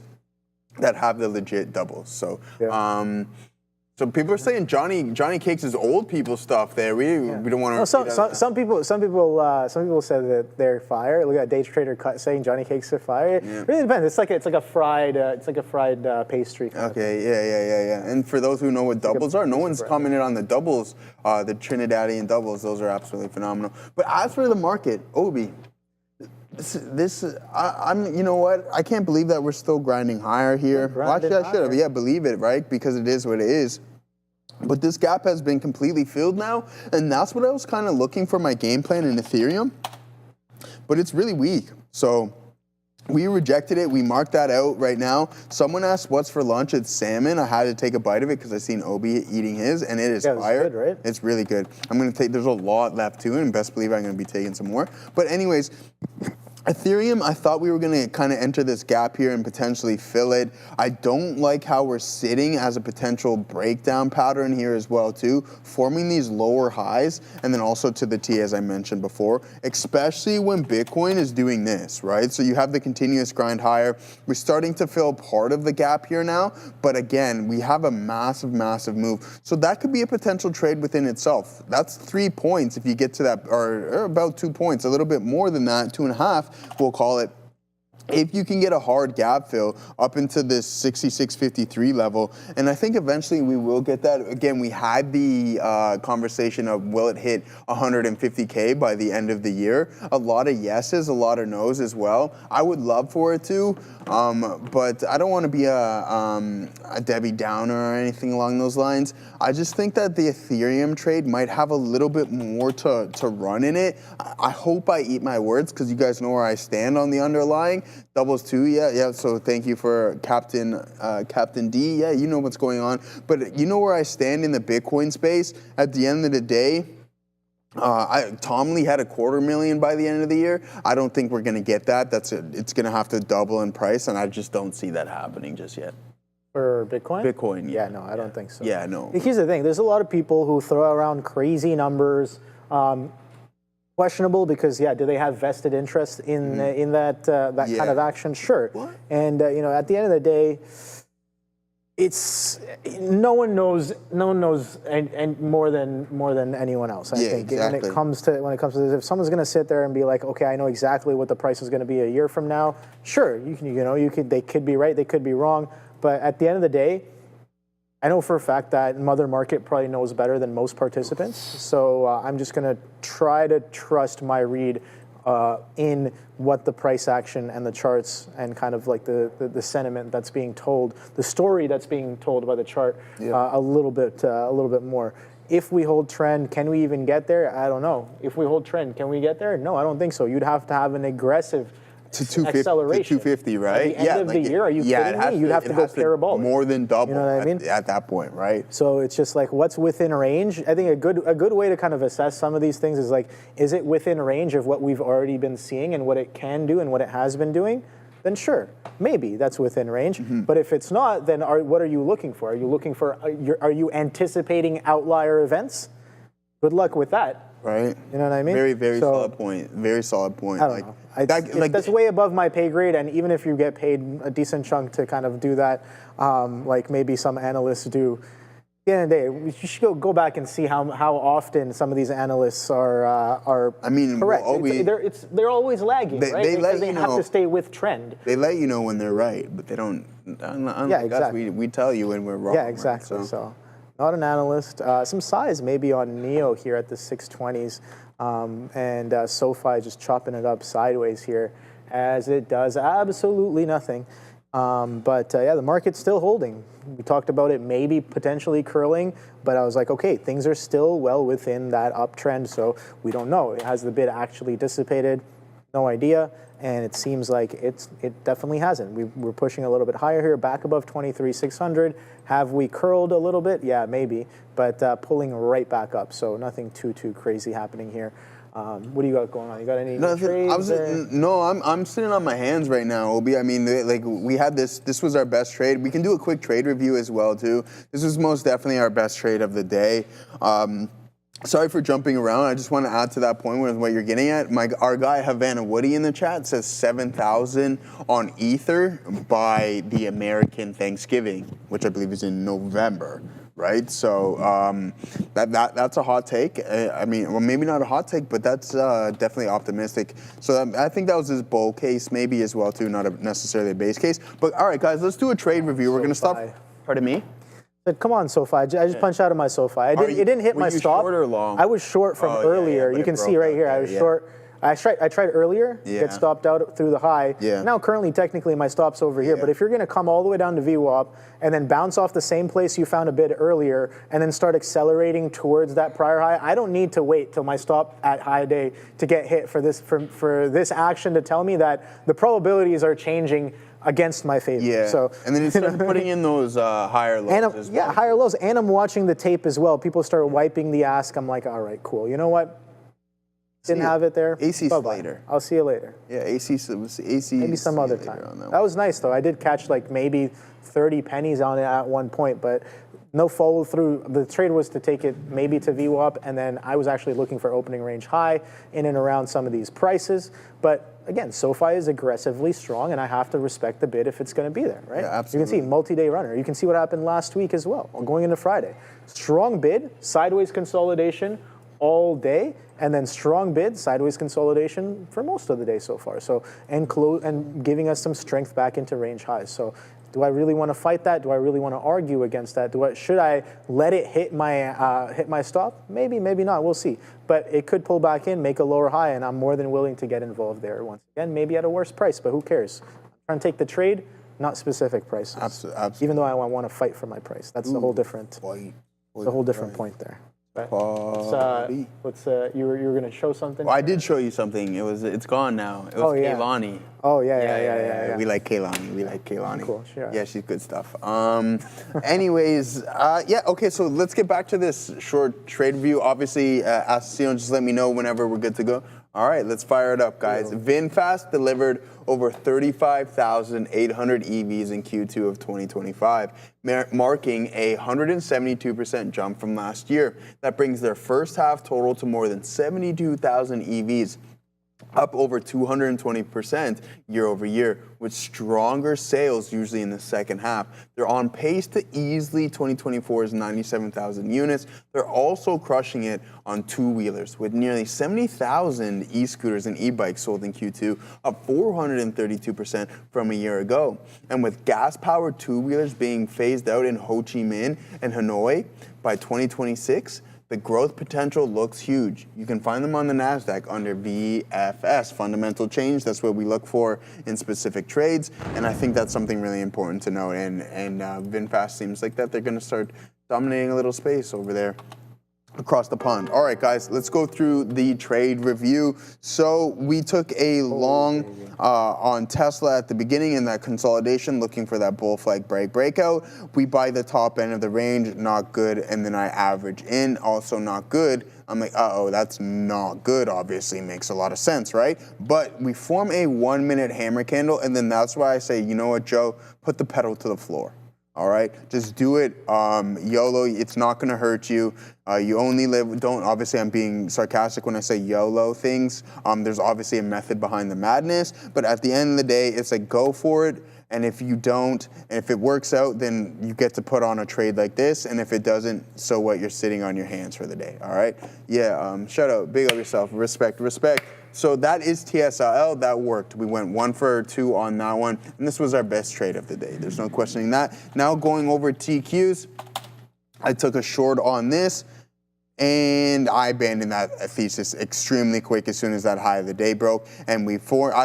that have the legit doubles. So. Yeah. So people are saying Johnny Cakes is old people stuff. There, we don't want to. Well, some people said that they're fire. Look at Day Trader saying Johnny Cakes are fire. Yeah. It really depends. It's like a fried pastry. Okay, yeah. And for those who know what doubles are, no one's commented on the doubles, the Trinidadian doubles. Those are absolutely phenomenal. But as for the market, Obi. I'm. You know what? I can't believe that we're still grinding higher here. Actually, I should have. Yeah, believe it, right? Because it is what it is. But this gap has been completely filled now, and that's what I was kind of looking for my game plan in Ethereum. But it's really weak. So we rejected it. We marked that out right now. Someone asked what's for lunch. It's salmon. I had to take a bite of it because I seen Obi eating his, and it is fire. It's good, right? It's really good. I'm going to take, there's a lot left too, and best believe I'm going to be taking some more. But anyways, Ethereum, I thought we were going to kind of enter this gap here and potentially fill it. I don't like how we're sitting as a potential breakdown pattern here as well too, forming these lower highs and then also to the T as I mentioned before, especially when Bitcoin is doing this, right? So you have the continuous grind higher. We're starting to fill part of the gap here now, but again, we have a massive move. So that could be a potential trade within itself. That's 3 points if you get to that, or about 2 points, a little bit more than that, 2.5. We'll call it. If you can get a hard gap fill up into this 66.53 level, and I think eventually we will get that. Again, we had the conversation of will it hit 150K by the end of the year? A lot of yeses, a lot of nos as well. I would love for it to, but I don't want to be a Debbie Downer or anything along those lines. I just think that the Ethereum trade might have a little bit more to run in it. I hope I eat my words because you guys know where I stand on the underlying. Doubles too, yeah. So thank you for Captain D. Yeah, you know what's going on. But you know where I stand in the Bitcoin space. At the end of the day, Tom Lee had 250,000 by the end of the year. I don't think we're going to get that. It's going to have to double in price, and I just don't see that happening just yet. For Bitcoin? Bitcoin, yeah. No, I don't think so. Yeah, no. Here's the thing. There's a lot of people who throw around crazy numbers. Questionable because, do they have vested interest in that kind of action? Sure. What? And, at the end of the day, no one knows and more than anyone else. I think exactly. when it comes to this, if someone's going to sit there and be like, okay, I know exactly what the price is going to be a year from now. Sure, they could be right, they could be wrong, but at the end of the day, I know for a fact that Mother Market probably knows better than most participants, so I'm just going to try to trust my read in what the price action and the charts and kind of like the sentiment that's being told, the story that's being told by the chart a little bit more. If we hold trend, can we even get there? I don't know. If we hold trend, can we get there? No, I don't think so. You'd have to have an aggressive acceleration. To 250, right? At the end of the year, are you kidding me? You'd have to go parabolic. More than double. You know what I mean? At that point, right? So it's just like what's within range. I think a good way to kind of assess some of these things is like, is it within range of what we've already been seeing and what it can do and what it has been doing? Then sure, maybe that's within range. Mm-hmm. But if it's not, then what are you looking for? Are you looking for? Are you anticipating outlier events? Good luck with that. Right. You know what I mean? Very solid point. Very solid point. I don't know. That's way above my pay grade, and even if you get paid a decent chunk to kind of do that, like maybe some analysts do, the end of the day, you should go back and see how often some of these analysts are I mean, correct. always, They're always lagging, right? They let because they you have know, to stay with trend. They let you know when they're right, but they don't. Yeah, exactly. We tell you when we're wrong. Yeah, exactly. Right? So, not an analyst. Some size maybe on NIO here at the 620s, and SoFi just chopping it up sideways here, as it does absolutely nothing. But yeah, the market's still holding. We talked about it maybe potentially curling, but I was like, okay, things are still well within that uptrend, so we don't know. Has the bid actually dissipated? No idea. And it seems like it definitely hasn't. We're pushing a little bit higher here, back above 23,600. Have we curled a little bit? Yeah, maybe, but pulling right back up. So nothing too crazy happening here. What do you got going on? You got any trades? I'm sitting on my hands right now, Obi. I mean, like we had this was our best trade. We can do a quick trade review as well too. This was most definitely our best trade of the day. Sorry for jumping around. I just want to add to that point with what you're getting at. Our guy Havana Woody in the chat says 7,000 on Ether by the American Thanksgiving, which I believe is in November. Right, so that's a hot take. I mean, well, maybe not a hot take, but that's definitely optimistic. So I think that was his bull case, maybe as well too, not necessarily a base case. But all right, guys, let's do a trade review. We're gonna stop. Pardon me. Come on, SoFi. I just punched out of my SoFi. It didn't hit my stop. Short or long? I was short from earlier. You can see right here. I was short. I tried earlier, get stopped out through the high. Yeah. Now currently, technically, my stop's over here. But if you're going to come all the way down to VWAP and then bounce off the same place you found a bid earlier and then start accelerating towards that prior high, I don't need to wait till my stop at high day to get hit for this action to tell me that the probabilities are changing against my favor. Yeah. So, and then it started putting in those higher lows as well. Yeah, higher lows. And I'm watching the tape as well. People start wiping the ask. I'm like, all right, cool. You know what? Didn't have it there. AC later. I'll see you later. Yeah, AC. Maybe some other time. That was nice though. I did catch like maybe 30 pennies on it at one point, but no follow through. The trade was to take it maybe to VWAP, and then I was actually looking for opening range high in and around some of these prices. But again, SoFi is aggressively strong, and I have to respect the bid if it's going to be there, right? Yeah, absolutely. You can see multi-day runner. You can see what happened last week as well, going into Friday. Strong bid, sideways consolidation all day, and then strong bid, sideways consolidation for most of the day so far. So and giving us some strength back into range highs. So do I really want to fight that? Do I really want to argue against that? Should I let it hit my stop? Maybe, maybe not. We'll see. But it could pull back in, make a lower high, and I'm more than willing to get involved there once again. Maybe at a worse price, but who cares? I'm trying to take the trade, not specific prices. Absolutely. Even though I want to fight for my price, that's the whole different. It's a whole different point there. You were going to show something? Well, I did show you something. It's gone now. It was Kaylani. Oh, yeah. We like Kaylani. Cool, sure. Yeah, she's good stuff. Anyways, okay, so let's get back to this short trade review. Obviously, Asciano, just let me know whenever we're good to go. All right, let's fire it up, guys. VinFast delivered over 35,800 EVs in Q2 of 2025, marking a 172% jump from last year. That brings their first half total to more than 72,000 EVs, up over 220% year over year, with stronger sales usually in the second half. They're on pace to easily 2024's 97,000 units. They're also crushing it on two-wheelers, with nearly 70,000 e-scooters and e-bikes sold in Q2, up 432% from a year ago. And with gas-powered two-wheelers being phased out in Ho Chi Minh and Hanoi by 2026, the growth potential looks huge. You can find them on the Nasdaq under VFS, fundamental change. That's what we look for in specific trades, and I think that's something really important to note. And VinFast seems like that they're going to start dominating a little space over there across the pond. All right, guys, let's go through the trade review. So we took a long on Tesla at the beginning in that consolidation, looking for that bull flag breakout. We buy the top end of the range, not good, and then I average in, also not good. I'm like, uh-oh, that's not good. Obviously makes a lot of sense, right? But we form a 1 minute hammer candle, and then that's why I say, you know what, Joe, put the pedal to the floor. All right, just do it. YOLO, it's not gonna hurt you. You only live, obviously I'm being sarcastic when I say YOLO things. There's obviously a method behind the madness, but at the end of the day, it's like go for it. And if you don't, and if it works out, then you get to put on a trade like this. And if it doesn't, so what? You're sitting on your hands for the day. All right? Yeah. Shout out. Big up yourself. Respect. Respect. So that is TSLA. That worked. We went 1 for 2 on that one. And this was our best trade of the day. There's no questioning that. Now going over TQs, I took a short on this. And I abandoned that thesis extremely quick as soon as that high of the day broke. And I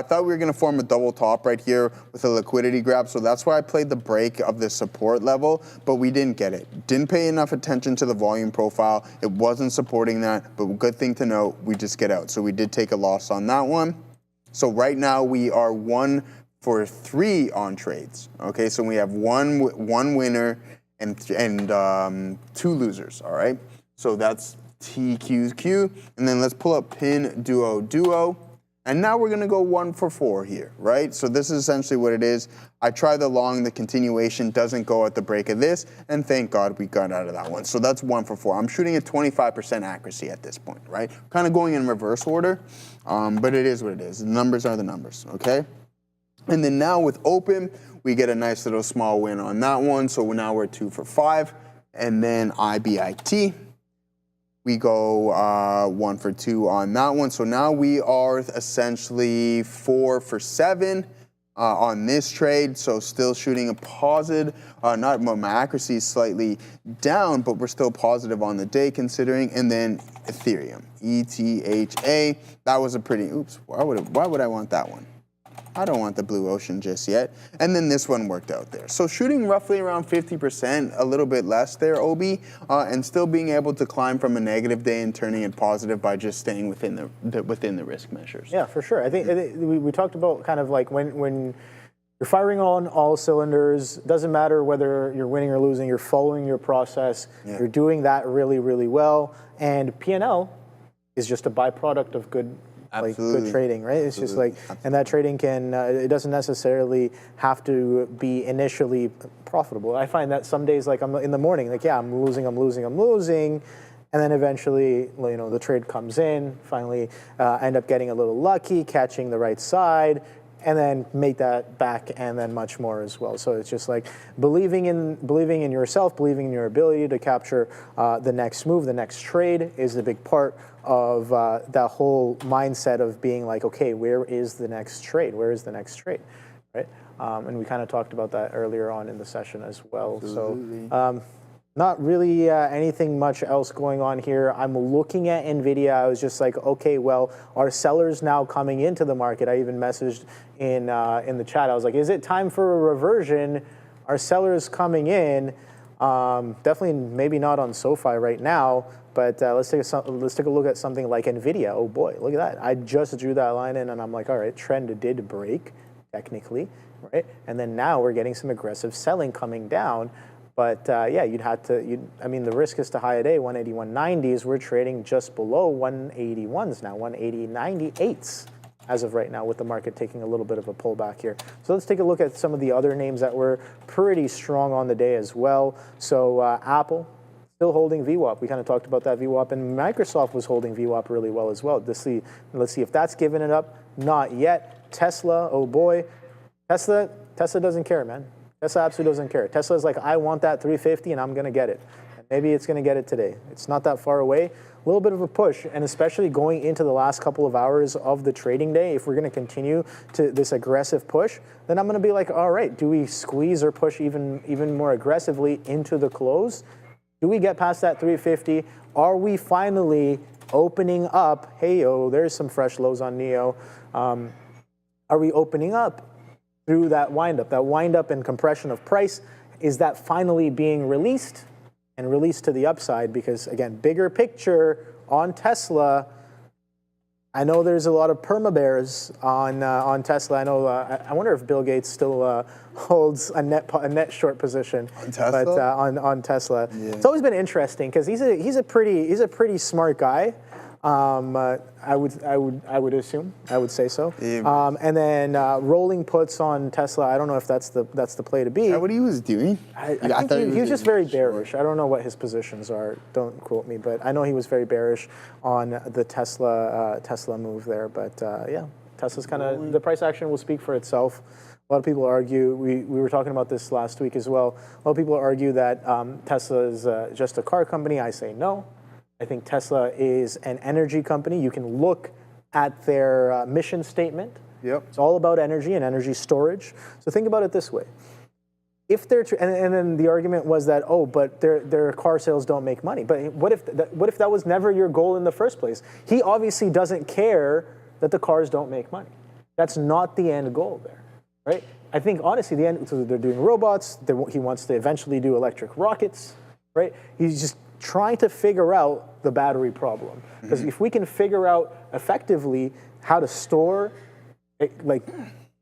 thought we were going to form a double top right here with a liquidity grab. So that's why I played the break of the support level, but we didn't get it. Didn't pay enough attention to the volume profile. It wasn't supporting that, but good thing to note, we just get out. So we did take a loss on that one. So right now we are 1 for 3 on trades. Okay, so we have one winner and 2 losers, all right? So that's TQQ. And then let's pull up pin duo. And now we're going to go 1 for 4 here, right? So this is essentially what it is. I try the long, the continuation doesn't go at the break of this. And thank God we got out of that one. So that's 1 for 4. I'm shooting at 25% accuracy at this point, right? Kind of going in reverse order, but it is what it is. The numbers are the numbers, okay? And then now with open, we get a nice little small win on that one. So now we're 2 for 5. And then IBIT. We go 1 for 2 on that one. So now we are essentially 4 for 7 on this trade. So still shooting a positive, my accuracy is slightly down, but we're still positive on the day considering. And then Ethereum, ETHA. That was a pretty, oops, why would I want that one? I don't want the blue ocean just yet. And then this one worked out there. So shooting roughly around 50%, a little bit less there, OB, and still being able to climb from a negative day and turning it positive by just staying within the risk measures. Yeah, for sure. I think we talked about kind of like when you're firing on all cylinders, doesn't matter whether you're winning or losing, you're following your process, you're doing that really, really well. And P&L is just a byproduct of good good trading, right? It's just like, and that trading can, it doesn't necessarily have to be initially profitable. I find that some days, like I'm in the morning, like, yeah, I'm losing. And then eventually, you know, the trade comes in, finally end up getting a little lucky, catching the right side, and then make that back and then much more as well. So it's just like believing in yourself, believing in your ability to capture the next move, the next trade is the big part of that whole mindset of being like, okay, where is the next trade? Where is the next trade, right? And we kind of talked about that earlier on in the session as well. Absolutely. So not really anything much else going on here. I'm looking at NVIDIA. I was just like, okay, well, are sellers now coming into the market? I even messaged in the chat. I was like, is it time for a reversion? Are sellers coming in? Definitely maybe not on SoFi right now, but let's take a look at something like NVIDIA. Oh boy, look at that. I just drew that line in and I'm like, all right, trend did break, technically, right? And then now we're getting some aggressive selling coming down. But yeah, I mean, the risk is to high a day, 181.90s. We're trading just below 181s now, 180.98s as of right now with the market taking a little bit of a pullback here. So let's take a look at some of the other names that were pretty strong on the day as well. So Apple, still holding VWAP. We kind of talked about that VWAP, and Microsoft was holding VWAP really well as well. Let's see if that's giving it up. Not yet. Tesla, oh boy. Tesla doesn't care, man. Tesla absolutely doesn't care. Tesla's like, I want that 350 and I'm going to get it. And maybe it's going to get it today. It's not that far away. A little bit of a push, and especially going into the last couple of hours of the trading day, if we're going to continue to this aggressive push, then I'm going to be like, all right, do we squeeze or push even more aggressively into the close? Do we get past that 350? Are we finally opening up? Hey, yo, there's some fresh lows on NIO. Are we opening up through that windup and compression of price? Is that finally being released and released to the upside? Because again, bigger picture on Tesla, I know there's a lot of perma bears on Tesla. I know. I wonder if Bill Gates still holds a net short position on Tesla. But on Tesla, yeah. It's always been interesting because he's a pretty smart guy. I would assume. I would say so. Yeah. And then rolling puts on Tesla. I don't know if that's the play to be. Is that what he was doing? I think he was just very bearish. I don't know what his positions are. Don't quote me, but I know he was very bearish on the Tesla move there. But yeah, Tesla's kind of, the price action will speak for itself. A lot of people argue, we were talking about this last week as well, a lot of people argue that Tesla is just a car company. I say no. I think Tesla is an energy company. You can look at their mission statement. Yep. It's all about energy and energy storage. So think about it this way. If they're and then the argument was that, oh, but their car sales don't make money. But what if that was never your goal in the first place? He obviously doesn't care that the cars don't make money. That's not the end goal there, right? I think honestly, the end. So they're doing robots. He wants to eventually do electric rockets, right? He's just trying to figure out the battery problem. Because if we can figure out effectively how to store, like,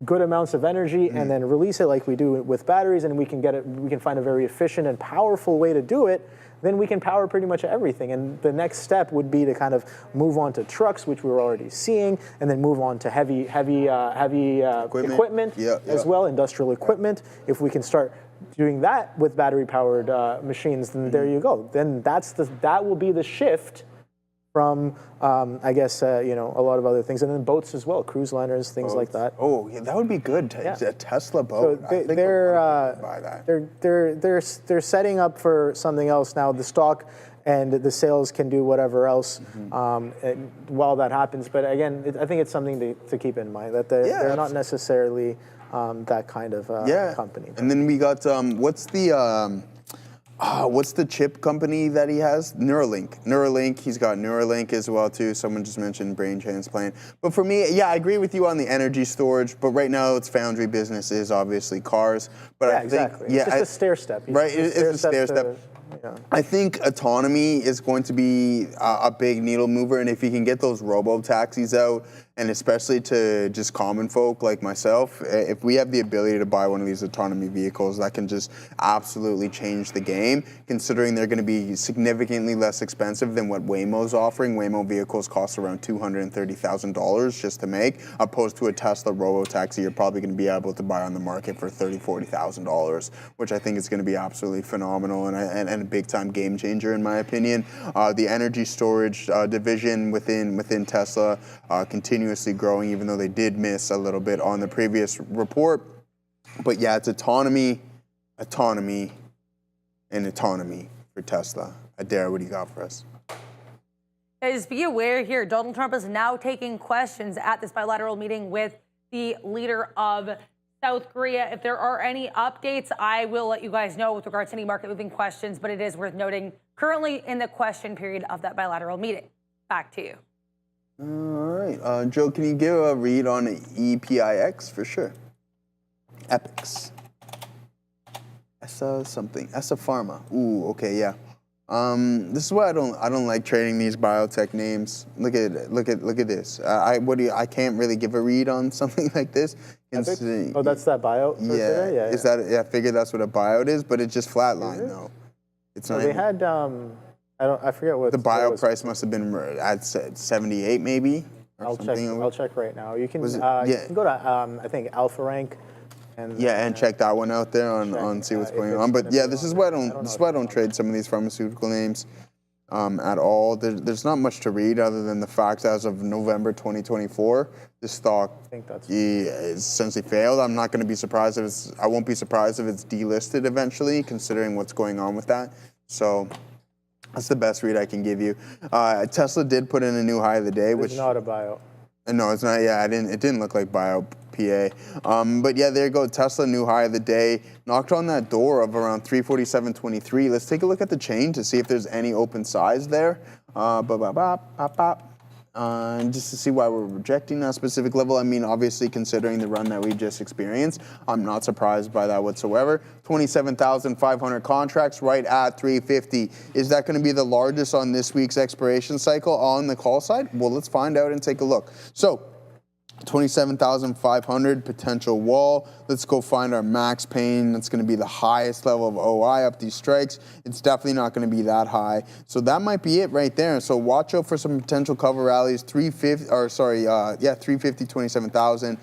good amounts of energy and then release it like we do with batteries, and we can find a very efficient and powerful way to do it, then we can power pretty much everything. And the next step would be to kind of move on to trucks, which we're already seeing, and then move on to heavy equipment as well, industrial equipment. If we can start doing that with battery-powered machines, then there you go. Then that will be the shift from, I guess, a lot of other things, and then boats as well, cruise liners, things like that. Oh, yeah, that would be good. A Tesla boat. So I think buy that. they're setting up for something else now. The stock and the sales can do whatever else while that happens. But again, I think it's something to keep in mind that they're not necessarily that kind of company. And then we got what's the chip company that he has? Neuralink. He's got Neuralink as well too. Someone just mentioned brain transplant. But for me, I agree with you on the energy storage. But right now, its foundry business is obviously cars. But I think, exactly. It's just a stair step. Right, it's a stair step. I think autonomy is going to be a big needle mover, and if you can get those robo-taxis out, and especially to just common folk like myself, if we have the ability to buy one of these autonomy vehicles, that can just absolutely change the game, considering they're going to be significantly less expensive than what Waymo's offering. Waymo vehicles cost around $230,000 just to make, opposed to a Tesla robo-taxi you're probably going to be able to buy on the market for $30,000, $40,000, which I think is going to be absolutely phenomenal and a big-time game changer in my opinion. The energy storage division within Tesla continuously growing, even though they did miss a little bit on the previous report. But yeah, it's autonomy, and autonomy for Tesla. Adara, what do you got for us? Guys, be aware here, Donald Trump is now taking questions at this bilateral meeting with the leader of South Korea. If there are any updates, I will let you guys know with regards to any market-moving questions, but it is worth noting currently in the question period of that bilateral meeting. Back to you. All right. Joe, can you give a read on EPIX for sure? Epics. ESA something. ESA Pharma. Ooh, okay, yeah. This is why I don't like trading these biotech names. Look at this. I can't really give a read on something like this. Oh, that's that bio. Yeah. Is that? Yeah, I figured that's what a biot is, but it just flatlined though. It's not. They had I forget what the bio price must have been at 78 maybe. I'll check right now. You can you can go to I think Alpha Rank. And check that one out there on see what's going on. But yeah, this is why I don't trade some of these pharmaceutical names at all. There's not much to read other than the fact as of November 2024, this stock is essentially failed. I'm not going to be surprised I won't be surprised if it's delisted eventually, considering what's going on with that. So that's the best read I can give you. Tesla did put in a new high of the day, which is not a bio. No, it's not. Yeah, it didn't look like bio PA. But yeah, there you go. Tesla new high of the day. Knocked on that door of around 347.23. Let's take a look at the chain to see if there's any open size there. Just to see why we're rejecting that specific level. I mean, obviously, considering the run that we just experienced, I'm not surprised by that whatsoever. 27,500 contracts right at 350. Is that going to be the largest on this week's expiration cycle on the call side? Well, let's find out and take a look. So, 27,500 potential wall. Let's go find our max pain. That's going to be the highest level of OI up these strikes. It's definitely not going to be that high. So that might be it right there. So watch out for some potential cover rallies. 350, 27,000.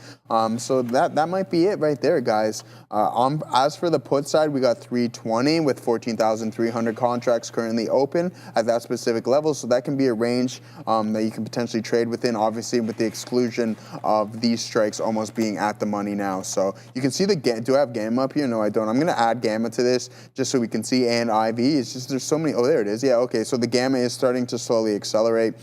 So that might be it right there, guys. As for the put side, we got 320 with 14,300 contracts currently open at that specific level. So that can be a range that you can potentially trade within, obviously with the exclusion of these strikes almost being at the money now. So you can see the do I have gamma up here? No, I don't. I'm going to add gamma to this just so we can see, and IV. It's just there's so many. Oh, there it is. Yeah, okay. So the gamma is starting to slowly accelerate.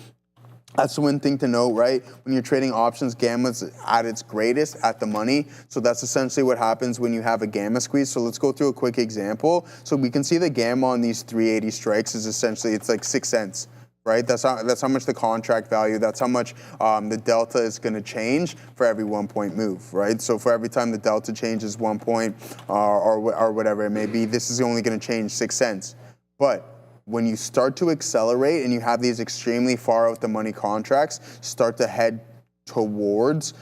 That's one thing to note, right? When you're trading options, gamma's at its greatest at the money. So that's essentially what happens when you have a gamma squeeze. So let's go through a quick example. So we can see the gamma on these 380 strikes is essentially, it's like 6 cents, right? That's how much the contract value, that's how much the delta is gonna change for every 1 point move, right? So for every time the delta changes 1 point or whatever it may be, this is only gonna change 6 cents. But when you start to accelerate and you have these extremely far out the money contracts start to head towards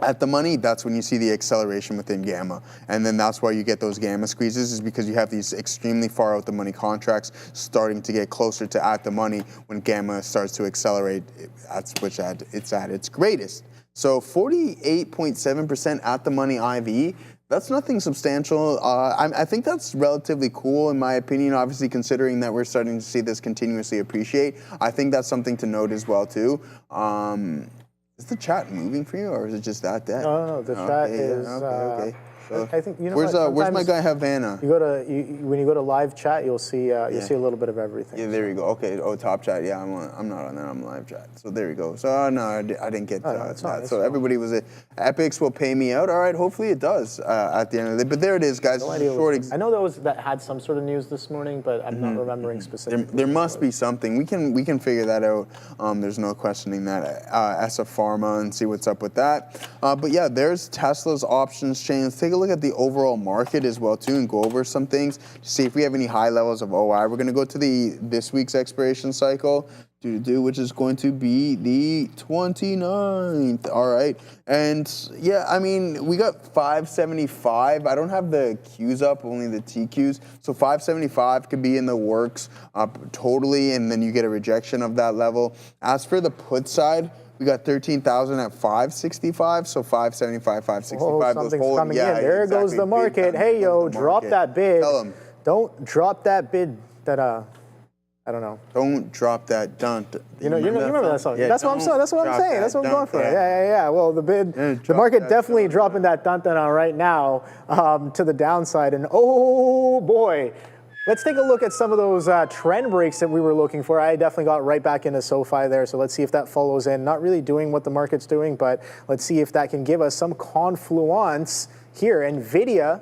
at the money, that's when you see the acceleration within gamma. And then that's why you get those gamma squeezes, is because you have these extremely far out the money contracts starting to get closer to at the money. When gamma starts to accelerate, that's which it's at its greatest. So 48.7% at the money IV. That's nothing substantial. I think that's relatively cool in my opinion, obviously considering that we're starting to see this continuously appreciate. I think that's something to note as well too. Is the chat moving for you or is it just that dead? No, the chat is... Okay. So I think, you know where's my guy Havana? You go to when you go to live chat, you'll see see a little bit of everything. Yeah, there you go. Okay. Oh, top chat. Yeah, I'm not on there. I'm live chat. So there you go. So no, I didn't get that. So everybody was Epics will pay me out. All right. Hopefully it does at the end of the day. But there it is, guys. No idea I know that had some sort of news this morning, but I'm not remembering specifically. There must be something. We can figure that out. There's no questioning that. ESA Pharma and see what's up with that. But yeah, there's Tesla's options chain. Let's take a look at the overall market as well too and go over some things to see if we have any high levels of OI. We're going to go to this week's expiration cycle, which is going to be the 29th. All right. And yeah, I mean, we got 575. I don't have the Qs up, only the TQs. So 575 could be in the works totally, and then you get a rejection of that level. As for the put side, we got 13,000 at 565, so 575, 565. Oh, something's coming in. There goes the market. Hey, yo, drop that bid. Tell them. Don't drop that bid that, I don't know. Don't drop that dunt. You remember that song? Yeah, that's what I'm saying. That's what I'm saying. That's what I'm going for. Yeah. Well, the market definitely dropping that dunt right now to the downside. And oh boy. Let's take a look at some of those trend breaks that we were looking for. I definitely got right back into SoFi there, so let's see if that follows in. Not really doing what the market's doing, but let's see if that can give us some confluence here. NVIDIA,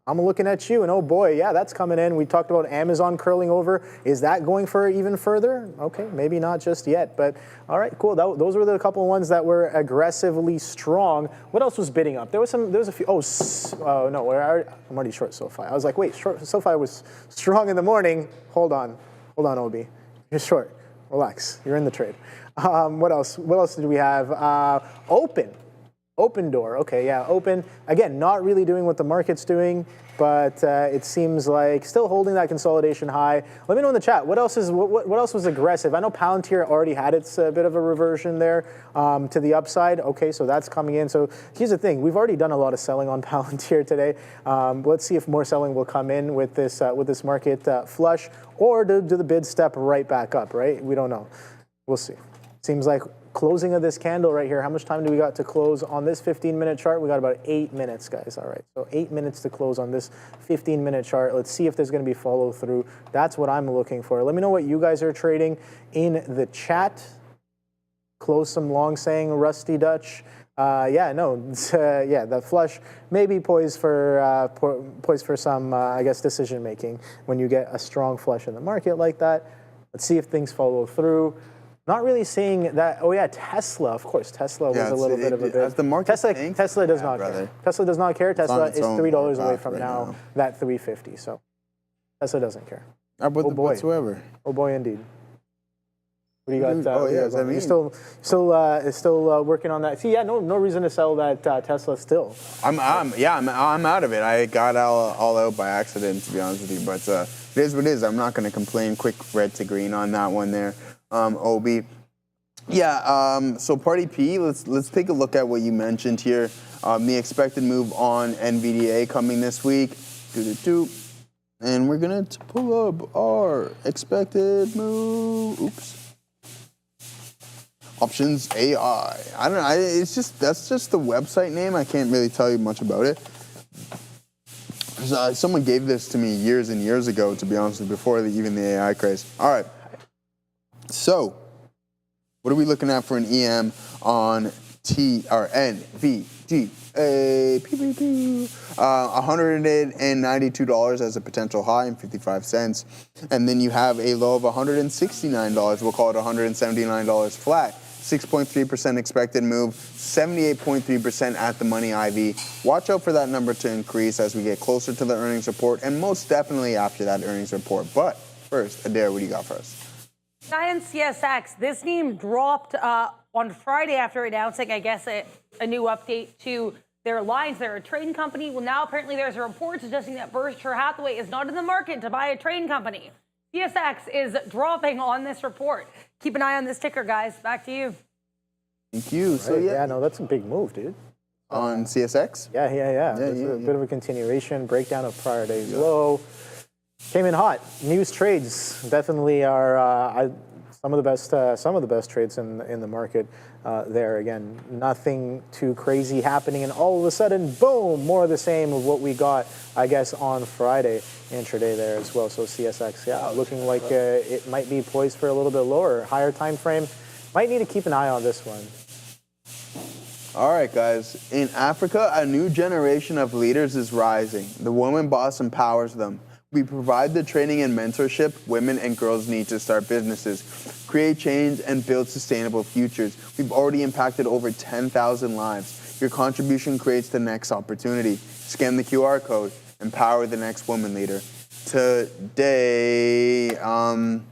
I'm looking at you, and oh boy, yeah, that's coming in. We talked about Amazon curling over. Is that going for even further? Okay, maybe not just yet, but all right, cool. Those were the couple of ones that were aggressively strong. What else was bidding up? There was a few. Oh no, I'm already short SoFi. I was like, wait, SoFi was strong in the morning. Hold on, Obi, you're short. Relax, you're in the trade. What else? What else did we have? Open door. Okay, yeah, open. Again, not really doing what the market's doing, but it seems like still holding that consolidation high. Let me know in the chat. What else was aggressive? I know Palantir already had its bit of a reversion there to the upside. Okay, so that's coming in. So here's the thing. We've already done a lot of selling on Palantir today. Let's see if more selling will come in with this market flush, or do the bids step right back up, right? We don't know. We'll see. Seems like closing of this candle right here. How much time do we got to close on this 15-minute chart? We got about 8 minutes, guys. All right, so 8 minutes to close on this 15-minute chart. Let's see if there's going to be follow through. That's what I'm looking for. Let me know what you guys are trading in the chat. Close some long saying Rusty Dutch. The flush may be poised for some, I guess, decision making when you get a strong flush in the market like that. Let's see if things follow through. Not really seeing that. Oh yeah, Tesla. Of course, Tesla was a little bit of a bit. The market Tesla does not care. Tesla does not care. Tesla is $3 away from now that 350. So Tesla doesn't care. Oh boy. Whatsoever. Oh boy, indeed. What do you got? You're still working on that. See, yeah, no reason to sell that Tesla still. I'm out of it. I got all out by accident, to be honest with you. But it is what it is. I'm not going to complain. Quick red to green on that one there. OB. Yeah, so Party P, let's take a look at what you mentioned here. The expected move on NVDA coming this week. And we're going to pull up our expected move. Oops. Options AI. I don't know. It's just that's just the website name. I can't really tell you much about it. Someone gave this to me years and years ago, to be honest with you, before even the AI craze. All right. So, what are we looking at for an EM on NVDA? $192 as a potential high and 55 cents. And then you have a low of $169. We'll call it $179 flat. 6.3% expected move, 78.3% at the money IV. Watch out for that number to increase as we get closer to the earnings report, and most definitely after that earnings report. But first, Adair, what do you got for us? CSX, this name dropped on Friday after announcing, I guess, a new update to their lines. They're a trading company. Well, now apparently there's a report suggesting that Berkshire Hathaway is not in the market to buy a trading company. CSX is dropping on this report. Keep an eye on this ticker, guys. Back to you. Thank you. Right. So yeah, no, that's a big move, dude. On CSX? Yeah. It's a bit of a continuation, breakdown of prior day's low. Came in hot. News trades definitely are some of the best trades in the market. There again, nothing too crazy happening, and all of a sudden, boom, more of the same of what we got, I guess, on Friday intraday there as well. So CSX, yeah, looking like it might be poised for a little bit lower, higher time frame. Might need to keep an eye on this one. All right, guys. In Africa, a new generation of leaders is rising. The woman boss empowers them. We provide the training and mentorship women and girls need to start businesses, create change, and build sustainable futures. We've already impacted over 10,000 lives. Your contribution creates the next opportunity. Scan the QR code. Empower the next woman leader. Today, on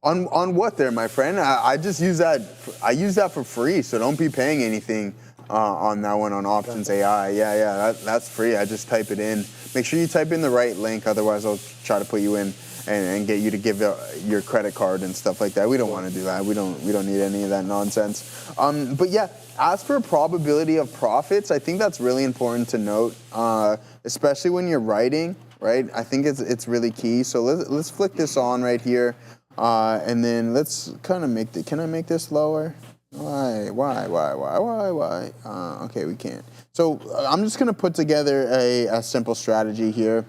what there, my friend? I just use that. I use that for free, so don't be paying anything on that one on Options AI. Yeah, that's free. I just type it in. Make sure you type in the right link, otherwise I'll try to put you in and get you to give your credit card and stuff like that. We don't want to do that. We don't need any of that nonsense. But yeah, as for probability of profits, I think that's really important to note, especially when you're writing, right? I think it's really key. So let's flick this on right here, and then let's kind of make can I make this lower? Why? Okay, we can't. So I'm just gonna put together a simple strategy here.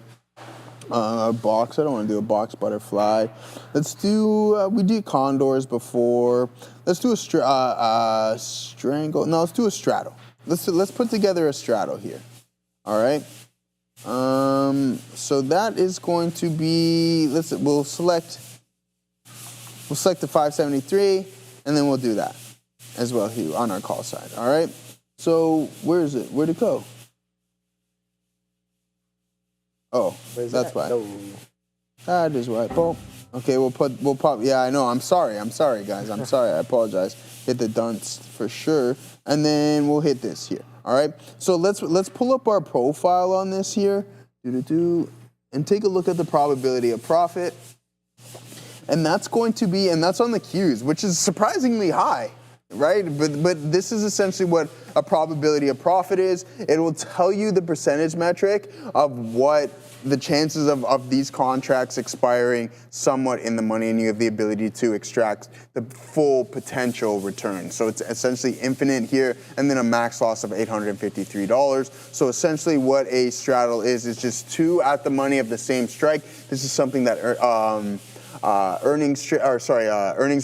A box. I don't want to do a box butterfly. Let's do. We did condors before. Let's do a strangle. No, let's do a straddle. Let's put together a straddle here. All right. So that is going to be. We'll select the 573, and then we'll do that as well here on our call side. All right. So where is it? Where'd it go? Oh, that's why. No. That is why. Boom. Okay, we'll pop. Yeah, I know. I'm sorry, guys. I'm sorry. I apologize. Hit the dunce for sure, and then we'll hit this here. All right. So let's pull up our profile on this here, and take a look at the probability of profit, and that's going to be, and that's on the Qs, which is surprisingly high. Right, but this is essentially what a probability of profit is. It will tell you the percentage metric of what the chances of these contracts expiring somewhat in the money, and you have the ability to extract the full potential return. So it's essentially infinite here, and then a max loss of $853. So essentially what a straddle is just two at the money of the same strike. This is something that earnings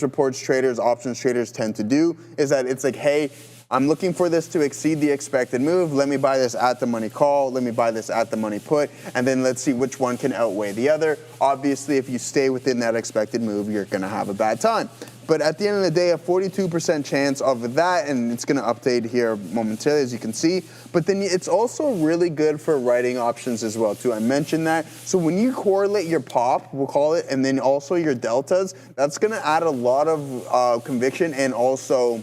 reports traders, options traders tend to do, is that it's like, hey, I'm looking for this to exceed the expected move. Let me buy this at the money call. Let me buy this at the money put. And then let's see which one can outweigh the other. Obviously, if you stay within that expected move, you're going to have a bad time. But at the end of the day, a 42% chance of that, and it's going to update here momentarily, as you can see. But then it's also really good for writing options as well, too. I mentioned that. So when you correlate your pop, we'll call it, and then also your deltas, that's going to add a lot of conviction and also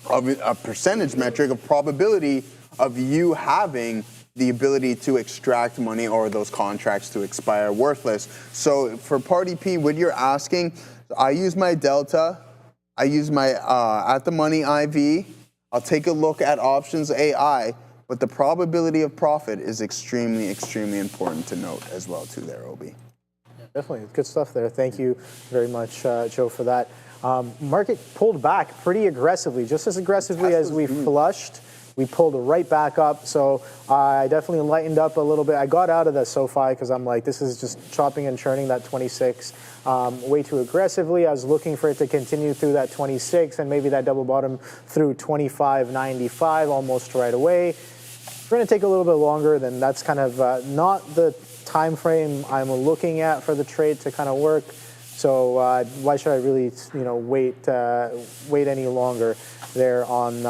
a percentage metric of probability of you having the ability to extract money or those contracts to expire worthless. So for Party P, what you're asking, I use my delta, I use my at the money IV, I'll take a look at options AI, but the probability of profit is extremely, extremely important to note as well too there, Obi. Yeah. Definitely, good stuff there. Thank you very much, Joe, for that. Market pulled back pretty aggressively, just as aggressively as we flushed. We pulled right back up, so I definitely lightened up a little bit. I got out of the SoFi because I'm like, this is just chopping and churning that 26 way too aggressively. I was looking for it to continue through that 26 and maybe that double bottom through 25.95 almost right away. If we're going to take a little bit longer, then that's kind of not the time frame I'm looking at for the trade to kind of work. So why should I really, wait any longer there on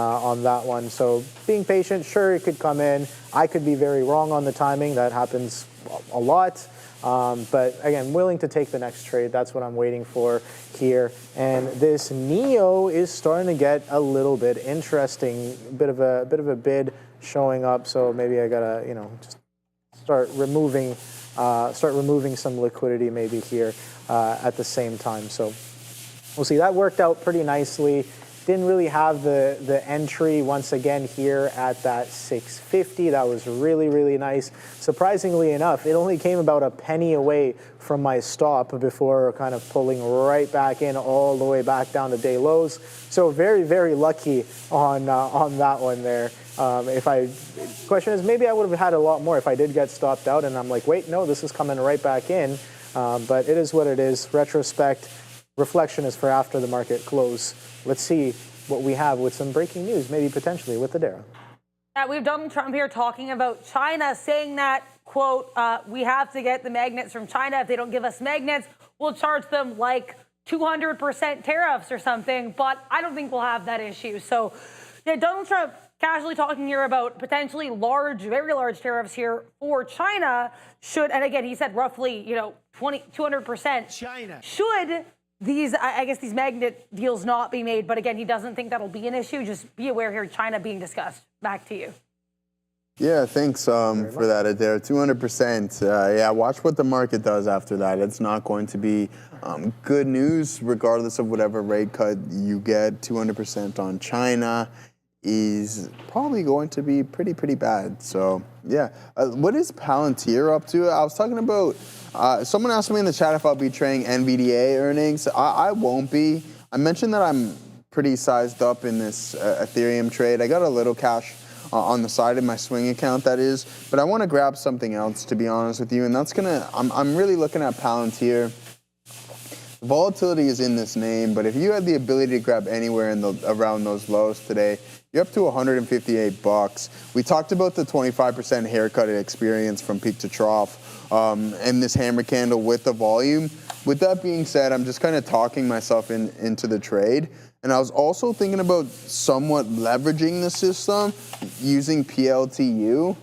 that one? So being patient, sure, it could come in. I could be very wrong on the timing. That happens a lot. But again, willing to take the next trade. That's what I'm waiting for here. And this NIO is starting to get a little bit interesting. Bit of a bid showing up. So maybe I gotta, just start removing some liquidity maybe here at the same time. So we'll see. That worked out pretty nicely. Didn't really have the entry once again here at that 650. That was really, really nice. Surprisingly enough, it only came about a penny away from my stop before kind of pulling right back in all the way back down to day lows. So very, very lucky on that one there. Question is, maybe I would have had a lot more if I did get stopped out and I'm like, wait, no, this is coming right back in. But it is what it is. Retrospect, reflection is for after the market close. Let's see what we have with some breaking news, maybe potentially with ADR. Yeah, we have Donald Trump here talking about China, saying that, quote, we have to get the magnets from China. If they don't give us magnets, we'll charge them like 200% tariffs or something. But I don't think we'll have that issue. So yeah, Donald Trump casually talking here about potentially large, very large tariffs here for China should, and again, he said roughly, 200%. China. Should these, I guess these magnet deals not be made, but again, he doesn't think that'll be an issue. Just be aware here, China being discussed. Back to you. Yeah, thanks for that, Adair. 200%. Yeah, watch what the market does after that. It's not going to be good news, regardless of whatever rate cut you get. 200% on China is probably going to be pretty bad. So, yeah. What is Palantir up to? I was talking about, someone asked me in the chat if I'll be trading NVDA earnings. I won't be. I mentioned that I'm pretty sized up in this Ethereum trade. I got a little cash on the side of my swing account, that is, but I want to grab something else, to be honest with you, and that's I'm really looking at Palantir. Volatility is in this name, but if you had the ability to grab anywhere around those lows today, you're up to $158. We talked about the 25% haircut experience from peak to trough, and this hammer candle with the volume. With that being said, I'm just kind of talking myself into the trade. And I was also thinking about somewhat leveraging the system using PLTU.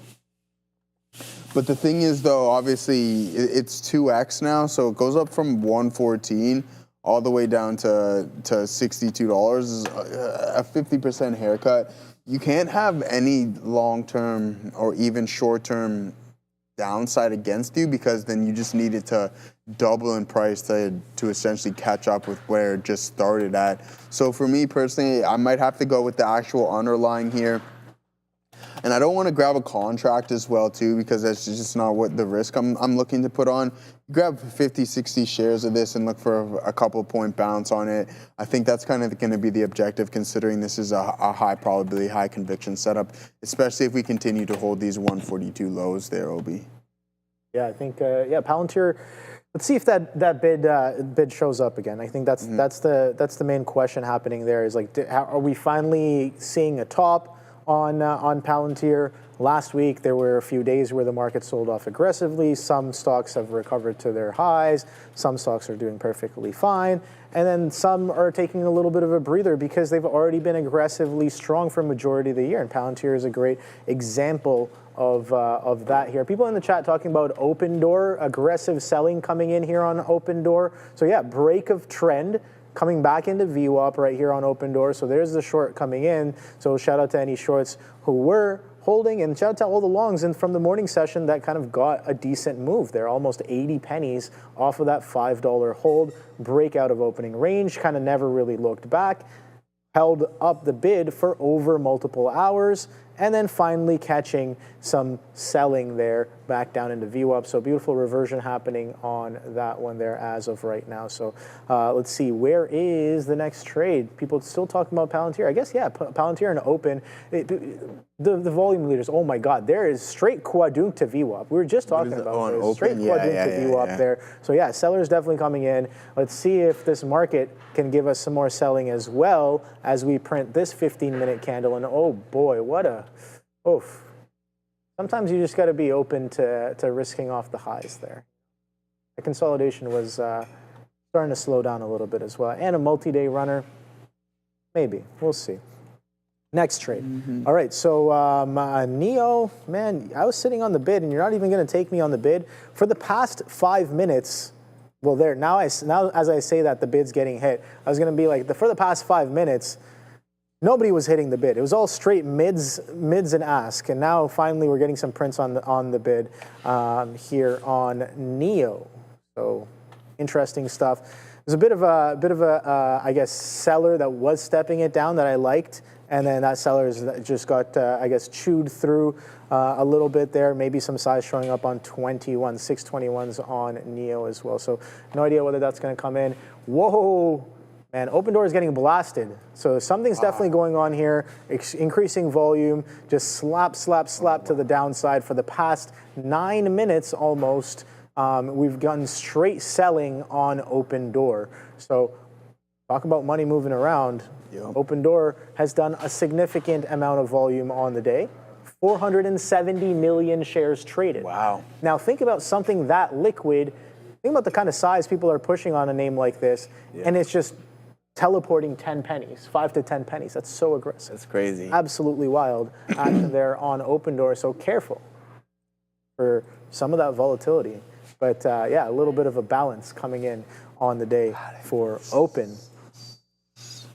But the thing is, though, obviously, it's 2x now, so it goes up from 114 all the way down to $62, a 50% haircut. You can't have any long-term or even short-term downside against you, because then you just need it to double in price to essentially catch up with where it just started at. So for me personally, I might have to go with the actual underlying here. And I don't want to grab a contract as well too, because that's just not what the risk I'm looking to put on. Grab 50, 60 shares of this and look for a couple point bounce on it. I think that's kind of going to be the objective, considering this is a high probability, high conviction setup, especially if we continue to hold these 142 lows there, Obi. Yeah, I think, Palantir. Let's see if that bid shows up again. I think that's the main question happening there. Is like, are we finally seeing a top on Palantir? Last week there were a few days where the market sold off aggressively. Some stocks have recovered to their highs. Some stocks are doing perfectly fine, and then some are taking a little bit of a breather because they've already been aggressively strong for a majority of the year. And Palantir is a great example of that here. People in the chat talking about open door, aggressive selling coming in here on open door. So yeah, break of trend coming back into VWAP right here on open door. So there's the short coming in. So shout out to any shorts who were holding, and shout out to all the longs and from the morning session that kind of got a decent move there, almost 80 pennies off of that $5 hold. Breakout of opening range, kind of never really looked back. Held up the bid for over multiple hours, and then finally catching some selling there back down into VWAP. So beautiful reversion happening on that one there as of right now. So let's see, where is the next trade? People still talking about Palantir. I guess, yeah, Palantir and Open. The volume leaders, oh my God, there is straight quadrunk to VWAP. We were just talking about this. Straight quadrunk to VWAP there. So yeah, sellers definitely coming in. Let's see if this market can give us some more selling as well as we print this 15-minute candle. And oh boy, what a, oof. Sometimes you just got to be open to risking off the highs there. The consolidation was starting to slow down a little bit as well. And a multi-day runner, maybe, we'll see. Next trade. All right, so NIO, man, I was sitting on the bid, and you're not even going to take me on the bid. For the past 5 minutes, well, there, now as I say that, the bid's getting hit. I was going to be like, for the past 5 minutes, nobody was hitting the bid. It was all straight mids and ask, and now finally we're getting some prints on the bid here on NIO. So interesting stuff. There's a bit of a I guess seller that was stepping it down that I liked. And then that seller just got, I guess, chewed through a little bit there. Maybe some size showing up on 621s on NIO as well. So no idea whether that's going to come in. Whoa, man, Open Door is getting blasted. So something's definitely going on here. Increasing volume, just slap to the downside for the past 9 minutes almost. We've gotten straight selling on Open Door. So talk about money moving around. Yep. Open Door has done a significant amount of volume on the day. 470 million shares traded. Wow. Now think about something that liquid. Think about the kind of size people are pushing on a name like this, and it's just teleporting 10 pennies, 5 to 10 pennies. That's so aggressive. That's crazy. Absolutely wild action there on Open Door. So careful for some of that volatility. But yeah, a little bit of a balance coming in on the day for Open.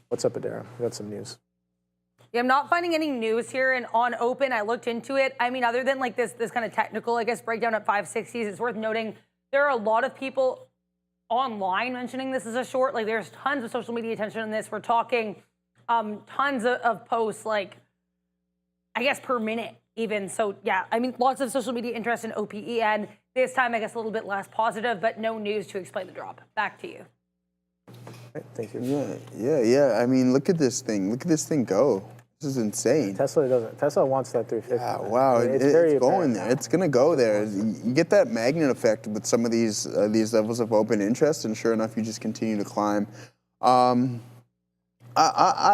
What's up, Adara? We got some news. Yeah, I'm not finding any news here, and on Open, I looked into it. I mean, other than like this kind of technical, I guess, breakdown at 560s, it's worth noting there are a lot of people online mentioning this as a short. Like, there's tons of social media attention on this. We're talking tons of posts, like, I guess, per minute even. So, yeah, I mean, lots of social media interest in OPEN. This time, I guess, a little bit less positive, but no news to explain the drop. Back to you. Thank you. Yeah. I mean, look at this thing. Look at this thing go. This is insane. Tesla doesn't. Tesla wants that 350. Yeah, wow. It's going there. It's going to go there. You get that magnet effect with some of these levels of open interest, and sure enough, you just continue to climb. I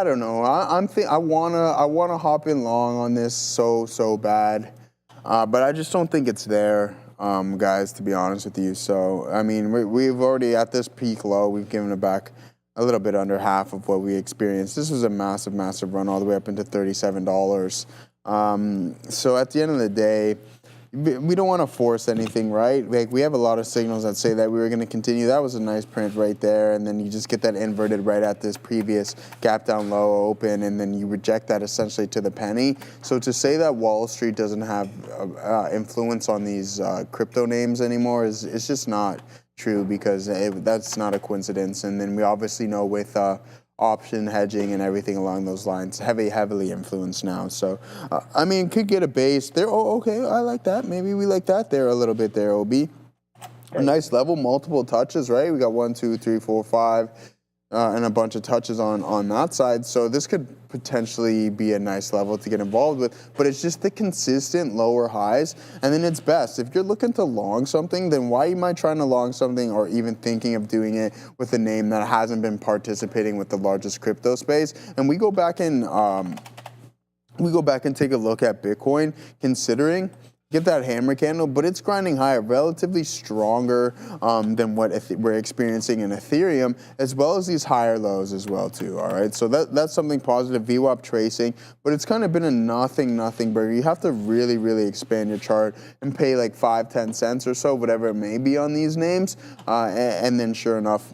don't know. I wanna hop in long on this so bad, but I just don't think it's there. Guys, to be honest with you. So, I mean, we've already, at this peak low, we've given it back a little bit under half of what we experienced. This was a massive run all the way up into $37. So at the end of the day, we don't want to force anything, right? Like, we have a lot of signals that say that we were going to continue. That was a nice print right there, and then you just get that inverted right at this previous gap down low open, and then you reject that essentially to the penny. So to say that Wall Street doesn't have influence on these crypto names anymore is just not true, because that's not a coincidence. And then we obviously know with option hedging and everything along those lines, heavily influenced now. So, I mean, could get a base there. Oh, okay, I like that. Maybe we like that there a little bit there, OB. A nice level, multiple touches, right? We got 1, 2, 3, 4, 5, and a bunch of touches on that side. So this could potentially be a nice level to get involved with, but it's just the consistent lower highs, and then it's best. If you're looking to long something, then why am I trying to long something or even thinking of doing it with a name that hasn't been participating with the largest crypto space? And we go back and take a look at Bitcoin, considering get that hammer candle, but it's grinding higher, relatively stronger than what we're experiencing in Ethereum, as well as these higher lows as well too, all right? So that's something positive, VWAP tracing, but it's kind of been a nothing burger. You have to really expand your chart and pay like 5-10 cents or so, whatever it may be on these names, and then sure enough,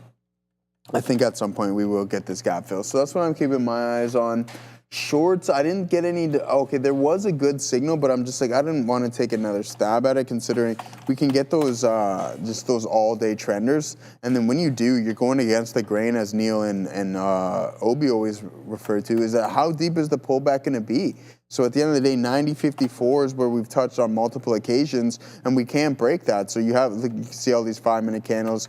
I think at some point we will get this gap fill. So that's what I'm keeping my eyes on. Shorts, I didn't get any. Okay, there was a good signal, but I'm just like, I didn't want to take another stab at it, considering we can get those just those all-day trenders, and then when you do, you're going against the grain, as Neil and Obi always refer to. Is that how deep is the pullback going to be? So at the end of the day, 90.54 is where we've touched on multiple occasions, and we can't break that. So you have, you can see all these 5-minute candles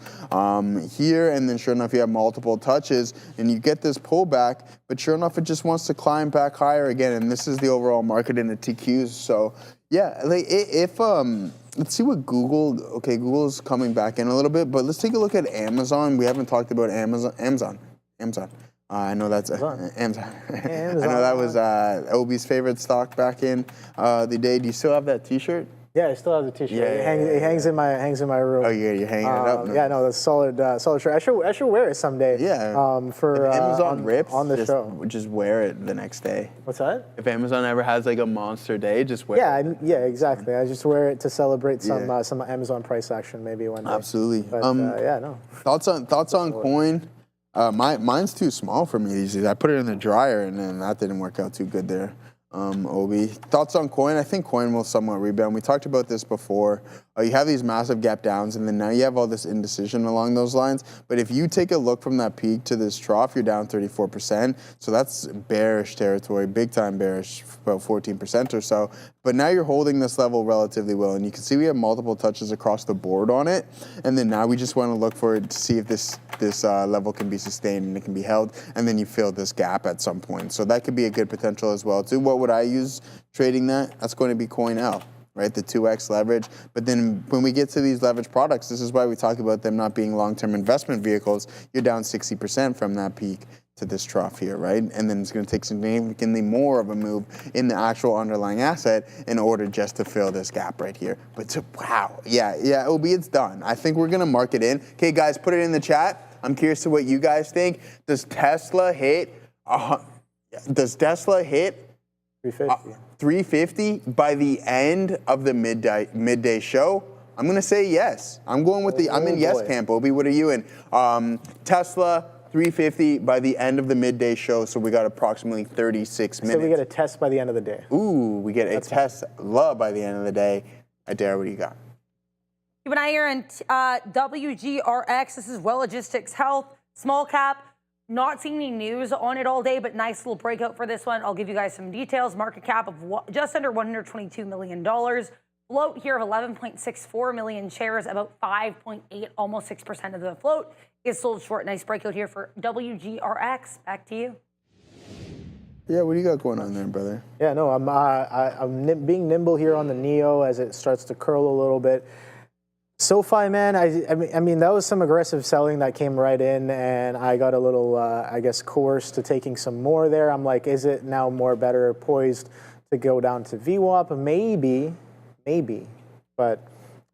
here, and then sure enough, you have multiple touches, and you get this pullback, but sure enough, it just wants to climb back higher again, and this is the overall market in the TQs. So yeah, like if let's see what Google. Okay, Google's coming back in a little bit, but let's take a look at Amazon. We haven't talked about Amazon. I know that's Amazon. I know that was Obi's favorite stock back in the day. Do you still have that T-shirt? Yeah, I still have the T-shirt. Yeah, it hangs in my room. Oh, you're hanging it up. Yeah, no, that's solid shirt. I should wear it someday. Yeah. For if Amazon rips, on the show. Just wear it the next day. What's that? If Amazon ever has like a monster day, just wear it. Yeah, exactly. I just wear it to celebrate some Amazon price action maybe one day. Absolutely. But, yeah, no. Thoughts on coin? Mine's too small for me these days. I put it in the dryer, and then that didn't work out too good there. Obi, thoughts on coin? I think coin will somewhat rebound. We talked about this before. You have these massive gap downs, and then now you have all this indecision along those lines. But if you take a look from that peak to this trough, you're down 34%. So that's bearish territory, big time bearish, about 14% or so. But now you're holding this level relatively well, and you can see we have multiple touches across the board on it. And then now we just want to look for it to see if this level can be sustained and it can be held, and then you fill this gap at some point. So that could be a good potential as well too. What would I use trading that? That's going to be COIN-L, right? The 2x leverage. But then when we get to these leverage products, this is why we talk about them not being long-term investment vehicles. You're down 60% from that peak to this trough here, right? And then it's going to take significantly more of a move in the actual underlying asset in order just to fill this gap right here. But wow, yeah, Obi, it's done. I think we're going to mark it in. Okay, guys, put it in the chat. I'm curious to what you guys think. Does Tesla hit 350 by the end of the midday show? I'm going to say yes. I'm going with I'm in yes camp, Obi. What are you in? Tesla 350 by the end of the midday show, so we got approximately 36 minutes. So we get a test by the end of the day. Ooh, we get a Tesla by the end of the day. Adair, what do you got? Keep an eye here on WGRX. This is Well Logistics Health, small cap. Not seeing any news on it all day, but nice little breakout for this one. I'll give you guys some details. Market cap of just under $122 million. Float here of 11.64 million shares, about 5.8, almost 6% of the float is sold short. Nice breakout here for WGRX. Back to you. Yeah, what do you got going on there, brother? Yeah, no, I'm being nimble here on the NIO as it starts to curl a little bit. SoFi, man, I mean, that was some aggressive selling that came right in, and I got a little, I guess, coerced to taking some more there. I'm like, is it now more better poised to go down to VWAP? Maybe, but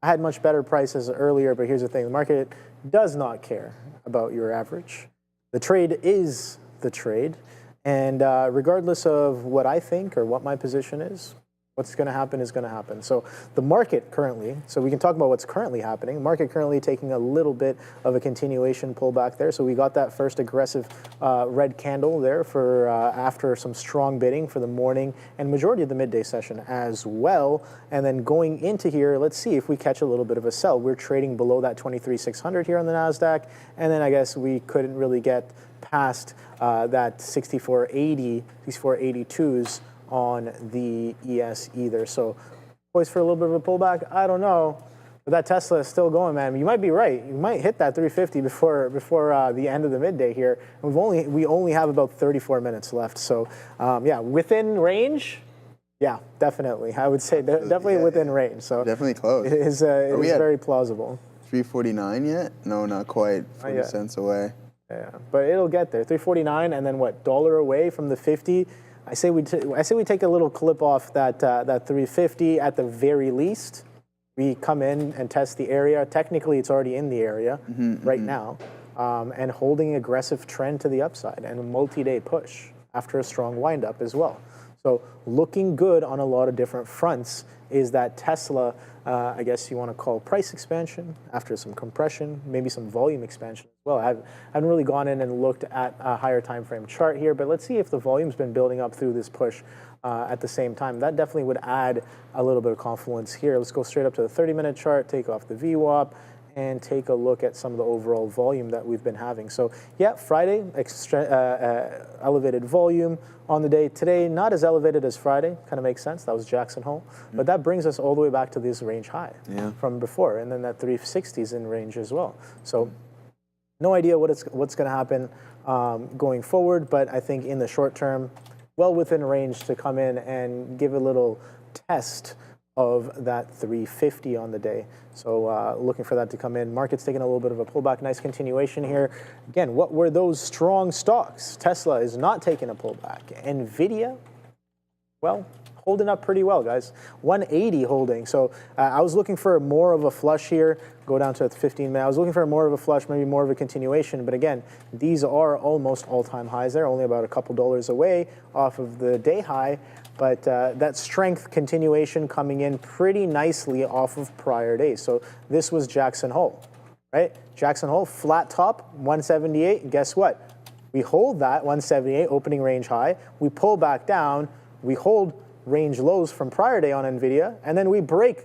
I had much better prices earlier, but here's the thing. The market does not care about your average. The trade is the trade, and regardless of what I think or what my position is, what's going to happen is going to happen. So the market currently, so we can talk about what's currently happening. The market currently taking a little bit of a continuation pullback there. So we got that first aggressive red candle there for after some strong bidding for the morning and majority of the midday session as well. And then going into here, let's see if we catch a little bit of a sell. We're trading below that 23,600 here on the Nasdaq. And then I guess we couldn't really get past that 6480, 6482s on the ES either. So poised for a little bit of a pullback? I don't know. But that Tesla is still going, man. You might be right. You might hit that 350 before the end of the midday here. And we only have about 34 minutes left. So yeah, within range. Yeah, definitely. I would say definitely within range. So definitely close. It is very plausible. 349 yet? No, not quite. 40 cents away. Yeah, but it'll get there. 349, and then what? $1 away from the 50. I say we take a little clip off that 350 at the very least. We come in and test the area. Technically, it's already in the area right now, and holding aggressive trend to the upside and a multi-day push after a strong windup as well. So looking good on a lot of different fronts is that Tesla, I guess you want to call price expansion after some compression, maybe some volume expansion as well. I haven't really gone in and looked at a higher time frame chart here, but let's see if the volume's been building up through this push at the same time. That definitely would add a little bit of confluence here. Let's go straight up to the 30-minute chart, take off the VWAP, and take a look at some of the overall volume that we've been having. So yeah, Friday, elevated volume on the day. Today, not as elevated as Friday, kind of makes sense. That was Jackson Hole. But that brings us all the way back to this range high from before. And then that 360s in range as well. So no idea what's going to happen going forward. But I think in the short term, well within range to come in and give a little test of that 350 on the day. So looking for that to come in. Market's taking a little bit of a pullback. Nice continuation here. Again, what were those strong stocks? Tesla is not taking a pullback. NVIDIA, well, holding up pretty well, guys. 180 holding. So I was looking for more of a flush here. Go down to 15 minutes. I was looking for more of a flush, maybe more of a continuation. But again, these are almost all-time highs. They're only about a couple dollars away off of the day high. But that strength continuation coming in pretty nicely off of prior days. So this was Jackson Hole, right? Jackson Hole, flat top, 178. Guess what? We hold that 178 opening range high. We pull back down. We hold range lows from prior day on NVIDIA. And then we break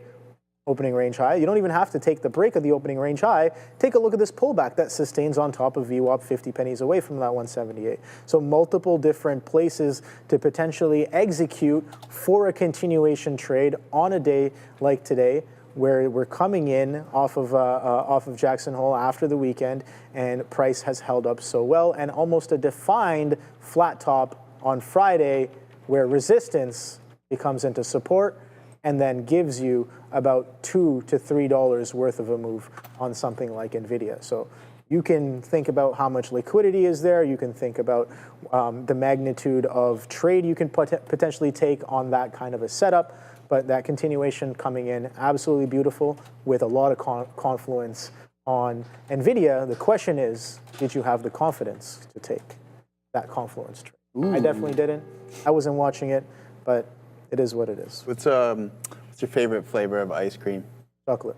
opening range high. You don't even have to take the break of the opening range high. Take a look at this pullback that sustains on top of VWAP 50 pennies away from that 178. So multiple different places to potentially execute for a continuation trade on a day like today, where we're coming in off of Jackson Hole after the weekend, and price has held up so well, and almost a defined flat top on Friday, where resistance becomes into support and then gives you about $2 to $3 worth of a move on something like NVIDIA. So you can think about how much liquidity is there. You can think about the magnitude of trade you can potentially take on that kind of a setup. But that continuation coming in, absolutely beautiful, with a lot of confluence on NVIDIA. The question is, did you have the confidence to take that confluence trade? Ooh. I definitely didn't. I wasn't watching it, but it is what it is. What's your favorite flavor of ice cream? Chocolate.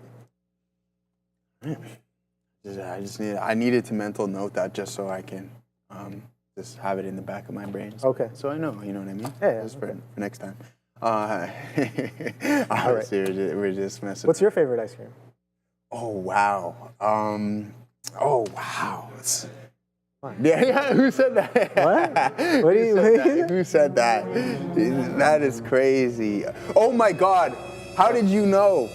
I needed to mental note that just so I can just have it in the back of my brain. Okay. So I know, you know what I mean? Yeah, just okay. for next time. All right. We're just messing. What's your favorite ice cream? Oh, wow. Oh, wow. Yeah, who said that? What? What do you Who said that? That is crazy. Oh my God. How did you know?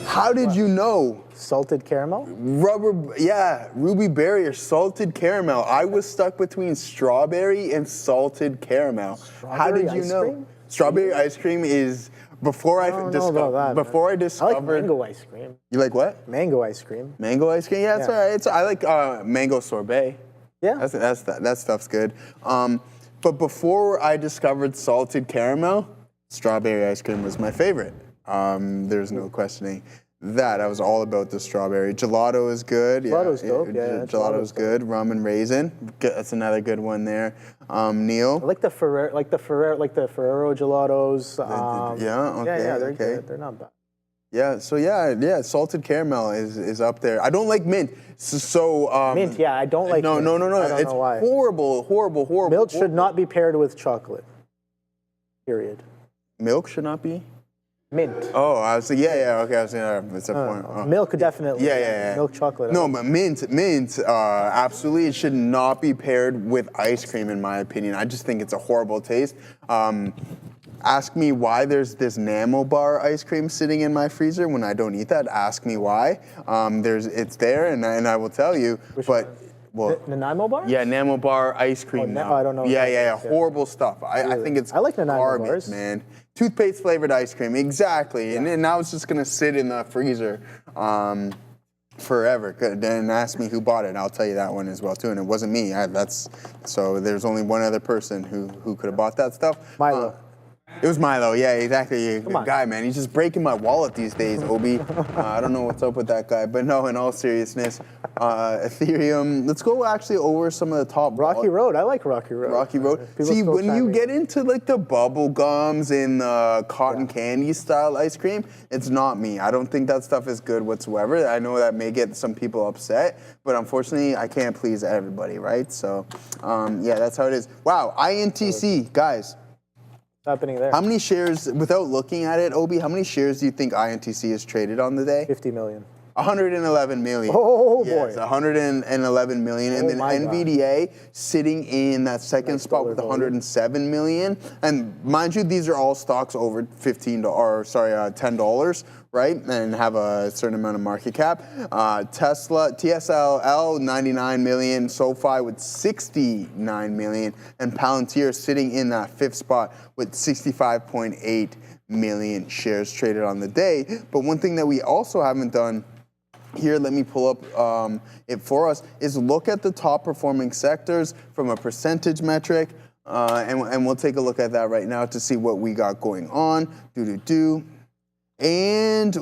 How did you know? Salted caramel? Ruby berry or salted caramel. I was stuck between strawberry and salted caramel. How did you know? Cream? Strawberry ice cream is before I discovered. I like mango ice cream. You like what? Mango ice cream. Mango ice cream? Yeah, it's all right. I like mango sorbet. Yeah. That stuff's good. But before I discovered salted caramel, strawberry ice cream was my favorite. There's no questioning that. I was all about the strawberry. Gelato is good. Gelato's dope. Yeah, Gelato's good. Rum and raisin. That's another good one there. Neil. I like the Ferrero gelatos. Yeah, they're good. They're not bad. Yeah, so salted caramel is up there. I don't like mint. Mint, yeah, I don't like mint. No. I don't It's know why. horrible. Milk should not be paired with chocolate. Period. Milk should not be? Mint. Oh, I was okay. I was saying it's a point. Oh. Milk definitely. Yeah. Milk chocolate. No, but mint, absolutely, it should not be paired with ice cream, in my opinion. I just think it's a horrible taste. Ask me why there's this Namo bar ice cream sitting in my freezer when I don't eat that. Ask me why. It's there, and I will tell you. Which but one? well, the Nanaimo bar? Yeah, Namo bar ice cream. I don't know. Yeah. Horrible stuff. I think it's I like Nanaimo garbage, bars. man. Toothpaste flavored ice cream, exactly. Yeah. And now it's just gonna sit in the freezer forever. Then ask me who bought it, and I'll tell you that one as well too. And it wasn't me. So there's only one other person who could have bought that stuff. Milo. It was Milo, yeah, exactly. Come on. Guy, man, he's just breaking my wallet these days, Obi. I don't know what's up with that guy, but no, in all seriousness, Ethereum. Let's go actually over some of the top. Rocky Road, I like Rocky Road. Rocky Road. See, when you get into like the bubble gums and the cotton candy style ice cream, it's not me. I don't think that stuff is good whatsoever. I know that may get some people upset, but unfortunately, I can't please everybody, right? So, that's how it is. Wow, INTC, guys. What's happening there? How many shares, without looking at it, Obi, how many shares do you think INTC is traded on the day? 50 million. 111 million. Oh, yes, boy. 111 million. And then my NVDA sitting in that second spot with 107 million. And mind you, these are all stocks over $10, right? And have a certain amount of market cap. TSLA, 99 million. SoFi with 69 million. And Palantir sitting in that fifth spot with 65.8 million shares traded on the day. But one thing that we also haven't done here, let me pull up it for us, is look at the top performing sectors from a percentage metric. And we'll take a look at that right now to see what we got going on. And,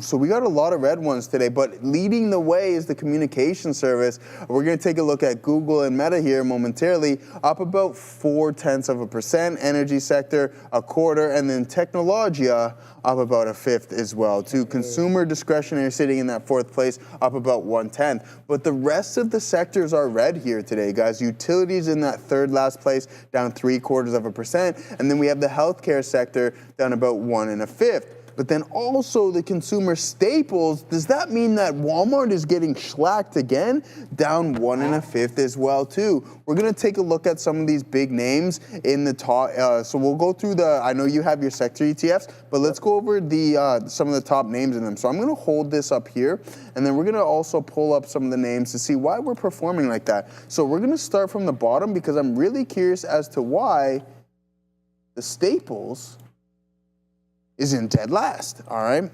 so we got a lot of red ones today, but leading the way is the communication service. We're going to take a look at Google and Meta here momentarily, up about 0.4%, energy sector, 1/4, and then Technologia up about 1/5 as well. To consumer discretionary sitting in that 4th place, up about 1/10. But the rest of the sectors are red here today, guys. Utilities in that 3rd last place, down 0.75%. And then we have the healthcare sector down about 1 1/5. But then also the consumer staples, does that mean that Walmart is getting schlacked again? Down 1 1/5 as well too. We're gonna take a look at some of these big names in the top. So we'll go through I know you have your sector ETFs, but let's go over some of the top names in them. So I'm gonna hold this up here, and then we're gonna also pull up some of the names to see why we're performing like that. So we're gonna start from the bottom because I'm really curious as to why the staples is in dead last, all right?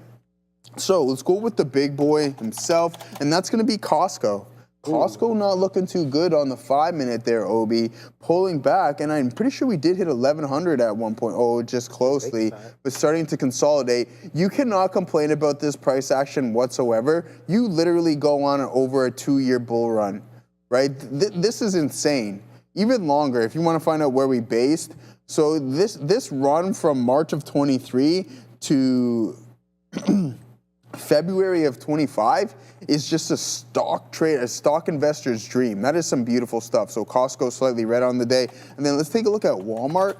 So let's go with the big boy himself, and that's gonna be Costco. Costco not looking too good on the 5-minute there, Obi, pulling back, and I'm pretty sure we did hit 1100 at one point, just closely, but starting to consolidate. You cannot complain about this price action whatsoever. You literally go on over a 2-year bull run, right? This is insane. Even longer, if you wanna find out where we based. So this run from March of 23 to February of 25 is just a stock trade, a stock investor's dream. That is some beautiful stuff. So Costco slightly red on the day. And then let's take a look at Walmart.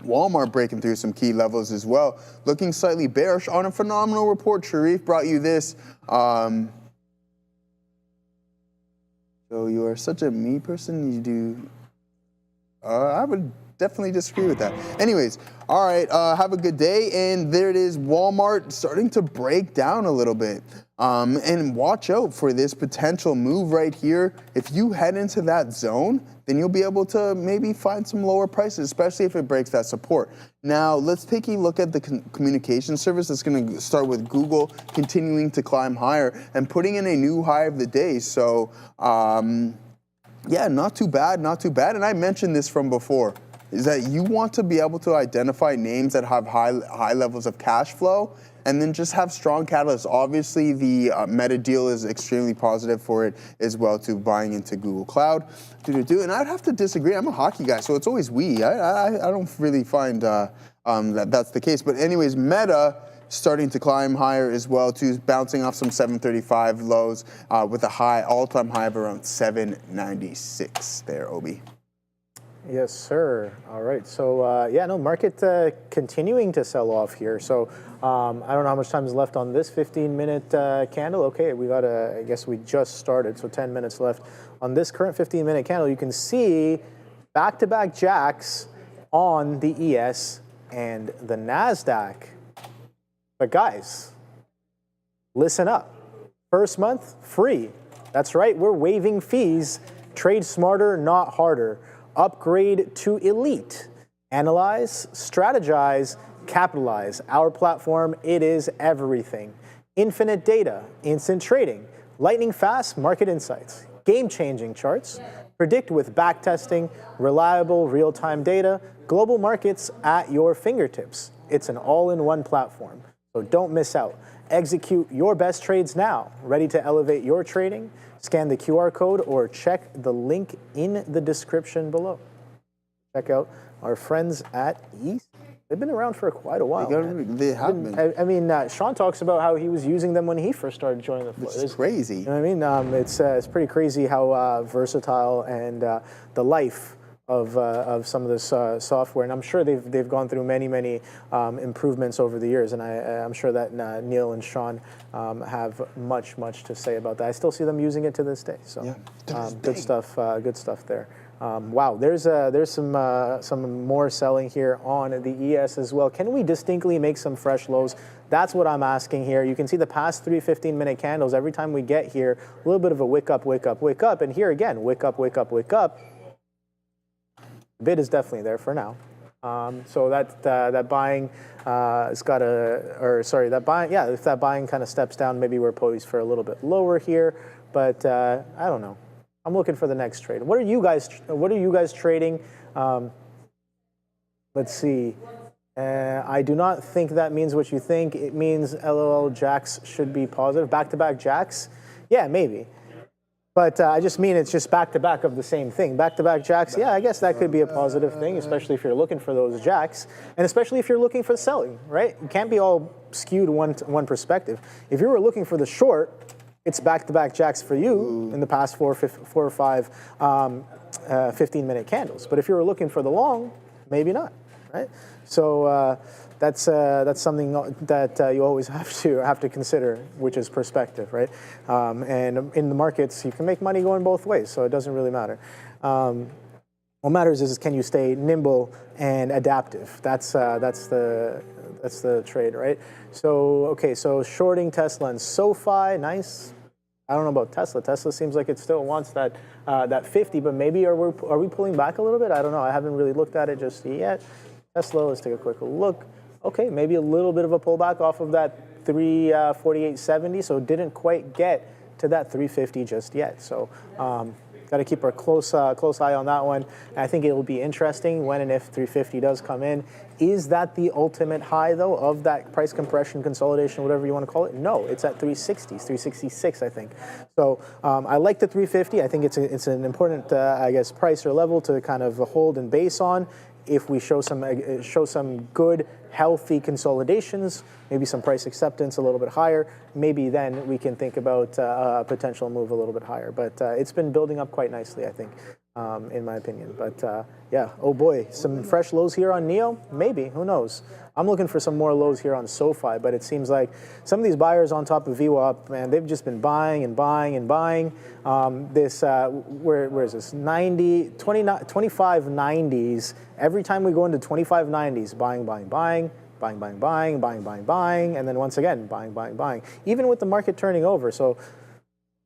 Walmart breaking through some key levels as well. Looking slightly bearish on a phenomenal report. Sharif brought you this. So you are such a me person, you do... I would definitely disagree with that. Anyways, all right, have a good day. And there it is, Walmart starting to break down a little bit. And watch out for this potential move right here. If you head into that zone, then you'll be able to maybe find some lower prices, especially if it breaks that support. Now, let's take a look at the communication service. It's going to start with Google continuing to climb higher and putting in a new high of the day. So, yeah, not too bad, not too bad. And I mentioned this from before, is that you want to be able to identify names that have high levels of cash flow and then just have strong catalysts. Obviously, the Meta deal is extremely positive for it as well, to buying into Google Cloud. And I'd have to disagree. I'm a hockey guy, so it's always we. I don't really find that that's the case. But anyways, Meta starting to climb higher as well, too, bouncing off some 735 lows with a all-time high of around 796 there, Obi. Yes, sir. All right. So, market continuing to sell off here. So, I don't know how much time is left on this 15-minute candle. Okay, we got I guess we just started, so 10 minutes left. On this current 15-minute candle, you can see back-to-back jacks on the ES and the Nasdaq. But guys, listen up. First month, free. That's right, we're waiving fees. Trade smarter, not harder. Upgrade to Elite. Analyze, strategize, capitalize. Our platform, it is everything. Infinite data, instant trading, lightning fast market insights, game-changing charts, predict with backtesting, reliable real-time data, global markets at your fingertips. It's an all-in-one platform. So don't miss out. Execute your best trades now. Ready to elevate your trading? Scan the QR code or check the link in the description below. Check out our friends at East. They've been around for quite a while. They have been. I mean, Sean talks about how he was using them when he first started joining the floor. It's crazy. You know what I mean? It's pretty crazy how versatile and the life of some of this software, and I'm sure they've gone through many improvements over the years, and I'm sure that Neil and Sean have much to say about that. I still see them using it to this day. So yeah, good stuff there. Wow, there's some more selling here on the ES as well. Can we distinctly make some fresh lows? That's what I'm asking here. You can see the past 3 15-minute candles. Every time we get here, a little bit of a wick up, and here again, wick up. Bid is definitely there for now. So that buying has got that buying, yeah, if that buying kind of steps down, maybe we're poised for a little bit lower here, but I don't know. I'm looking for the next trade. What are you guys trading? Let's see. I do not think that means what you think. It means LOL jacks should be positive. Back-to-back jacks? Yeah, maybe. But I just mean it's just back-to-back of the same thing. Back-to-back jacks, yeah, I guess that could be a positive thing, especially if you're looking for those jacks, and especially if you're looking for selling, right? You can't be all skewed one perspective. If you were looking for the short, it's back-to-back jacks for you in the past four or five 15-minute candles. But if you were looking for the long, maybe not, right? So that's something that you always have to consider, which is perspective, right? And in the markets, you can make money going both ways, so it doesn't really matter. What matters is can you stay nimble and adaptive? That's the trade, right? So okay, so shorting Tesla and SoFi, nice. I don't know about Tesla. Tesla seems like it still wants that 50, but maybe are we pulling back a little bit? I don't know. I haven't really looked at it just yet. Tesla, let's take a quick look. Okay, maybe a little bit of a pullback off of that 348.70, so didn't quite get to that 350 just yet. So got to keep a close eye on that one. And I think it will be interesting when and if 350 does come in. Is that the ultimate high, though, of that price compression, consolidation, whatever you want to call it? No, it's at 360s, 366, I think. So I like the 350. I think it's an important, I guess, price or level to kind of hold and base on. If we show some good, healthy consolidations, maybe some price acceptance a little bit higher, maybe then we can think about a potential move a little bit higher. But it's been building up quite nicely, I think, in my opinion. But yeah, oh boy, some fresh lows here on NIO? Maybe, who knows? I'm looking for some more lows here on SoFi, but it seems like some of these buyers on top of VWAP, man, they've just been buying and buying and buying. Where is this? 2590s. Every time we go into 2590s, buying, and then once again, buying, even with the market turning over. So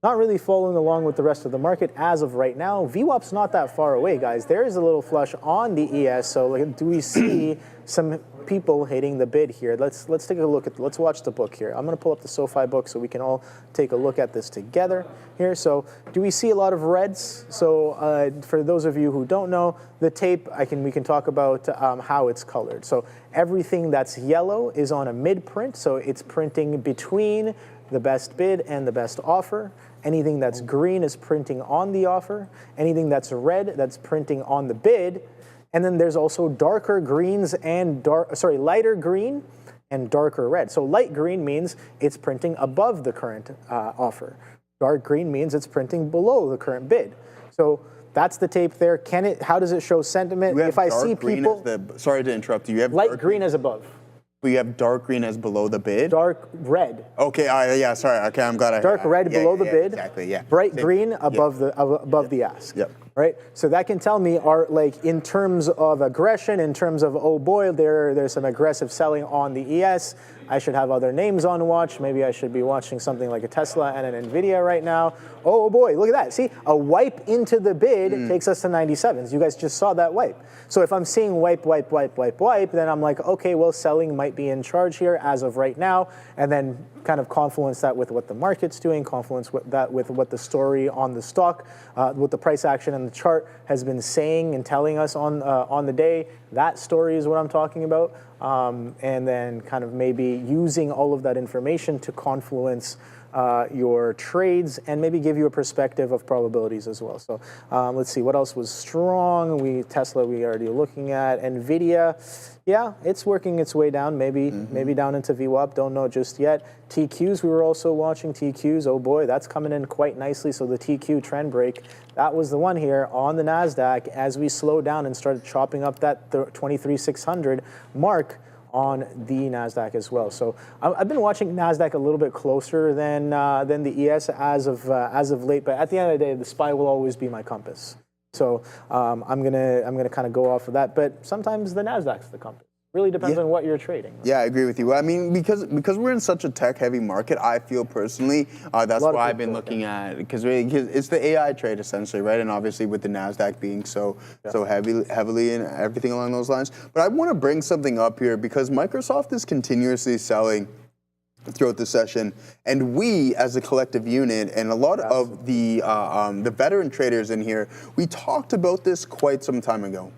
not really following along with the rest of the market as of right now. VWAP's not that far away, guys. There is a little flush on the ES, so do we see some people hitting the bid here? Let's take a look let's watch the book here. I'm going to pull up the SoFi book so we can all take a look at this together here. So do we see a lot of reds? So for those of you who don't know, the tape, we can talk about how it's colored. So everything that's yellow is on a mid print, so it's printing between the best bid and the best offer. Anything that's green is printing on the offer. Anything that's red, that's printing on the bid. And then there's also darker greens and lighter green and darker red. So light green means it's printing above the current offer. Dark green means it's printing below the current bid. So that's the tape there. How does it show sentiment? If I see people, sorry to interrupt you. You have light green as above. But you have dark green as below the bid? Dark red. Okay, yeah, sorry. Okay, I'm glad I dark red below the bid. Exactly, yeah. Bright green above the ask. Yep. Right? So that can tell me, in terms of aggression, in terms of, oh boy, there's some aggressive selling on the ES. I should have other names on watch. Maybe I should be watching something like a Tesla and an NVDA right now. Oh boy, look at that. See, a wipe into the bid takes us to 97s. You guys just saw that wipe. So if I'm seeing wipe, then I'm like, okay, well, selling might be in charge here as of right now, and then kind of confluence that with what the market's doing, confluence that with what the story on the stock, what the price action and the chart has been saying and telling us on the day. That story is what I'm talking about. And then kind of maybe using all of that information to confluence your trades and maybe give you a perspective of probabilities as well. So let's see, what else was strong? Tesla we already looking at. NVIDIA, yeah, it's working its way down, maybe down into VWAP, don't know just yet. TQs, we were also watching TQs. Oh boy, that's coming in quite nicely. So the TQ trend break, that was the one here on the Nasdaq as we slowed down and started chopping up that 23,600 mark on the Nasdaq as well. So I've been watching Nasdaq a little bit closer than the ES as of late. But at the end of the day, the SPY will always be my compass. So I'm gonna kind of go off of that. But sometimes the Nasdaq's the compass. Really depends on what you're trading. Yeah, I agree with you. I mean, because we're in such a tech-heavy market, I feel personally that's why I've been looking at, because it's the AI trade essentially, right? And obviously with the Nasdaq being so heavily and everything along those lines. But I want to bring something up here because Microsoft is continuously selling throughout the session, and we as a collective unit and a lot of the veteran traders in here, we talked about this quite some time ago.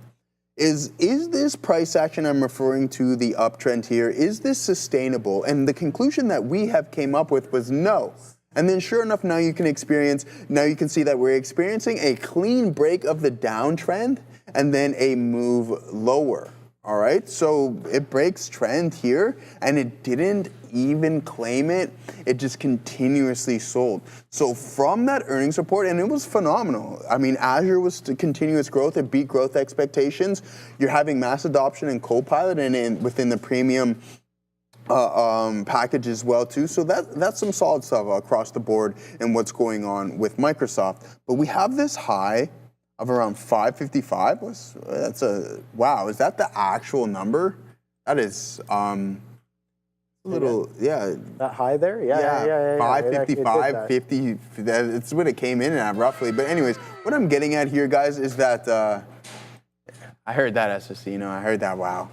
Is this price action I'm referring to, the uptrend here, is this sustainable? And the conclusion that we have came up with was no. And then sure enough, now you can see that we're experiencing a clean break of the downtrend and then a move lower. All right, so it breaks trend here, and it didn't even claim it. It just continuously sold. So from that earnings report, and it was phenomenal. I mean, Azure was continuous growth. It beat growth expectations. You're having mass adoption in Copilot and within the premium package as well too. So that's some solid stuff across the board and what's going on with Microsoft. But we have this high of around 555. Wow, is that the actual number? That is little, That high there? Yeah. 555, 50, that's what it came in at roughly. But anyways, what I'm getting at here, guys, is that, I heard that, SSC, I heard that, wow.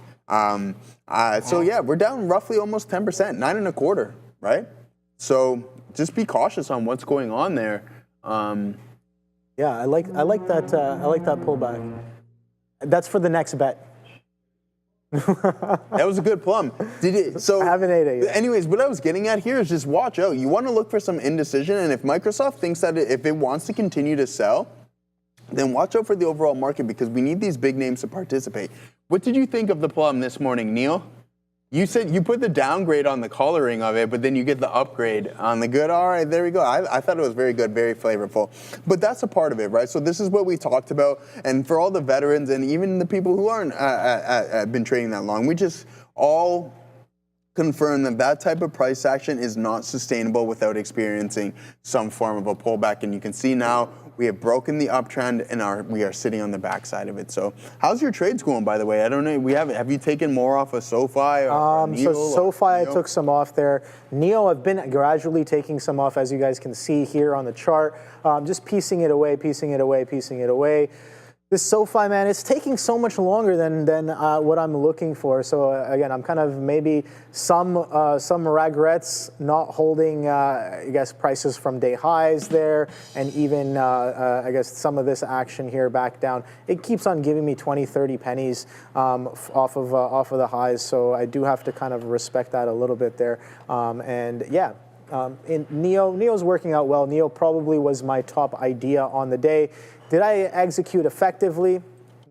So yeah, we're down roughly almost 10%, 9.25, right? So just be cautious on what's going on there. Yeah, I like that. I like that pullback. That's for the next bet. That was a good plum. So I haven't ate it yet. Anyways, what I was getting at here is just watch out. You want to look for some indecision, and if Microsoft thinks that if it wants to continue to sell, then watch out for the overall market because we need these big names to participate. What did you think of the plum this morning, Neil? You said you put the downgrade on the coloring of it, but then you get the upgrade on the good. All right, there we go. I thought it was very good, very flavorful. But that's a part of it, right? So this is what we talked about. And for all the veterans and even the people who aren't been trading that long, we just all confirm that type of price action is not sustainable without experiencing some form of a pullback. And you can see now we have broken the uptrend and we are sitting on the backside of it. So how's your trades going, by the way? I don't know. Have you taken more off of SoFi or NIO? So SoFi, I took some off there. NIO, I've been gradually taking some off, as you guys can see here on the chart. Just piecing it away. This SoFi, man, it's taking so much longer than what I'm looking for. So again, I'm kind of maybe some regrets not holding, I guess, prices from day highs there, and even I guess some of this action here back down. It keeps on giving me 20, 30 pennies off of the highs. So I do have to kind of respect that a little bit there. And yeah. In NIO's working out well. NIO probably was my top idea on the day. Did I execute effectively?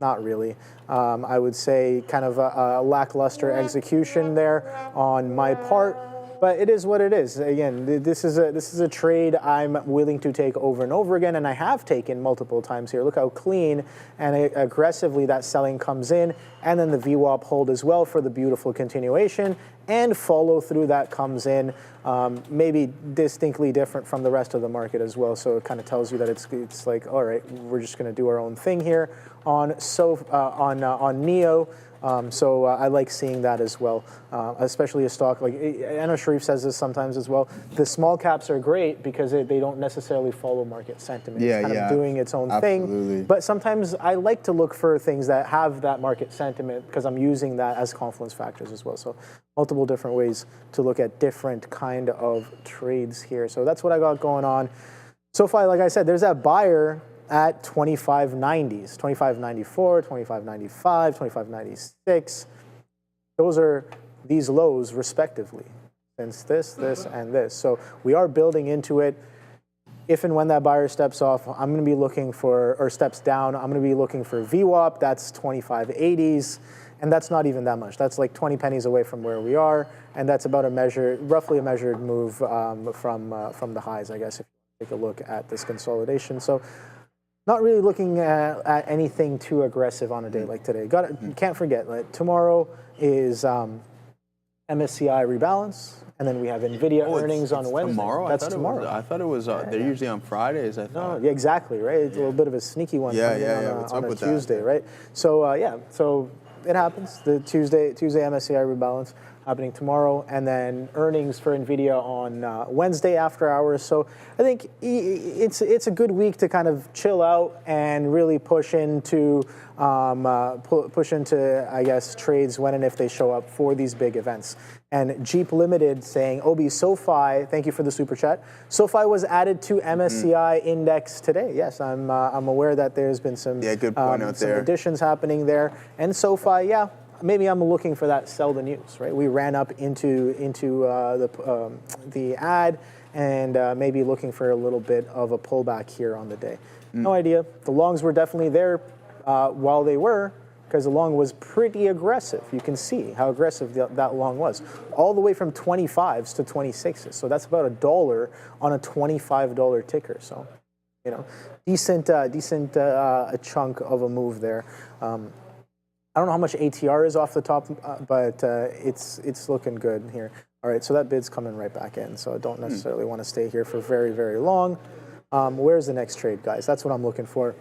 Not really. I would say kind of a lackluster execution there on my part, but it is what it is. Again, this is a trade I'm willing to take over and over again, and I have taken multiple times here. Look how clean and aggressively that selling comes in, and then the VWAP hold as well for the beautiful continuation, and follow through that comes in, maybe distinctly different from the rest of the market as well. So it kind of tells you that it's like, all right, we're just going to do our own thing here on NIO. So I like seeing that as well, especially a stock like Anna Sharif says this sometimes as well. The small caps are great because they don't necessarily follow market sentiment. It's kind of doing its own thing. But sometimes I like to look for things that have that market sentiment because I'm using that as confluence factors as well. So multiple different ways to look at different kind of trades here. So that's what I got going on. SoFi, like I said, there's that buyer at 25.90s, 25.94, 25.95, 25.96. Those are these lows respectively. since this, and this. So we are building into it. If and when that buyer steps off, I'm going to be looking for, or steps down, I'm going to be looking for VWAP. That's 2580s, and that's not even that much. That's like 20 pennies away from where we are, and that's about roughly a measured move from the highs, I guess, if you take a look at this consolidation. So not really looking at anything too aggressive on a day like today. Can't forget, like, tomorrow is MSCI rebalance. And then we have NVIDIA earnings on Wednesday. Tomorrow? That's tomorrow. I thought it was. They're usually on Fridays. I thought. No, yeah, exactly, right? It's a little bit of a sneaky one. What's up on a with Tuesday, that? right? So so it happens. The Tuesday MSCI rebalance happening tomorrow, and then earnings for NVIDIA on Wednesday after hours. So I think it's a good week to kind of chill out and really push into I guess trades when and if they show up for these big events. And Jeep Limited saying, Obi, SoFi, thank you for the super chat. SoFi was added to MSCI index today. Yes, I'm aware that there's been some good point out some there. additions happening there. And SoFi, maybe I'm looking for that sell the news, right? We ran up into the ad, and maybe looking for a little bit of a pullback here on the day. No idea. The longs were definitely there while they were, because the long was pretty aggressive. You can see how aggressive that long was, all the way from 25s to 26s. So that's about $1 on a $25 ticker. So, decent a chunk of a move there. I don't know how much ATR is off the top, but it's looking good here. All right, so that bid's coming right back in. So I don't necessarily want to stay here for very, very long. Where's the next trade, guys? That's what I'm looking for.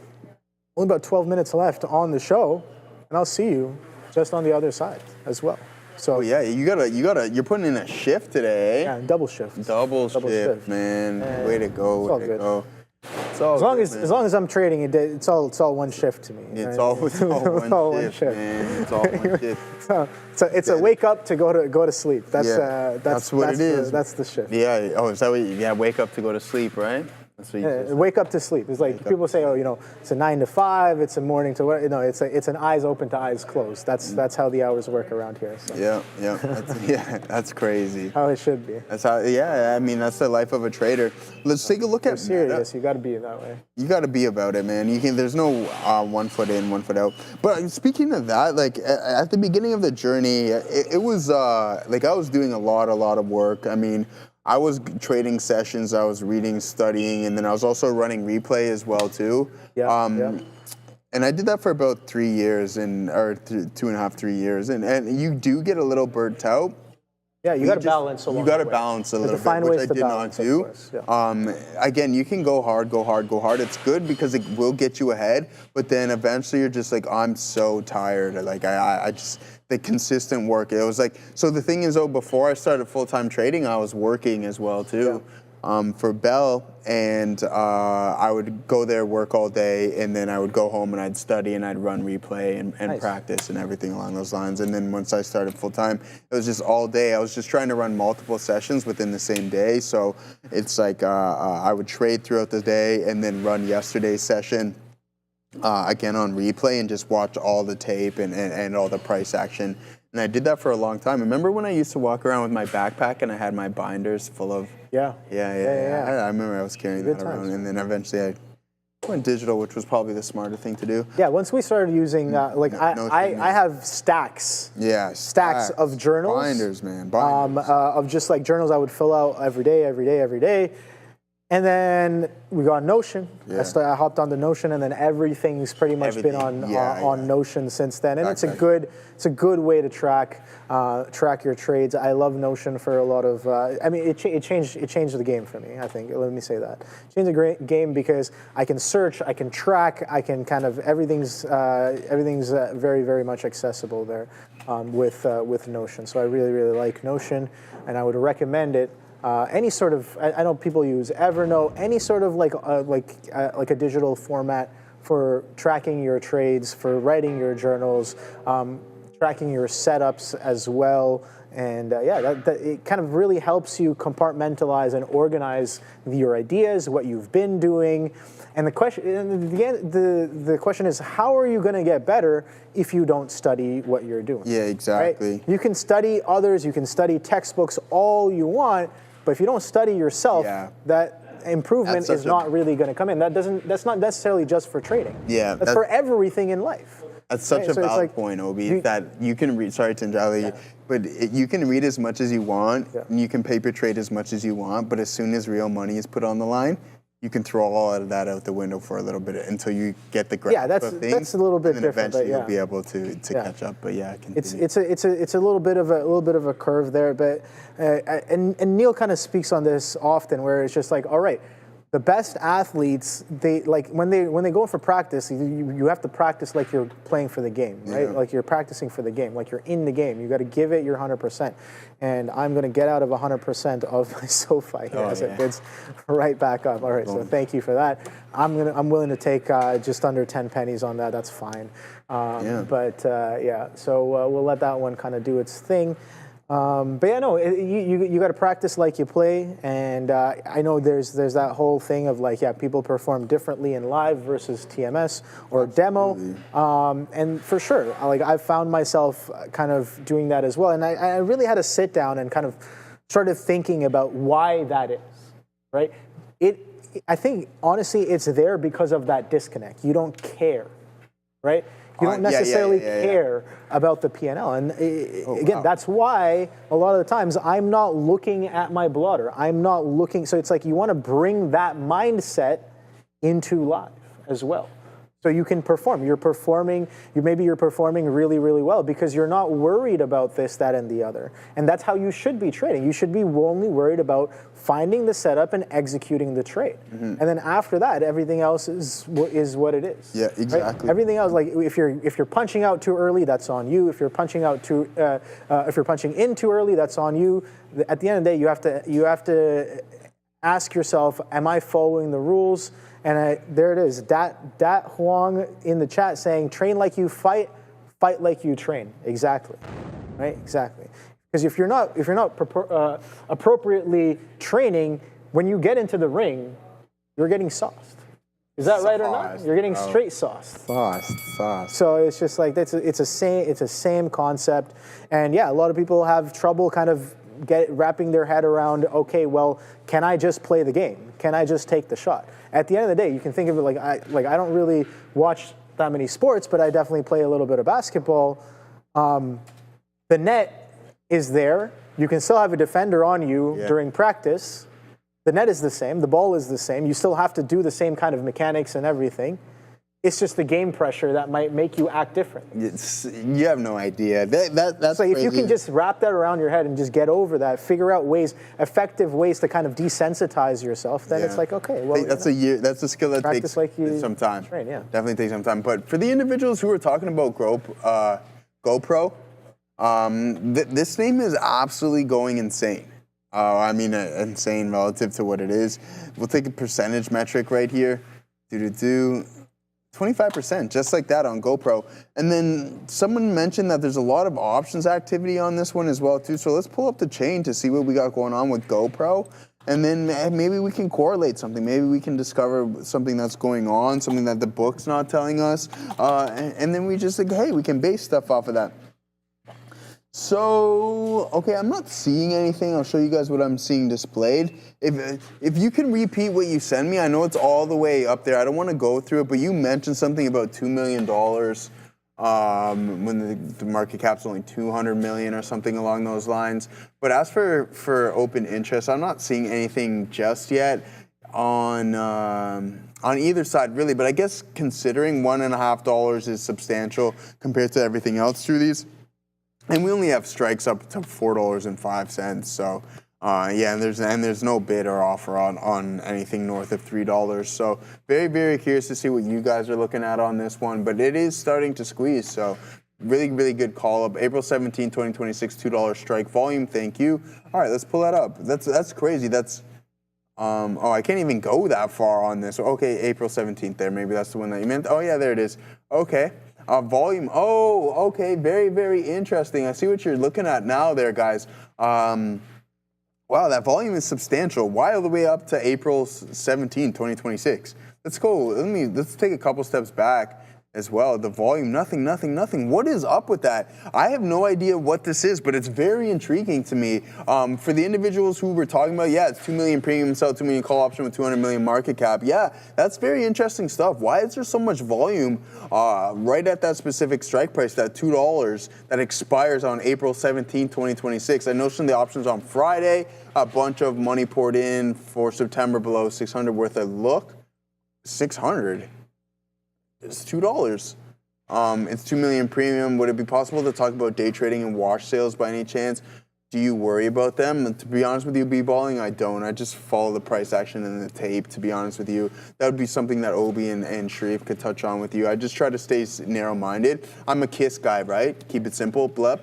Only about 12 minutes left on the show, and I'll see you just on the other side as well. So you're putting in a shift today. Yeah, double shift. Double shift, man. Way to go. Way to go. As long as I'm trading, it's all one shift to me. It's right? all one shift, man. It's all one shift. So it's a wake up to go to sleep. That's what it is. That's the shift. Yeah. Oh, is that what? Wake up to go to sleep, right? That's what you just wake up to sleep. It's like people say, it's a 9 to 5, it's a morning to what? No, it's an eyes open to eyes closed. That's how the hours work around here. So. Yeah. That's crazy. How it should be. That's how. Yeah, I mean, that's the life of a trader. Let's take a look at. Serious. You got to be that way. You got to be about it, man. There's no 1 foot in, 1 foot out. But speaking of that, like at the beginning of the journey, it was like I was doing a lot of work. I mean, I was trading sessions, I was reading, studying, and then I was also running replay as well too. And I did that for about 3 years, or 2.5, 3 years, and you do get a little burnt out. Yeah, you got to balance a little bit. You got to balance a little bit, which I did not do. Again, you can go hard. It's good because it will get you ahead, but then eventually you're just like, I'm so tired. Like I just, the consistent work. It was like, so the thing is, before I started full-time trading, I was working as well too. For Bell, and I would go there, work all day, and then I would go home and I'd study and I'd run replay and practice and everything along those lines. And then once I started full time, it was just all day. I was just trying to run multiple sessions within the same day. So it's like I would trade throughout the day and then run yesterday's session again on replay and just watch all the tape and all the price action. And I did that for a long time. Remember when I used to walk around with my backpack and I had my binders full of... Yeah. I remember I was carrying that around. And then eventually I went digital, which was probably the smarter thing to do. Yeah, once we started using, I have stacks. Yeah, stacks of journals. Binders, man. Binders. Of just like journals I would fill out every day. And then we got Notion. Yeah. I hopped on the Notion, and then everything's pretty much been on Notion since then. And it's a good way to track your trades. I love Notion for a lot of. It changed the game for me. I think. Let me say that. It changed the game because I can search, I can track, I can kind of everything's very, very much accessible there with Notion. So I really, really like Notion, and I would recommend it. Any sort of, I know people use Evernote, any sort of like a digital format for tracking your trades, for writing your journals, tracking your setups as well. And yeah, it kind of really helps you compartmentalize and organize your ideas, what you've been doing. And the question is, how are you going to get better if you don't study what you're doing? Yeah, exactly. Right? You can study others, you can study textbooks all you want, but if you don't study yourself, that improvement is not really going to come in. That's not necessarily just for trading. Yeah, that's for everything in life. That's such a valid point, Obi, that you can read, sorry to interrupt you, but you can read as much as you want, and you can paper trade as much as you want, but as soon as real money is put on the line, you can throw all of that out the window for a little bit until you get the grasp of things. That's a little bit and then different. eventually you'll be able to catch up. But yeah, it's a little bit of a curve there. But and Neil kind of speaks on this often, where it's just like, all right, the best athletes, they like when they go for practice, you have to practice like you're playing for the game, right? Yeah. Like you're practicing for the game, like you're in the game. You got to give it your 100%. And I'm going to get out of 100% of my SoFi here as it bids right back up. All right, so thank you for that. I'm willing to take just under 10 pennies on that. That's fine. But so we'll let that one kind of do its thing. But yeah, no, you got to practice like you play, and I know there's that whole thing of like, people perform differently in live versus TMS or demo, and for sure, like I've found myself kind of doing that as well, and I really had to sit down and kind of started thinking about why that is, right? I think honestly, it's there because of that disconnect. You don't care, right? You don't necessarily care about the P&L. And again, that's why a lot of the times I'm not looking at my blotter. I'm not looking. So it's like you want to bring that mindset into live as well. So you can perform. Maybe you're performing really, really well because you're not worried about this, that, and the other. And that's how you should be trading. You should be only worried about finding the setup and executing the trade. And then after that, everything else is what it is. Yeah, exactly. Right? Everything else, like if you're punching out too early, that's on you. If you're punching out if you're punching in too early, that's on you. At the end of the day, you have to ask yourself, am I following the rules? And there it is, Dat Huang in the chat saying, train like you fight, fight like you train. Exactly, right? Exactly. Because if you're not appropriately training, when you get into the ring, you're getting sauced. Is that right or not? You're getting straight sauced. Sauced. So it's just like it's a same concept, and yeah, a lot of people have trouble kind of wrapping their head around, okay, well, can I just play the game? Can I just take the shot? At the end of the day, you can think of it like I don't really watch that many sports, but I definitely play a little bit of basketball. The net is there. You can still have a defender on you during practice. The net is the same. The ball is the same. You still have to do the same kind of mechanics and everything. It's just the game pressure that might make you act different. You have no idea. That's like crazy. If you can just wrap that around your head and just get over that, figure out effective ways to kind of desensitize yourself, then it's like, okay, well, that's a skill that takes some time. Train, definitely takes some time. But for the individuals who are talking about GoPro, this name is absolutely going insane. I mean, insane relative to what it is. We'll take a percentage metric right here. 25%, just like that on GoPro. And then someone mentioned that there's a lot of options activity on this one as well too. So let's pull up the chain to see what we got going on with GoPro. And then maybe we can correlate something. Maybe we can discover something that's going on, something that the book's not telling us. And then we just like, hey, we can base stuff off of that. So, okay, I'm not seeing anything. I'll show you guys what I'm seeing displayed. If you can repeat what you send me, I know it's all the way up there. I don't want to go through it, but you mentioned something about $2 million when the market cap's only 200 million or something along those lines. But as for open interest, I'm not seeing anything just yet on either side, really. But I guess considering $1.50 is substantial compared to everything else through these. And we only have strikes up to $4.05. So, and there's no bid or offer on anything north of $3. So, very, very curious to see what you guys are looking at on this one. But it is starting to squeeze. So, really, really good call up. April 17, 2026, $2 strike volume. Thank you. All right, let's pull that up. That's crazy. That's I can't even go that far on this. Okay, April 17th there. Maybe that's the one that you meant. Oh yeah, there it is. Okay. Volume. Oh, okay. Very, very interesting. I see what you're looking at now there, guys. Wow, that volume is substantial. Why all the way up to April 17, 2026? Let's go. Let's take a couple steps back as well. The volume, nothing. What is up with that? I have no idea what this is, but it's very intriguing to me. For the individuals who we're talking about, yeah, it's 2 million premium sell, 2 million call option with 200 million market cap. Yeah, that's very interesting stuff. Why is there so much volume right at that specific strike price, that $2 that expires on April 17, 2026? I noticed the options on Friday, a bunch of money poured in for September below 600 worth a look. 600? It's $2. It's 2 million premium. Would it be possible to talk about day trading and wash sales by any chance? Do you worry about them? And to be honest with you, B-balling, I don't. I just follow the price action in the tape, to be honest with you. That would be something that Obi and Sharif could touch on with you. I just try to stay narrow-minded. I'm a KISS guy, right? Keep it simple, blep.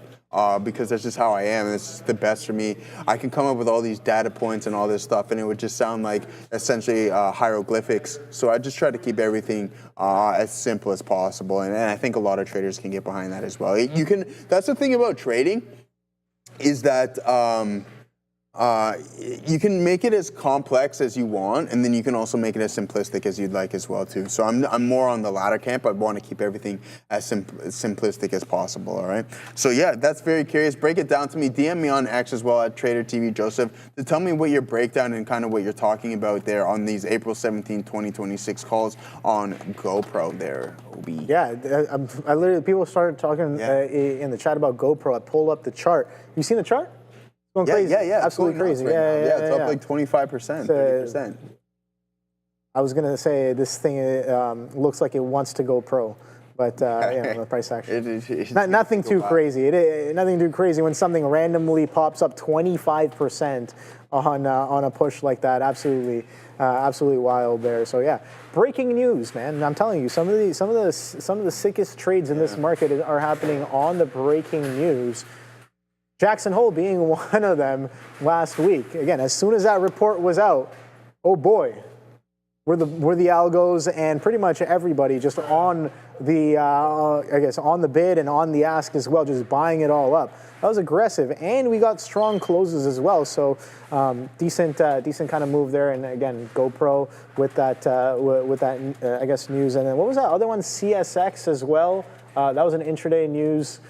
Because that's just how I am. It's the best for me. I can come up with all these data points and all this stuff, and it would just sound like essentially hieroglyphics. So I just try to keep everything as simple as possible, and I think a lot of traders can get behind that as well. You can. That's the thing about trading, is that you can make it as complex as you want, and then you can also make it as simplistic as you'd like as well too. So I'm more on the latter camp. I want to keep everything as simplistic as possible. All right. So yeah, that's very curious. Break it down to me. DM me on X as well at TraderTV Joseph to tell me what your breakdown and kind of what you're talking about there on these April 17, 2026 calls on GoPro there, Obi. Yeah, I literally, people started talking in the chat about GoPro. I pulled up the chart. You seen the chart? Going crazy. Yeah, absolutely crazy. Right it's up like 25%, 30%. I was gonna say this thing looks like it wants to go pro, but the price action. Nothing too crazy. Nothing too crazy when something randomly pops up 25% on a push like that. Absolutely wild there. So yeah, breaking news, man. I'm telling you, some of the sickest trades in this market are happening on the breaking news. Jackson Hole being one of them last week. Again, as soon as that report was out, oh boy, were the algos and pretty much everybody just on the on the bid and on the ask as well, just buying it all up. That was aggressive, and we got strong closes as well. So decent kind of move there. And again, GoPro with that news. And then what was that other one? CSX as well. That was an intraday news.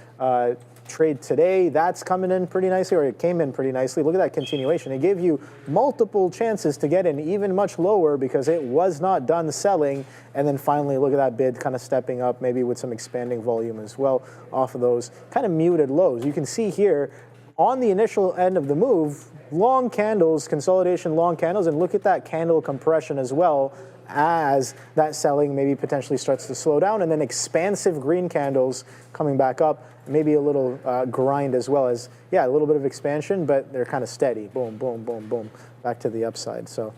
Trade today, that's coming in pretty nicely, or it came in pretty nicely. Look at that continuation. It gave you multiple chances to get in even much lower because it was not done selling. And then finally, look at that bid kind of stepping up, maybe with some expanding volume as well off of those kind of muted lows. You can see here on the initial end of the move, long candles, consolidation, long candles, and look at that candle compression as well, as that selling maybe potentially starts to slow down, and then expansive green candles coming back up, maybe a little grind as well as, a little bit of expansion, but they're kind of steady. Boom, boom, boom, boom, back to the upside. So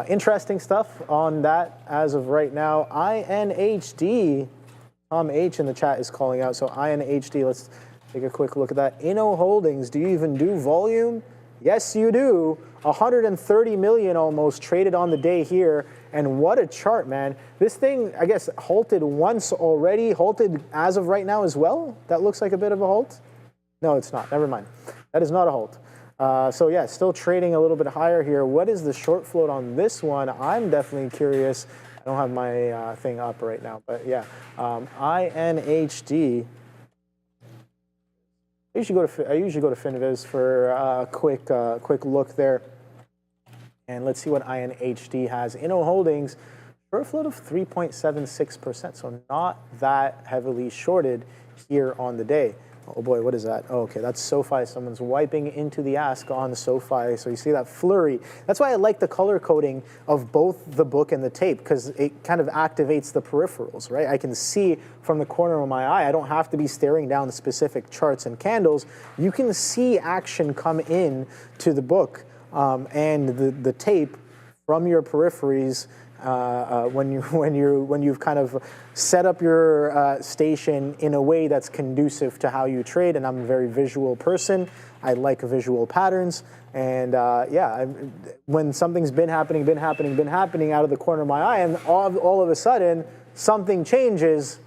interesting stuff on that as of right now. INHD, Tom H in the chat is calling out. So INHD, let's take a quick look at that. Inno Holdings, do you even do volume? Yes, you do. 130 million almost traded on the day here. And what a chart, man. This thing, I guess, halted once already, halted as of right now as well. That looks like a bit of a halt. No, it's not. Never mind. That is not a halt. So yeah, still trading a little bit higher here. What is the short float on this one? I'm definitely curious. I don't have my thing up right now, but yeah. INHD. I usually go to Finviz for a quick look there. And let's see what INHD has. Inno Holdings, short float of 3.76%, so not that heavily shorted here on the day. Oh boy, what is that? Oh, okay, that's SoFi. Someone's wiping into the ask on SoFi. So you see that flurry. That's why I like the color coding of both the book and the tape, because it kind of activates the peripherals, right? I can see from the corner of my eye. I don't have to be staring down the specific charts and candles. You can see action come in to the book and the tape from your peripheries when you've kind of set up your station in a way that's conducive to how you trade. And I'm a very visual person. I like visual patterns. And when something's been happening out of the corner of my eye, and all of a sudden something changes,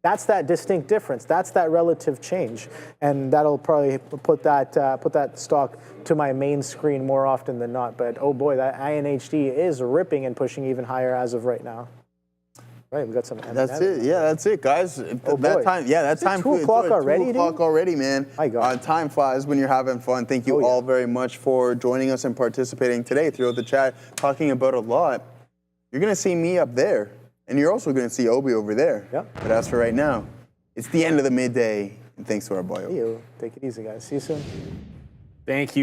That's that distinct difference. That's that relative change, and that'll probably put that stock to my main screen more often than not. But oh boy, that INHD is ripping and pushing even higher as of right now. Right, we got some. That's it. Yeah, that's it, guys. Oh that boy. time. Yeah, that time. 2 o'clock already, 2 o'clock already, man. My God. Time flies when you're having fun. Thank you all very much for joining us and participating today throughout the chat, talking about a lot. You're gonna see me up there, and you're also gonna see Obi over there. Yep. But as for right now, it's the end of the midday, and thanks to our boy. Hey, take it easy, guys. See you soon. Thank you.